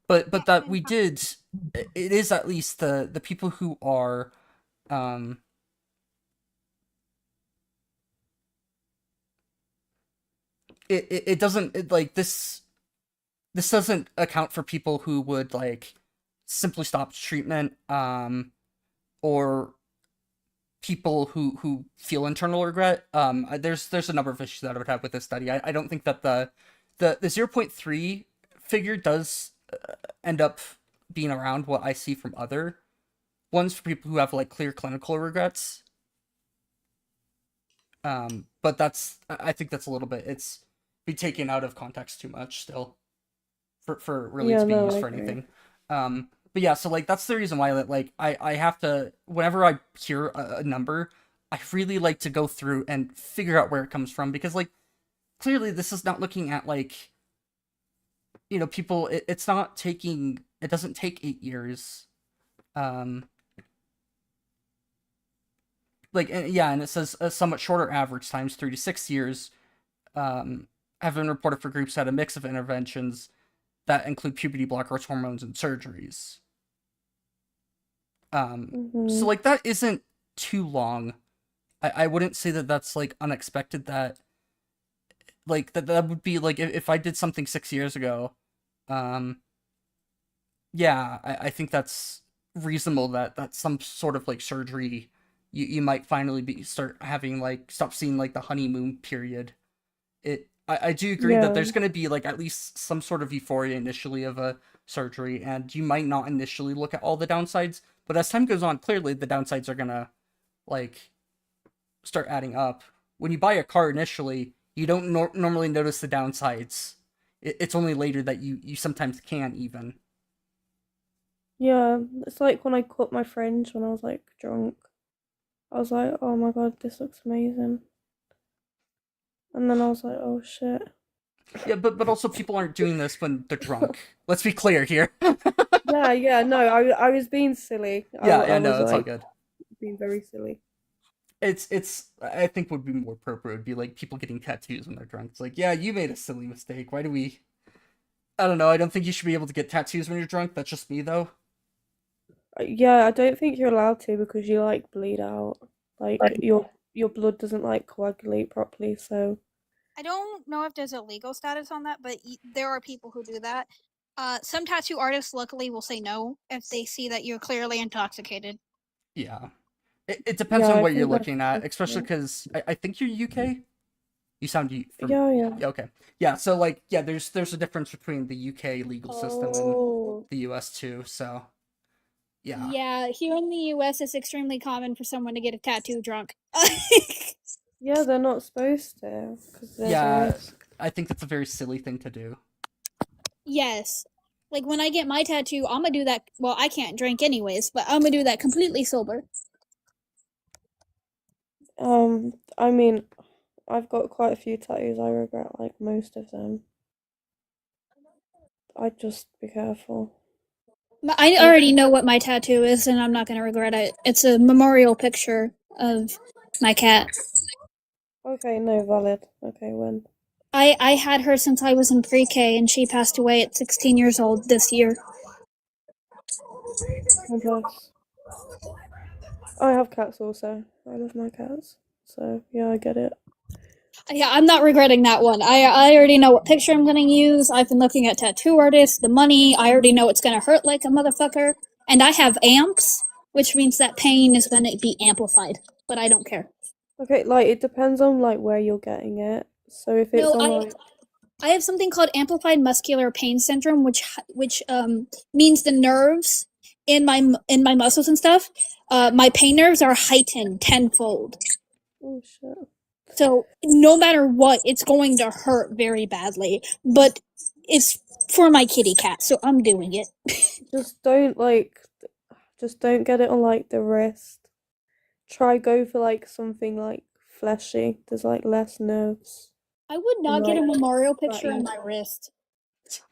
but that we did, it is at least the people who are um it doesn't like this doesn't account for people who would like simply stop treatment, or people who feel internal regret. There's a number of issues that I would have with this study. I don't think that the 0.3 figure does end up being around what I see from other ones for people who have like clear clinical regrets. But I think that's a little bit, it's be taken out of context too much still for really Yeah, to be no, used I for agree. anything. But yeah, so like that's the reason why that like I have to, whenever I hear a number, I really like to go through and figure out where it comes from, because like clearly this is not looking at like people. It's not taking, it doesn't take 8 years. Um, like yeah, and it says a somewhat shorter average times 3 to 6 years. Have been reported for groups that had a mix of interventions that include puberty blockers, hormones, and surgeries. So like that isn't too long. I wouldn't say that that's like unexpected. That like that would be like if I did something 6 years ago. Yeah, I think that's reasonable that some sort of like surgery, you might finally be start having like stop seeing like the honeymoon period. I do agree that Yeah, there's going to be like at least some sort of euphoria initially of a surgery, and you might not initially look at all the downsides, but as time goes on, clearly the downsides are going to like start adding up. When you buy a car initially, you don't normally notice the downsides. It's only later that you sometimes can even. yeah. It's like when I cut my fringe when I was like drunk. I was like, oh my god, this looks amazing. And then I was like, oh shit. Yeah, but also people aren't doing this when they're drunk. Let's be clear here. Yeah, yeah, no, I was being silly. I Yeah, was no, it's all like good. being very silly. It's I think would be more appropriate would be like people getting tattoos when they're drunk. It's like, yeah, you made a silly mistake. Why do we? I don't know. I don't think you should be able to get tattoos when you're drunk. That's just me though. Yeah, I don't think you're allowed to because you like bleed out. Like your blood doesn't like coagulate properly, so I don't know if there's a legal status on that, but there are people who do that. Some tattoo artists, luckily, will say no if they see that you're clearly intoxicated. Yeah, it depends yeah, on I what you're think that's looking at, especially different. because I think you're UK. You sound from Yeah, yeah. yeah, okay. Yeah, so like yeah, there's a difference between the UK legal system and Oh. the US too. So yeah, Yeah, here in the US, it's extremely common for someone to get a tattoo drunk. Yeah, they're not supposed to because there's a yeah, risk. I think that's a very silly thing to do. Yes. Like when I get my tattoo, I'm gonna do that. Well, I can't drink anyways, but I'm gonna do that completely sober. I mean, I've got quite a few tattoos. I regret like most of them. I'd just be careful. I already know what my tattoo is, and I'm not gonna regret it. It's a memorial picture of my cat. Okay, no, valid. Okay, when? I had her since I was in pre-K, and she passed away at 16 years old this year. Oh, bless. I have cats also. I love my cats. So, yeah, I get it. Yeah, I'm not regretting that one. I already know what picture I'm gonna use. I've been looking at tattoo artists, the money. I already know it's gonna hurt like a motherfucker. And I have amps, which means that pain is gonna be amplified. But I don't care. Okay, like, it depends on, like, where you're getting it. So if it's No, on, like... I have something called amplified muscular pain syndrome, which means the nerves in my muscles and stuff, my pain nerves are heightened tenfold. Oh shit. So no matter what, it's going to hurt very badly. But it's for my kitty cat, so I'm doing it. Just don't get it on like the wrist. Try go for like something like fleshy. There's like less nerves. I would not get a memorial picture on my wrist.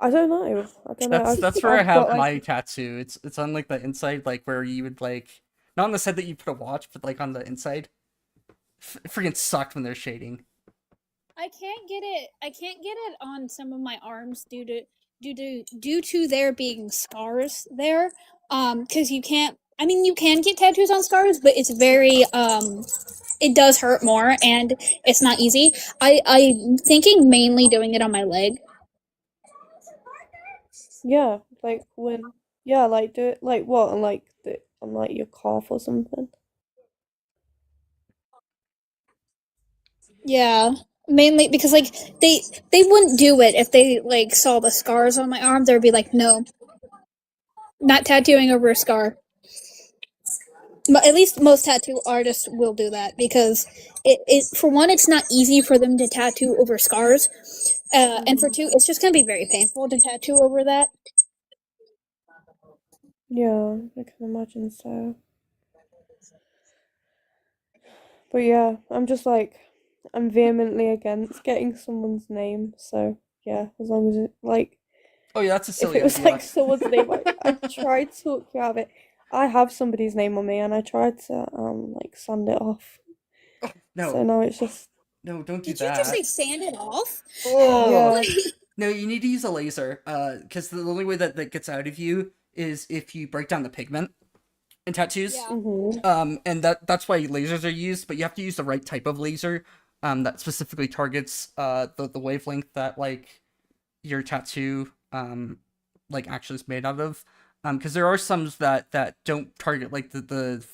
I don't know. I don't know. That's where I I've have got, my like, tattoo. It's on like the inside, like where you would like not on the side that you put a watch, but like on the inside. It freaking sucked when they're shading. I can't get it on some of my arms due to there being scars there. Because you can't. I mean, you can get tattoos on scars, but it's very it does hurt more, and it's not easy. I'm thinking mainly doing it on my leg. yeah, like when yeah, like do it like what on like on like your calf or something. Yeah, mainly because like they wouldn't do it if they like saw the scars on my arm. They'd be like, no, not tattooing over a scar. But at least most tattoo artists will do that because it for one, it's not easy for them to tattoo over scars, and for two, it's just gonna be very painful to tattoo over that. Yeah, I can imagine so. But yeah, I'm just like I'm vehemently against getting someone's name. So yeah, as long as it like Oh yeah, that's a if silly it was idea. like someone's name, I tried to talk you out of it. I have somebody's name on me, and I tried to like sand it off. No, So now it's just no, don't do Did you just that. say sand it off? Oh yeah. no, you need to use a laser. Because the only way that that gets out of you is if you break down the pigment in tattoos. Yeah. And that's why lasers are used, but you have to use the right type of laser. That specifically targets the wavelength that like your tattoo like actually is made out of. Because there are some that don't target like the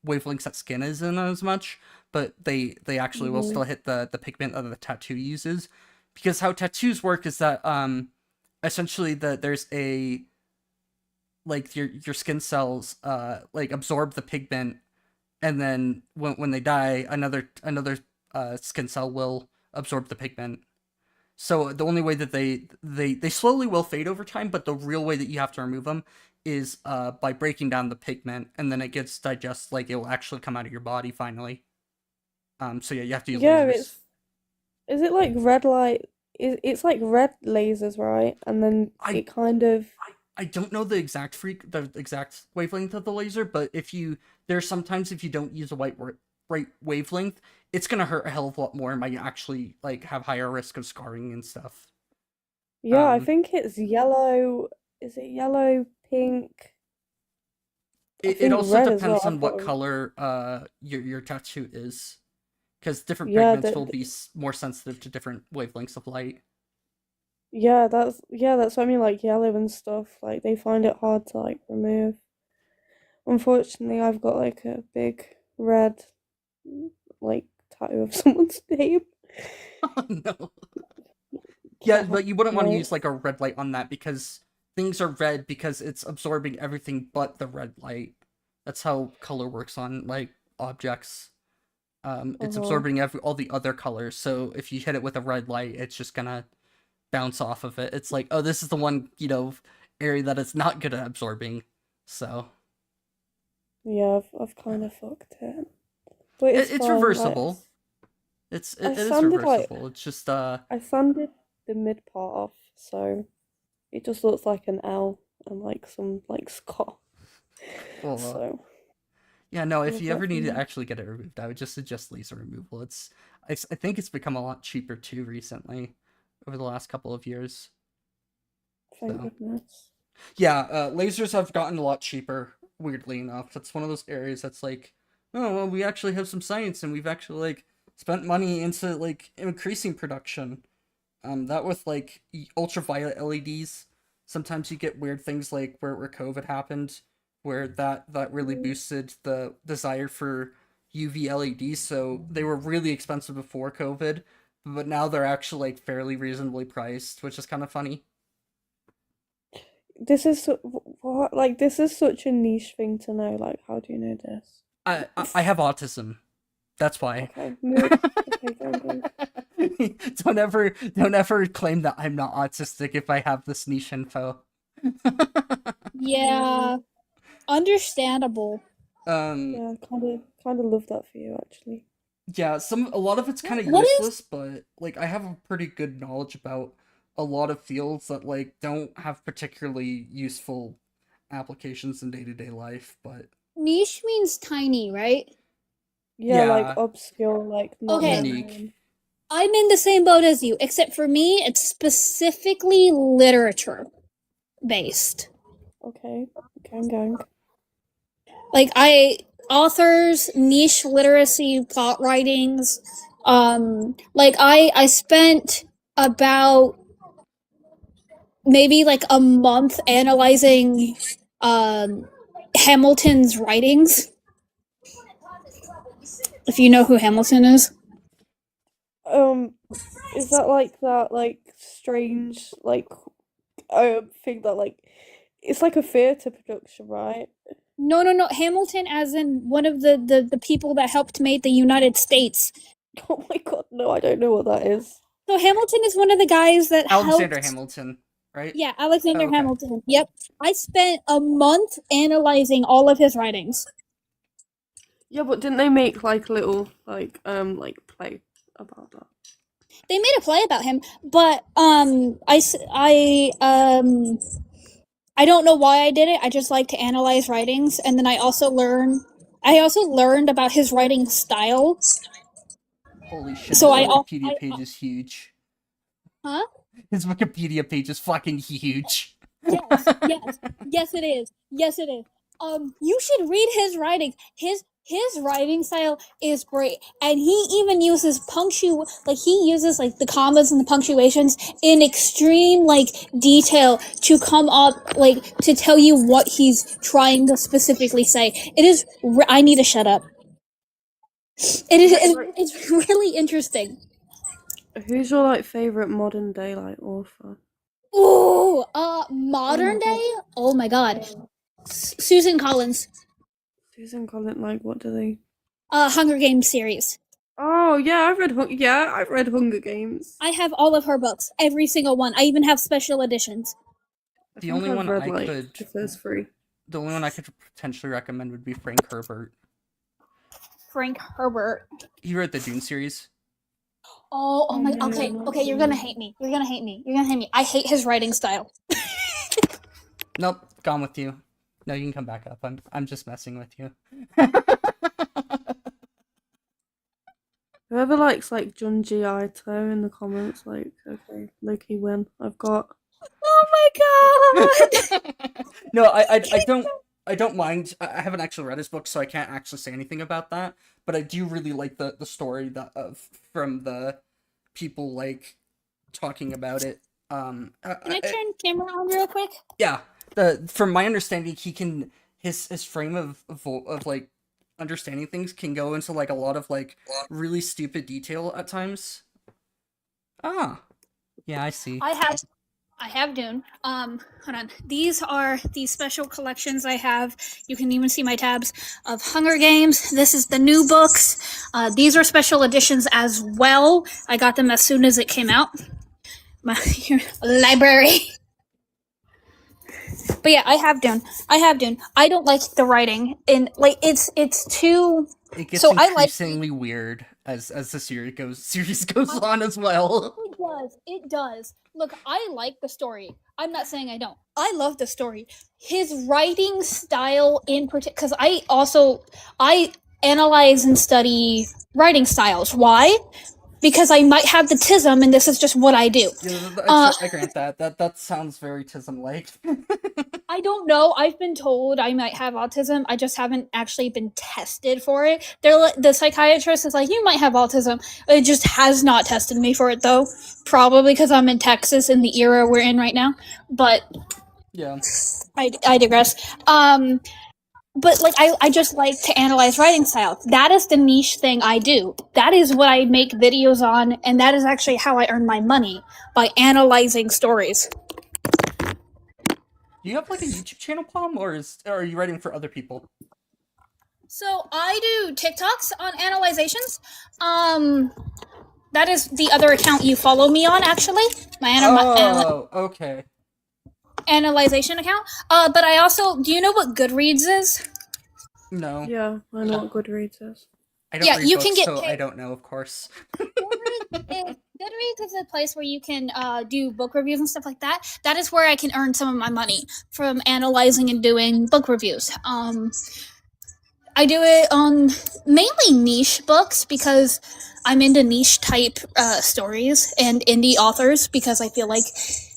wavelengths that skin is in as much, but they actually will still hit the pigment that the tattoo uses. Because how tattoos work is that essentially there's a like your skin cells like absorb the pigment, and then when they die, another skin cell will absorb the pigment. So the only way that they slowly will fade over time, but the real way that you have to remove them is by breaking down the pigment, and then it gets digested, like it will actually come out of your body finally. So yeah, you have to use Yeah, lasers. is it like red light? It's like red lasers, right? And then I it kind of I don't know the exact wavelength of the laser, but if you there's sometimes if you don't use a right wavelength, it's gonna hurt a hell of a lot more and might actually like have higher risk of scarring and stuff. yeah, I Um, think it's yellow. Is it yellow, pink? I it think also red as well. depends on what color your tattoo is, because different Yeah, pigments will be more sensitive to different wavelengths of light. that's what I mean. Like yellow and stuff. Like they find it hard to like remove. Unfortunately, I've got like a big red like tattoo of someone's name. Oh no. Yeah, but you wouldn't want to Yeah. use like a red light on that because things are red because it's absorbing everything but the red light. That's how color works on like objects. It's absorbing all the other colors. So if you hit it with a red light, it's just gonna bounce off of it. It's like, oh, this is the one, area that it's not good at absorbing. So Yeah, I've kind of fucked it. But it's it's fine. reversible. I It is sanded reversible. It's just I sanded the mid part off, so it just looks like an L and like some like scar. well, So yeah, no, if you apart ever need from to that, actually get it removed, I would just suggest laser removal. I think it's become a lot cheaper too recently, over the last couple of years. thank So goodness. yeah, lasers have gotten a lot cheaper. Weirdly enough, that's one of those areas that's like, oh well, we actually have some science and we've actually like spent money into like increasing production. That with like ultraviolet LEDs, sometimes you get weird things like where COVID happened, where that really boosted the desire for UV LEDs. So they were really expensive before COVID, but now they're actually like fairly reasonably priced, which is kind of funny. This is what like this is such a niche thing to know. Like, how do you know this? I have autism. That's why. Okay, move. Okay, go. Don't ever claim that I'm not autistic if I have this niche info. Yeah, understandable. Yeah, kind of love that for you actually. Yeah, a lot of it's kind of What is- useless, but like I have a pretty good knowledge about a lot of fields that like don't have particularly useful applications in day-to-day life, but Niche means tiny, right? Yeah, like Yeah. obscure, like not Okay. well Unique. known. I'm in the same boat as you, except for me, it's specifically literature based. Okay, gang. Like authors, niche literacy, plot writings. Like I spent about maybe like a month analyzing Hamilton's writings. If you know who Hamilton is. Is that like strange thing that like it's like a theater production, right? No. Hamilton as in one of the people that helped make the United States. Oh my god, no, I don't know what that is. So Hamilton is one of the guys that Alexander helped. Hamilton, right? Yeah, Alexander Oh, okay. Hamilton. Yep. I spent a month analyzing all of his writings. Yeah, but didn't they make like a little like play about that? They made a play about him, but I don't know why I did it. I just like to analyze writings, and then I also learned about his writing style. Holy shit, So his I- Wikipedia I- page is huge. Huh? His Wikipedia page is fucking huge. Yes, it is. You should read his writing. His writing style is great, and he even uses he uses like the commas and the punctuations in extreme like detail to come up like to tell you what he's trying to specifically say. It is. I need to shut up. It's really interesting. Who's your like favorite modern day like author? Ooh, modern day. Oh my god, Susan Collins. Susan Collins, like what do they? Hunger Games series. Oh yeah, I've read Hunger Games. I have all of her books, every single one. I even have special editions. The only one read, I like, could the first three. The only one I could potentially recommend would be Frank Herbert. Frank Herbert. He wrote the Dune series. Oh my. Okay. You're gonna hate me. I hate his writing style. Nope, gone with you. No, you can come back up. I'm just messing with you. Whoever likes like Junji Ito in the comments, like, okay, Loki win. I've got. Oh my god. No, I don't mind. I haven't actually read his book, so I can't actually say anything about that. But I do really like the story from the people like talking about it. Can I turn camera on real quick? Yeah. From my understanding, he can his frame of like understanding things can go into like a lot of like really stupid detail at times. Ah. Yeah, I see. I have Dune. Hold on. These are the special collections I have. You can even see my tabs of Hunger Games. This is the new books. These are special editions as well. I got them as soon as it came out. My library. But yeah, I have Dune. I don't like the writing in like it's too. It gets So I like- increasingly weird as the series goes on as well. It does. Look, I like the story. I'm not saying I don't. I love the story. His writing style in particular, because I analyze and study writing styles. Why? Because I might have the tism, and this is just what I do. Yeah, I grant that. That sounds very tism-like. I don't know. I've been told I might have autism. I just haven't actually been tested for it. The psychiatrist is like, you might have autism. It just has not tested me for it, though. Probably because I'm in Texas in the era we're in right now. But yeah, I digress. But like I just like to analyze writing style. That is the niche thing I do. That is what I make videos on, and that is actually how I earn my money, by analyzing stories. Do you have like a YouTube channel, Palm, or are you writing for other people? So I do TikToks on analyzations. That is the other account you follow me on, actually. My Okay. analyzation account. But I also, do you know what Goodreads is? No. Yeah, I know what Goodreads is. I don't Yeah, read you books, can get so paid. I don't know, of course. Goodreads is a place where you can do book reviews and stuff like that. That is where I can earn some of my money from analyzing and doing book reviews. I do it on mainly niche books because I'm into niche type stories and indie authors because I feel like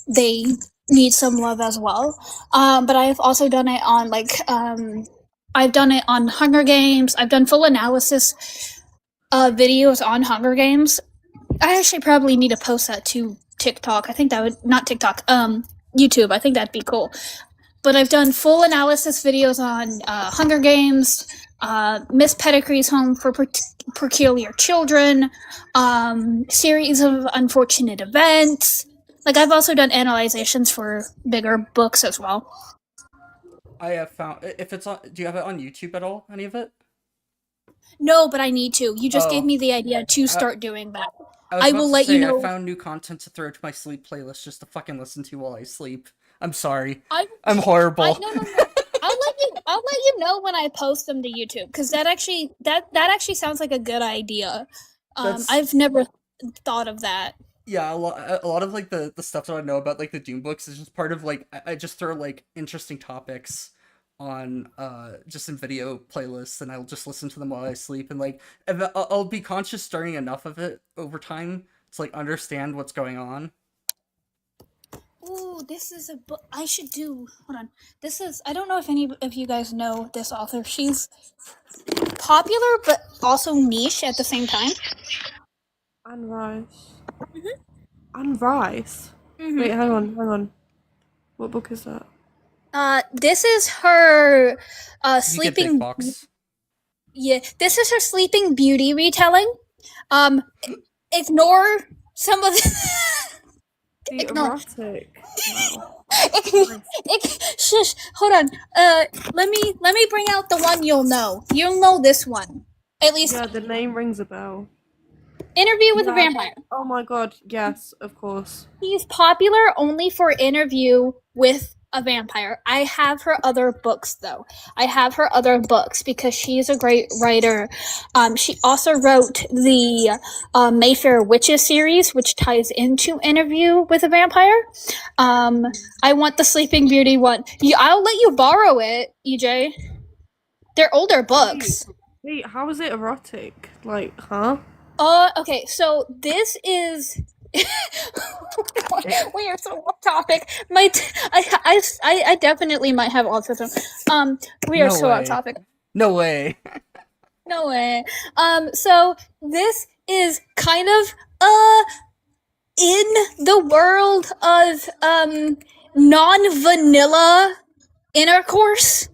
they need some love as well. But I've also done it on I've done it on Hunger Games. I've done full analysis videos on Hunger Games. I actually probably need to post that to TikTok. I think that would not TikTok, YouTube. I think that'd be cool. But I've done full analysis videos on Hunger Games, Miss Pettigrew's Home for Peculiar Children, series of unfortunate events. Like I've also done analyzations for bigger books as well. I have found if it's on. Do you have it on YouTube at all? Any of it? No, but I need to. You just gave Oh. me the idea to start doing that. I will let you know. I found new content to throw to my sleep playlist just to fucking listen to while I sleep. I'm sorry. I'm horrible. No. I'll let you know when I post them to YouTube because that actually sounds like a good idea. I've never thought of that. Yeah, a lot of like the stuff that I know about like the Doom books is just part of like I just throw like interesting topics on just in video playlists and I'll just listen to them while I sleep and like I'll be conscious during enough of it over time to like understand what's going on. Ooh, this is a book I should do. Hold on. This is I don't know if any of you guys know this author. She's popular but also niche at the same time. Anne Rice. Anne Rice? Mm-hmm. Wait, hang on. What book is that? This is her Sleeping Box. Yeah, this is her Sleeping Beauty retelling. Ignore some of The erotic. Wow. Shush, hold on. Let me bring out the one you'll know. You'll know this one. At least Yeah, the name rings a bell. Interview with a Vampire. Oh my god, yes, of course. She's popular only for Interview with a Vampire. I have her other books though. I have her other books because she's a great writer. She also wrote the Mayfair Witches series, which ties into Interview with a Vampire. I want the Sleeping Beauty one. I'll let you borrow it, EJ. They're older books. Wait, how is it erotic? Like, huh? Okay, so this is we are so off topic. I definitely might have autism. We are so off topic. No way. No way. So this is kind of in the world of non-vanilla intercourse.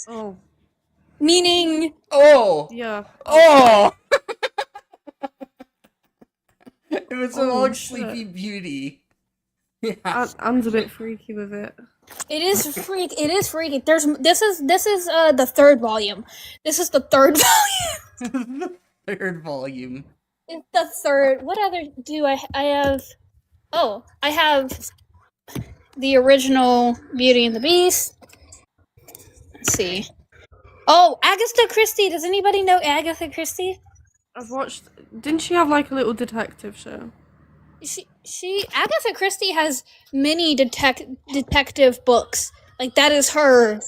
Oh. Meaning Yeah. Oh. It was a Oh, long shit. Sleepy Beauty. Yeah. Anne's a bit freaky with it. It is freaky. This is the third volume. This is the third volume. The third volume. It's the third. What other do I have? Oh, I have the original Beauty and the Beast. Let's see. Oh, Agatha Christie. Does anybody know Agatha Christie? I've watched. Didn't she have like a little detective show? Agatha Christie has many detective books. Like that is her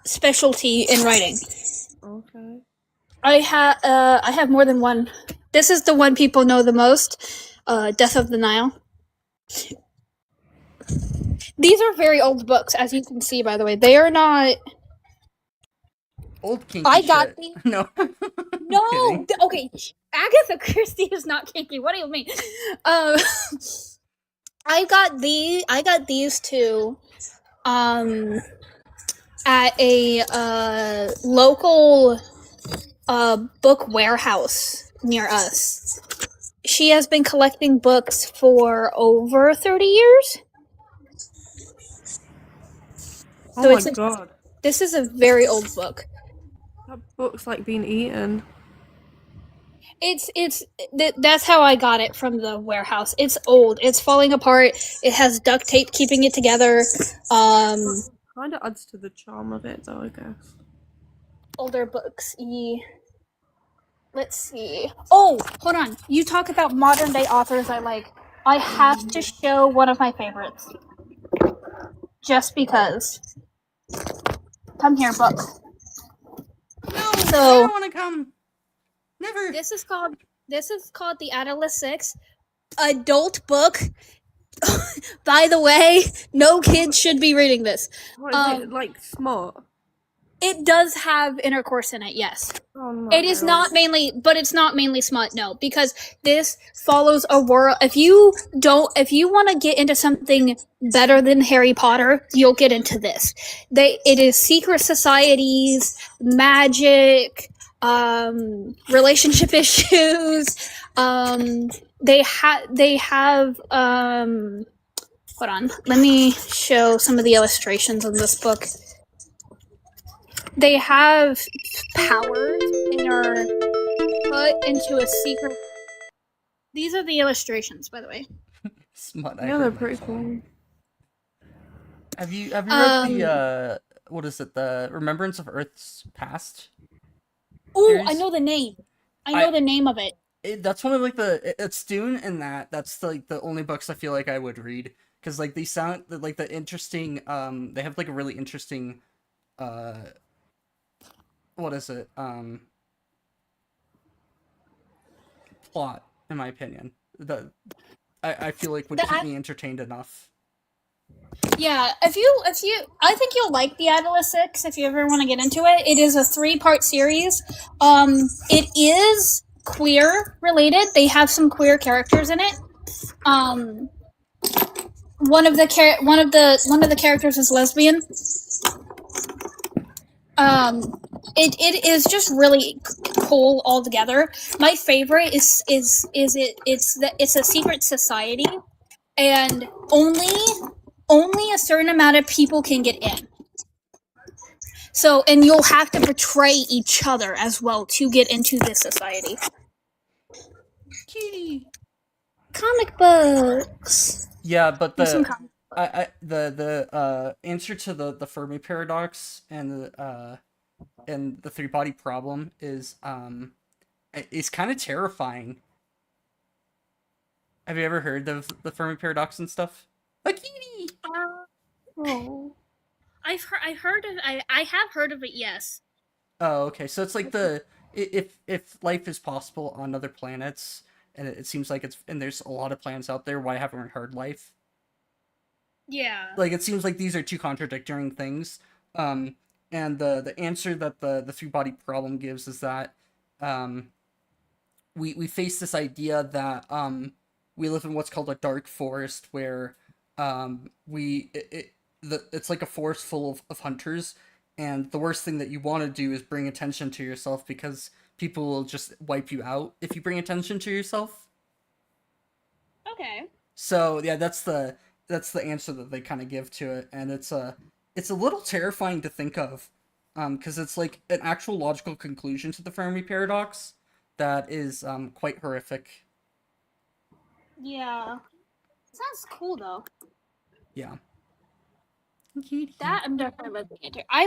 specialty in writing. Okay. I have more than one. This is the one people know the most. Death of the Nile. These are very old books, as you can see. By the way, they are not old kinky. I got shit. these. No. No. Okay. Agatha Christie is not kinky. What do you mean? I got these two. At a local book warehouse near us. She has been collecting books for over 30 years. Oh So my it's a, god. this is a very old book. That book's like being eaten. That's how I got it from the warehouse. It's old. It's falling apart. It has duct tape keeping it together. Kind of adds to the charm of it, though, I guess. Older books. Let's see. Oh, hold on. You talk about modern day authors I like. I have to show one of my favorites. Just because. Come here, book. No, I So don't want to come. Never. this is called The Atlas 6. Adult book. By the way, no kids should be reading this. What is it, like, smart? It does have intercourse in it, yes. Oh, no. It is not mainly, but it's not mainly smut, no, because this follows a world. If you want to get into something better than Harry Potter, you'll get into this. It is secret societies, magic, relationship issues. They have. Hold on, let me show some of the illustrations in this book. They have powers and are put into a secret. These are the illustrations, by the way. Smut. Yeah, they're pretty cool. Have you read the what is it? The Remembrance of Earth's Past? Oh, I know the name. I know the name of it. That's one of like it's Dune, and that's like the only books I feel like I would read, because like they sound like the interesting. They have like a really interesting. What is it? Plot, in my opinion. I feel like would keep me entertained enough. Yeah, I think you'll like the Atlas 6 if you ever want to get into it. It is a 3-part series. It is queer related. They have some queer characters in it. One of the characters is lesbian. It is just really cool altogether. My favorite is it's a secret society, and only a certain amount of people can get in. So, and you'll have to betray each other as well to get into this society. Kitty. Comic books. Yeah, but the answer to the Fermi paradox and the 3-body problem is kind of terrifying. Have you ever heard of the Fermi paradox and stuff? A kitty. Oh. I have heard of it. Yes. Oh, okay. So it's like if life is possible on other planets, and it seems like there's a lot of planets out there, why haven't we heard life? Yeah. Like, it seems like these are two contradictory things. And the answer that the 3-body problem gives is that we face this idea that we live in what's called a dark forest, where it's like a forest full of hunters, and the worst thing that you want to do is bring attention to yourself, because people will just wipe you out if you bring attention to yourself. Okay. So yeah, that's the answer that they kind of give to it, and it's a little terrifying to think of, because it's like an actual logical conclusion to the Fermi paradox that is quite horrific. Yeah. Sounds cool though. Yeah. That I'm definitely looking into. I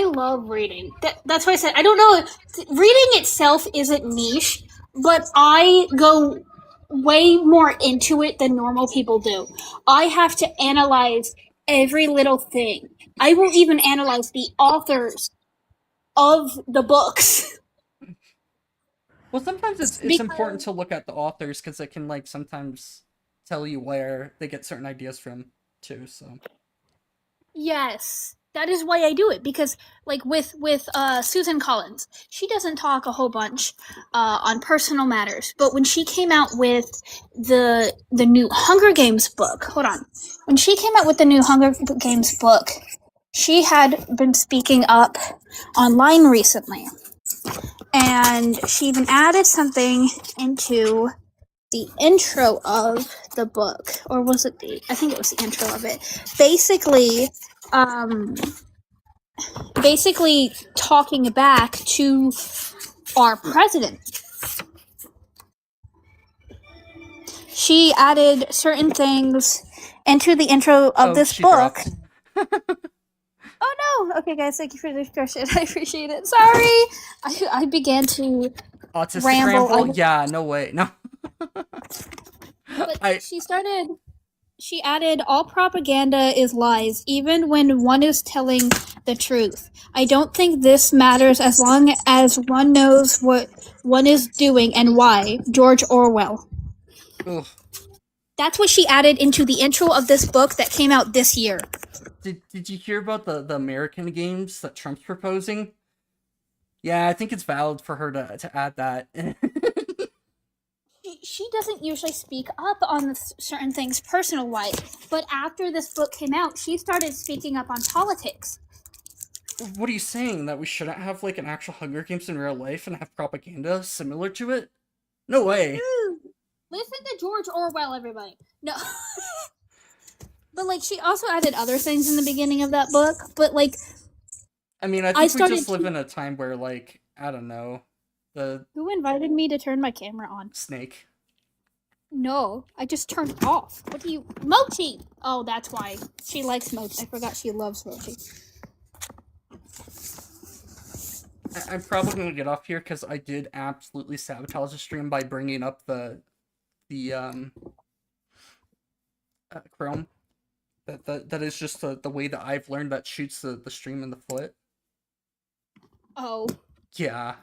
love reading. That's why I said I don't know. Reading itself isn't niche, but I go way more into it than normal people do. I have to analyze every little thing. I will even analyze the authors of the books. Well, sometimes it's important to look at the authors, because it can like sometimes tell you where they get certain ideas from too. So. Yes, that is why I do it, because like with Susan Collins, she doesn't talk a whole bunch on personal matters, but when she came out with the new Hunger Games book, when she came out with the new Hunger Games book, she had been speaking up online recently, and she even added something into the intro of the book, or was it I think it was the intro of it. Basically, basically talking back to our president. She added certain things into the intro of this book. Oh no! Okay, guys, thank you for the discussion. I appreciate it. Sorry, I began to Autistic ramble. Yeah, no way, no. But she added all propaganda is lies, even when one is telling the truth. I don't think this matters as long as one knows what one is doing and why. George Orwell. Ugh. That's what she added into the intro of this book that came out this year. Did you hear about the American games that Trump's proposing? Yeah, I think it's valid for her to add that. She doesn't usually speak up on certain things personal-wise, but after this book came out, she started speaking up on politics. What are you saying? That we shouldn't have, like, an actual Hunger Games in real life and have propaganda similar to it? No way. Listen to George Orwell, everybody. No. But, like, she also added other things in the beginning of that book, but, like... I mean, I think we just live in a time where, like, I don't know, Who invited me to turn my camera on? Snake. No, I just turned it off. What do you... Mochi! Oh, that's why. She likes Mochi. I forgot she loves Mochi. I'm probably gonna get off here because I did absolutely sabotage the stream by bringing up the Chrome. That is just the way that I've learned that shoots the stream in the foot. Oh. Yeah,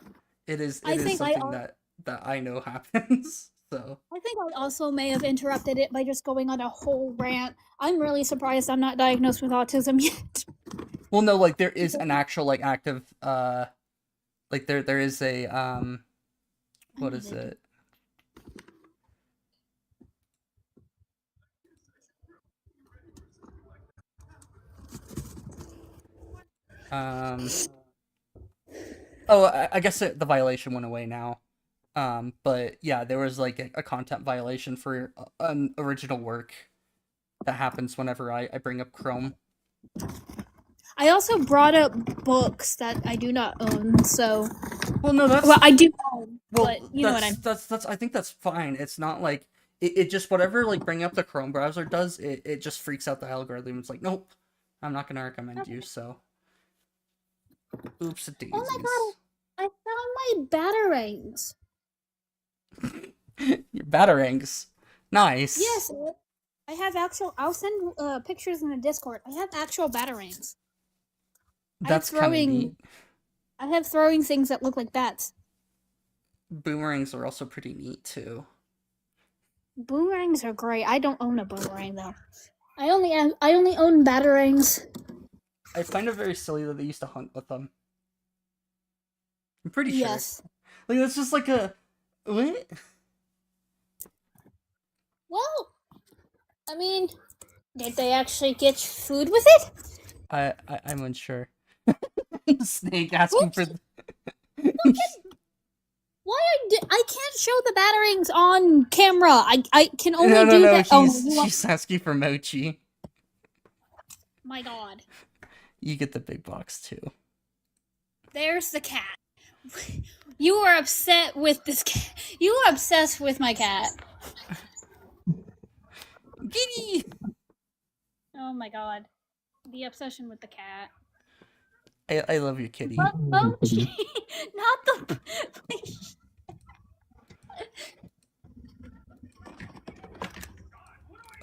it is something that I know happens. So I think I also may have interrupted it by just going on a whole rant. I'm really surprised I'm not diagnosed with autism yet. Well, no, like there is an actual like active like there is a what is it? Oh, I guess the violation went away now. But yeah, there was like a content violation for an original work that happens whenever I bring up Chrome. I also brought up books that I do not own, so... Well, no, that's... Well, I do own, but you know what I mean. That's, I think that's fine. It's not like... It just, whatever, like, bringing up the Chrome browser does, it just freaks out the algorithm. It's like, nope, I'm not gonna recommend you, so... Oops, daisies. Oh my god, I found my batarangs. Your batarangs. Nice. Yes, I have actual... I'll send pictures in the Discord. I have actual batarangs. That's kind of neat. I have throwing things that look like bats. Boomerangs are also pretty neat, too. Boomerangs are great. I don't own a boomerang, though. I only own batarangs. I find it very silly that they used to hunt with them. I'm pretty sure. Yes. Like, that's just like a... What? Well, I mean, did they actually get food with it? I'm unsure. Snake asking for... Why I can't show the batarangs on camera. I can only do that. She's asking for Mochi. My god. You get the big box too. There's the cat. You are upset with this cat. You are obsessed with my cat. Giddy! Oh my god. The obsession with the cat. I love you, kitty. Mochi! Not the...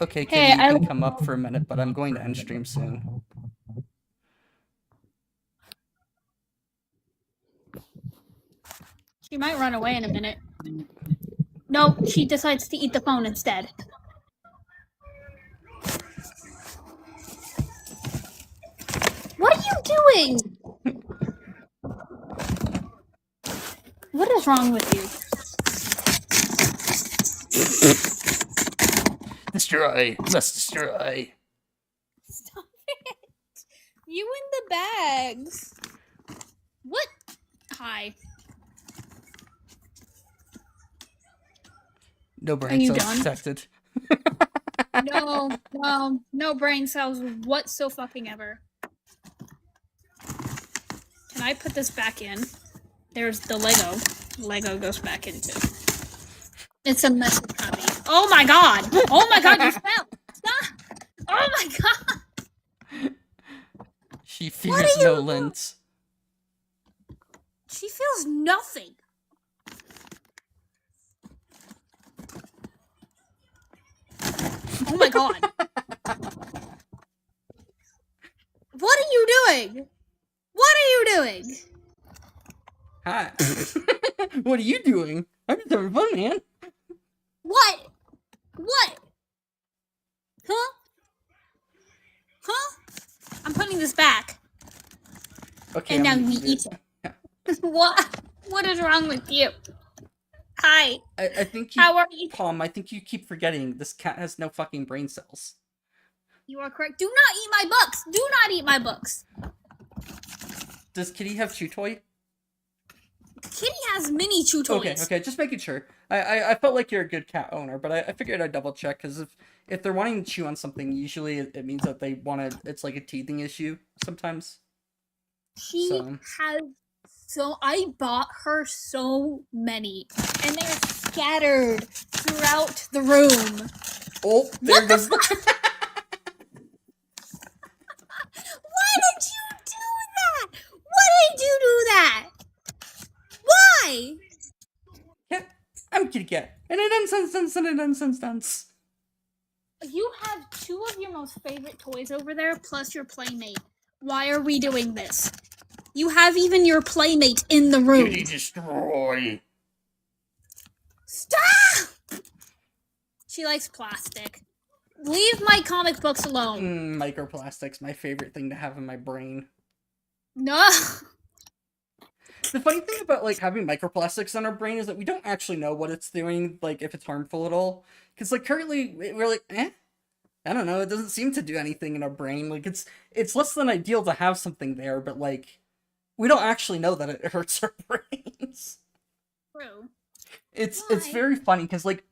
Okay, kitty, you can come up for a minute, but I'm going to end stream soon. She might run away in a minute. No, she decides to eat the phone instead. What are you doing? What is wrong with you? Destroy! Let's destroy! Stop it! You in the bags. What? Hi. No brain cells detected. No brain cells whatso fucking ever. When I put this back in, there's the Lego. Lego goes back into. It's a mess of puppy. Oh my god! Oh my god, you fell! Stop! Oh my god! She fears no lint. She feels nothing. Oh my god. What are you doing? What are you doing? Hi. What are you doing? I'm just having fun, man. What? What? Huh? Huh? I'm putting this back. Okay. And now we eat it. What? What is wrong with you? Hi. I think you, How are you? Palm, I think you keep forgetting this cat has no fucking brain cells. You are correct. Do not eat my books. Do not eat my books. Does Kitty have chew toy? Kitty has mini chew toys. Okay, just making sure. I felt like you're a good cat owner, but I figured I'd double check, because if they're wanting to chew on something, usually it means that they want to, it's like a teething issue sometimes. She has I bought her so many, and they're scattered throughout the room. Oh, there goes. Why did you do that? Why did you do that? Why? Yeah, I'm Kitty Cat, and it dance. You have two of your most favorite toys over there, plus your playmate. Why are we doing this? You have even your playmate in the room. Kitty destroy. Stop! She likes plastic. Leave my comic books alone. Microplastics, my favorite thing to have in my brain. No. The funny thing about, like, having microplastics in our brain is that we don't actually know what it's doing, like, if it's harmful at all. Because, like, currently, we're like, I don't know, it doesn't seem to do anything in our brain. Like, it's less than ideal to have something there, but, like, we don't actually know that it hurts our brains. True. It's Why? very funny, because, like,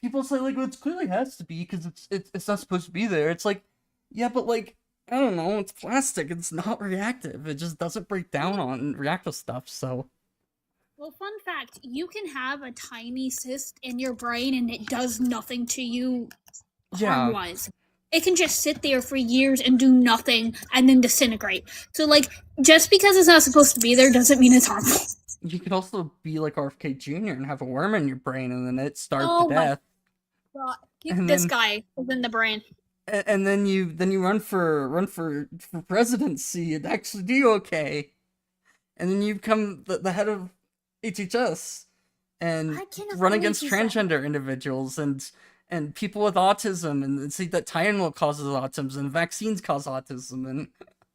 people say, like, well, it clearly has to be, because it's not supposed to be there. It's like, yeah, but, like, I don't know, it's plastic, it's not reactive, it just doesn't break down on reactive stuff, so... Well, fun fact, you can have a tiny cyst in your brain and it does nothing to you harm-wise. It can just sit there for years and do nothing and then disintegrate. So, like, just because it's not supposed to be there doesn't mean it's harmful. You could also be like RFK Jr. and have a worm in your brain and then it starved to death. God. And This then- guy is in the brain. And then you run for presidency and actually do okay. And then you become the head of HHS and I cannot run believe against you said transgender individuals and people with autism and see that Tylenol causes autism and vaccines cause autism and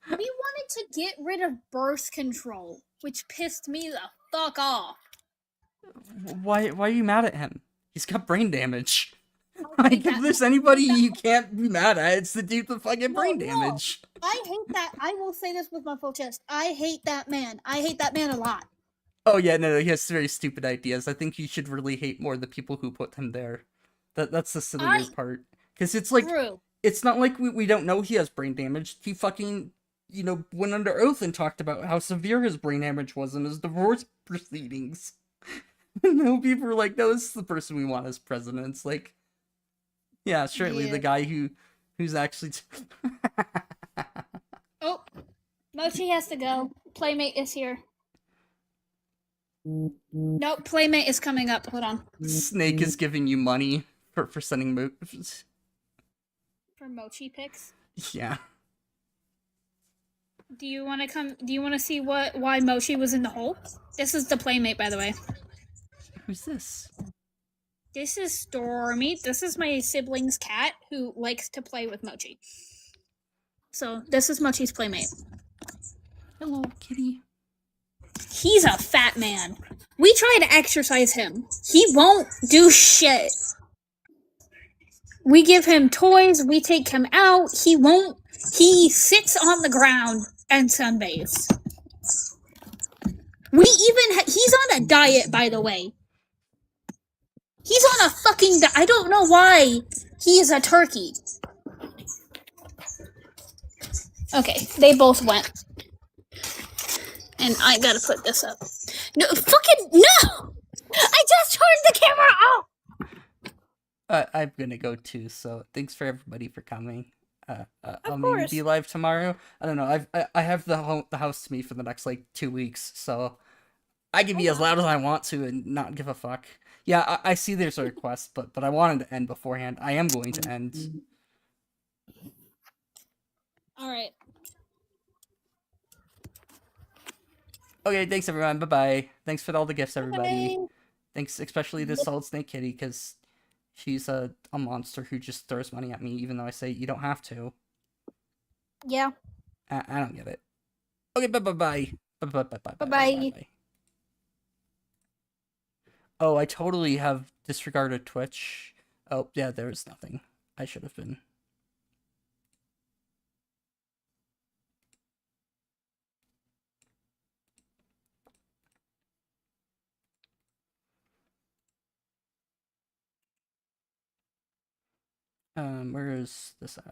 We wanted to get rid of birth control, which pissed me the fuck off. why are you mad at him? He's got brain damage. I Like, hate if that- there's anybody you can't be mad at, it's the dude with fucking brain No. damage. I hate that. I will say this with my full chest. I hate that man. I hate that man a lot. Oh yeah, no, he has very stupid ideas. I think you should really hate more the people who put him there. That's the sillier part. Because it's like, True. it's not like we don't know he has brain damage. He fucking, went under oath and talked about how severe his brain damage was in his divorce proceedings. And then people were like, no, this is the person we want as president. It's like, yeah, surely Yeah. the guy who's actually... Oh, Mochi has to go. Playmate is here. Nope, Playmate is coming up. Hold on. Snake is giving you money for sending moves. For Mochi pics. Yeah. Do you want to come? Do you want to see why Mochi was in the hole? This is the Playmate, by the way. Who's this? This is Stormy. This is my sibling's cat who likes to play with Mochi. So this is Mochi's Playmate. Hello, kitty. He's a fat man. We try to exercise him. He won't do shit. We give him toys. We take him out. He won't. He sits on the ground and sunbathes. He's on a diet, by the way. He's on a fucking I don't know why he is a turkey. Okay, they both went. And I gotta put this up. No, fucking no! I just turned the camera off. I'm gonna go too. So thanks for everybody for coming. I'll Of maybe be course. live tomorrow. I don't know. I have the house to me for the next like 2 weeks, so I can be as loud as I want to and not give a fuck. Yeah, I see there's a request, but I wanted to end beforehand. I am going to end. All right. Okay, thanks everyone. Bye bye. Thanks for all the gifts, everybody. Bye. Thanks especially to Solid Snake Kitty because she's a monster who just throws money at me, even though I say you don't have to. Yeah. I don't get it. Okay, bye bye bye. Bye bye bye bye bye Bye-bye. bye. Oh, I totally have disregarded Twitch. Oh, yeah, there was nothing. I should have been. Where is this at?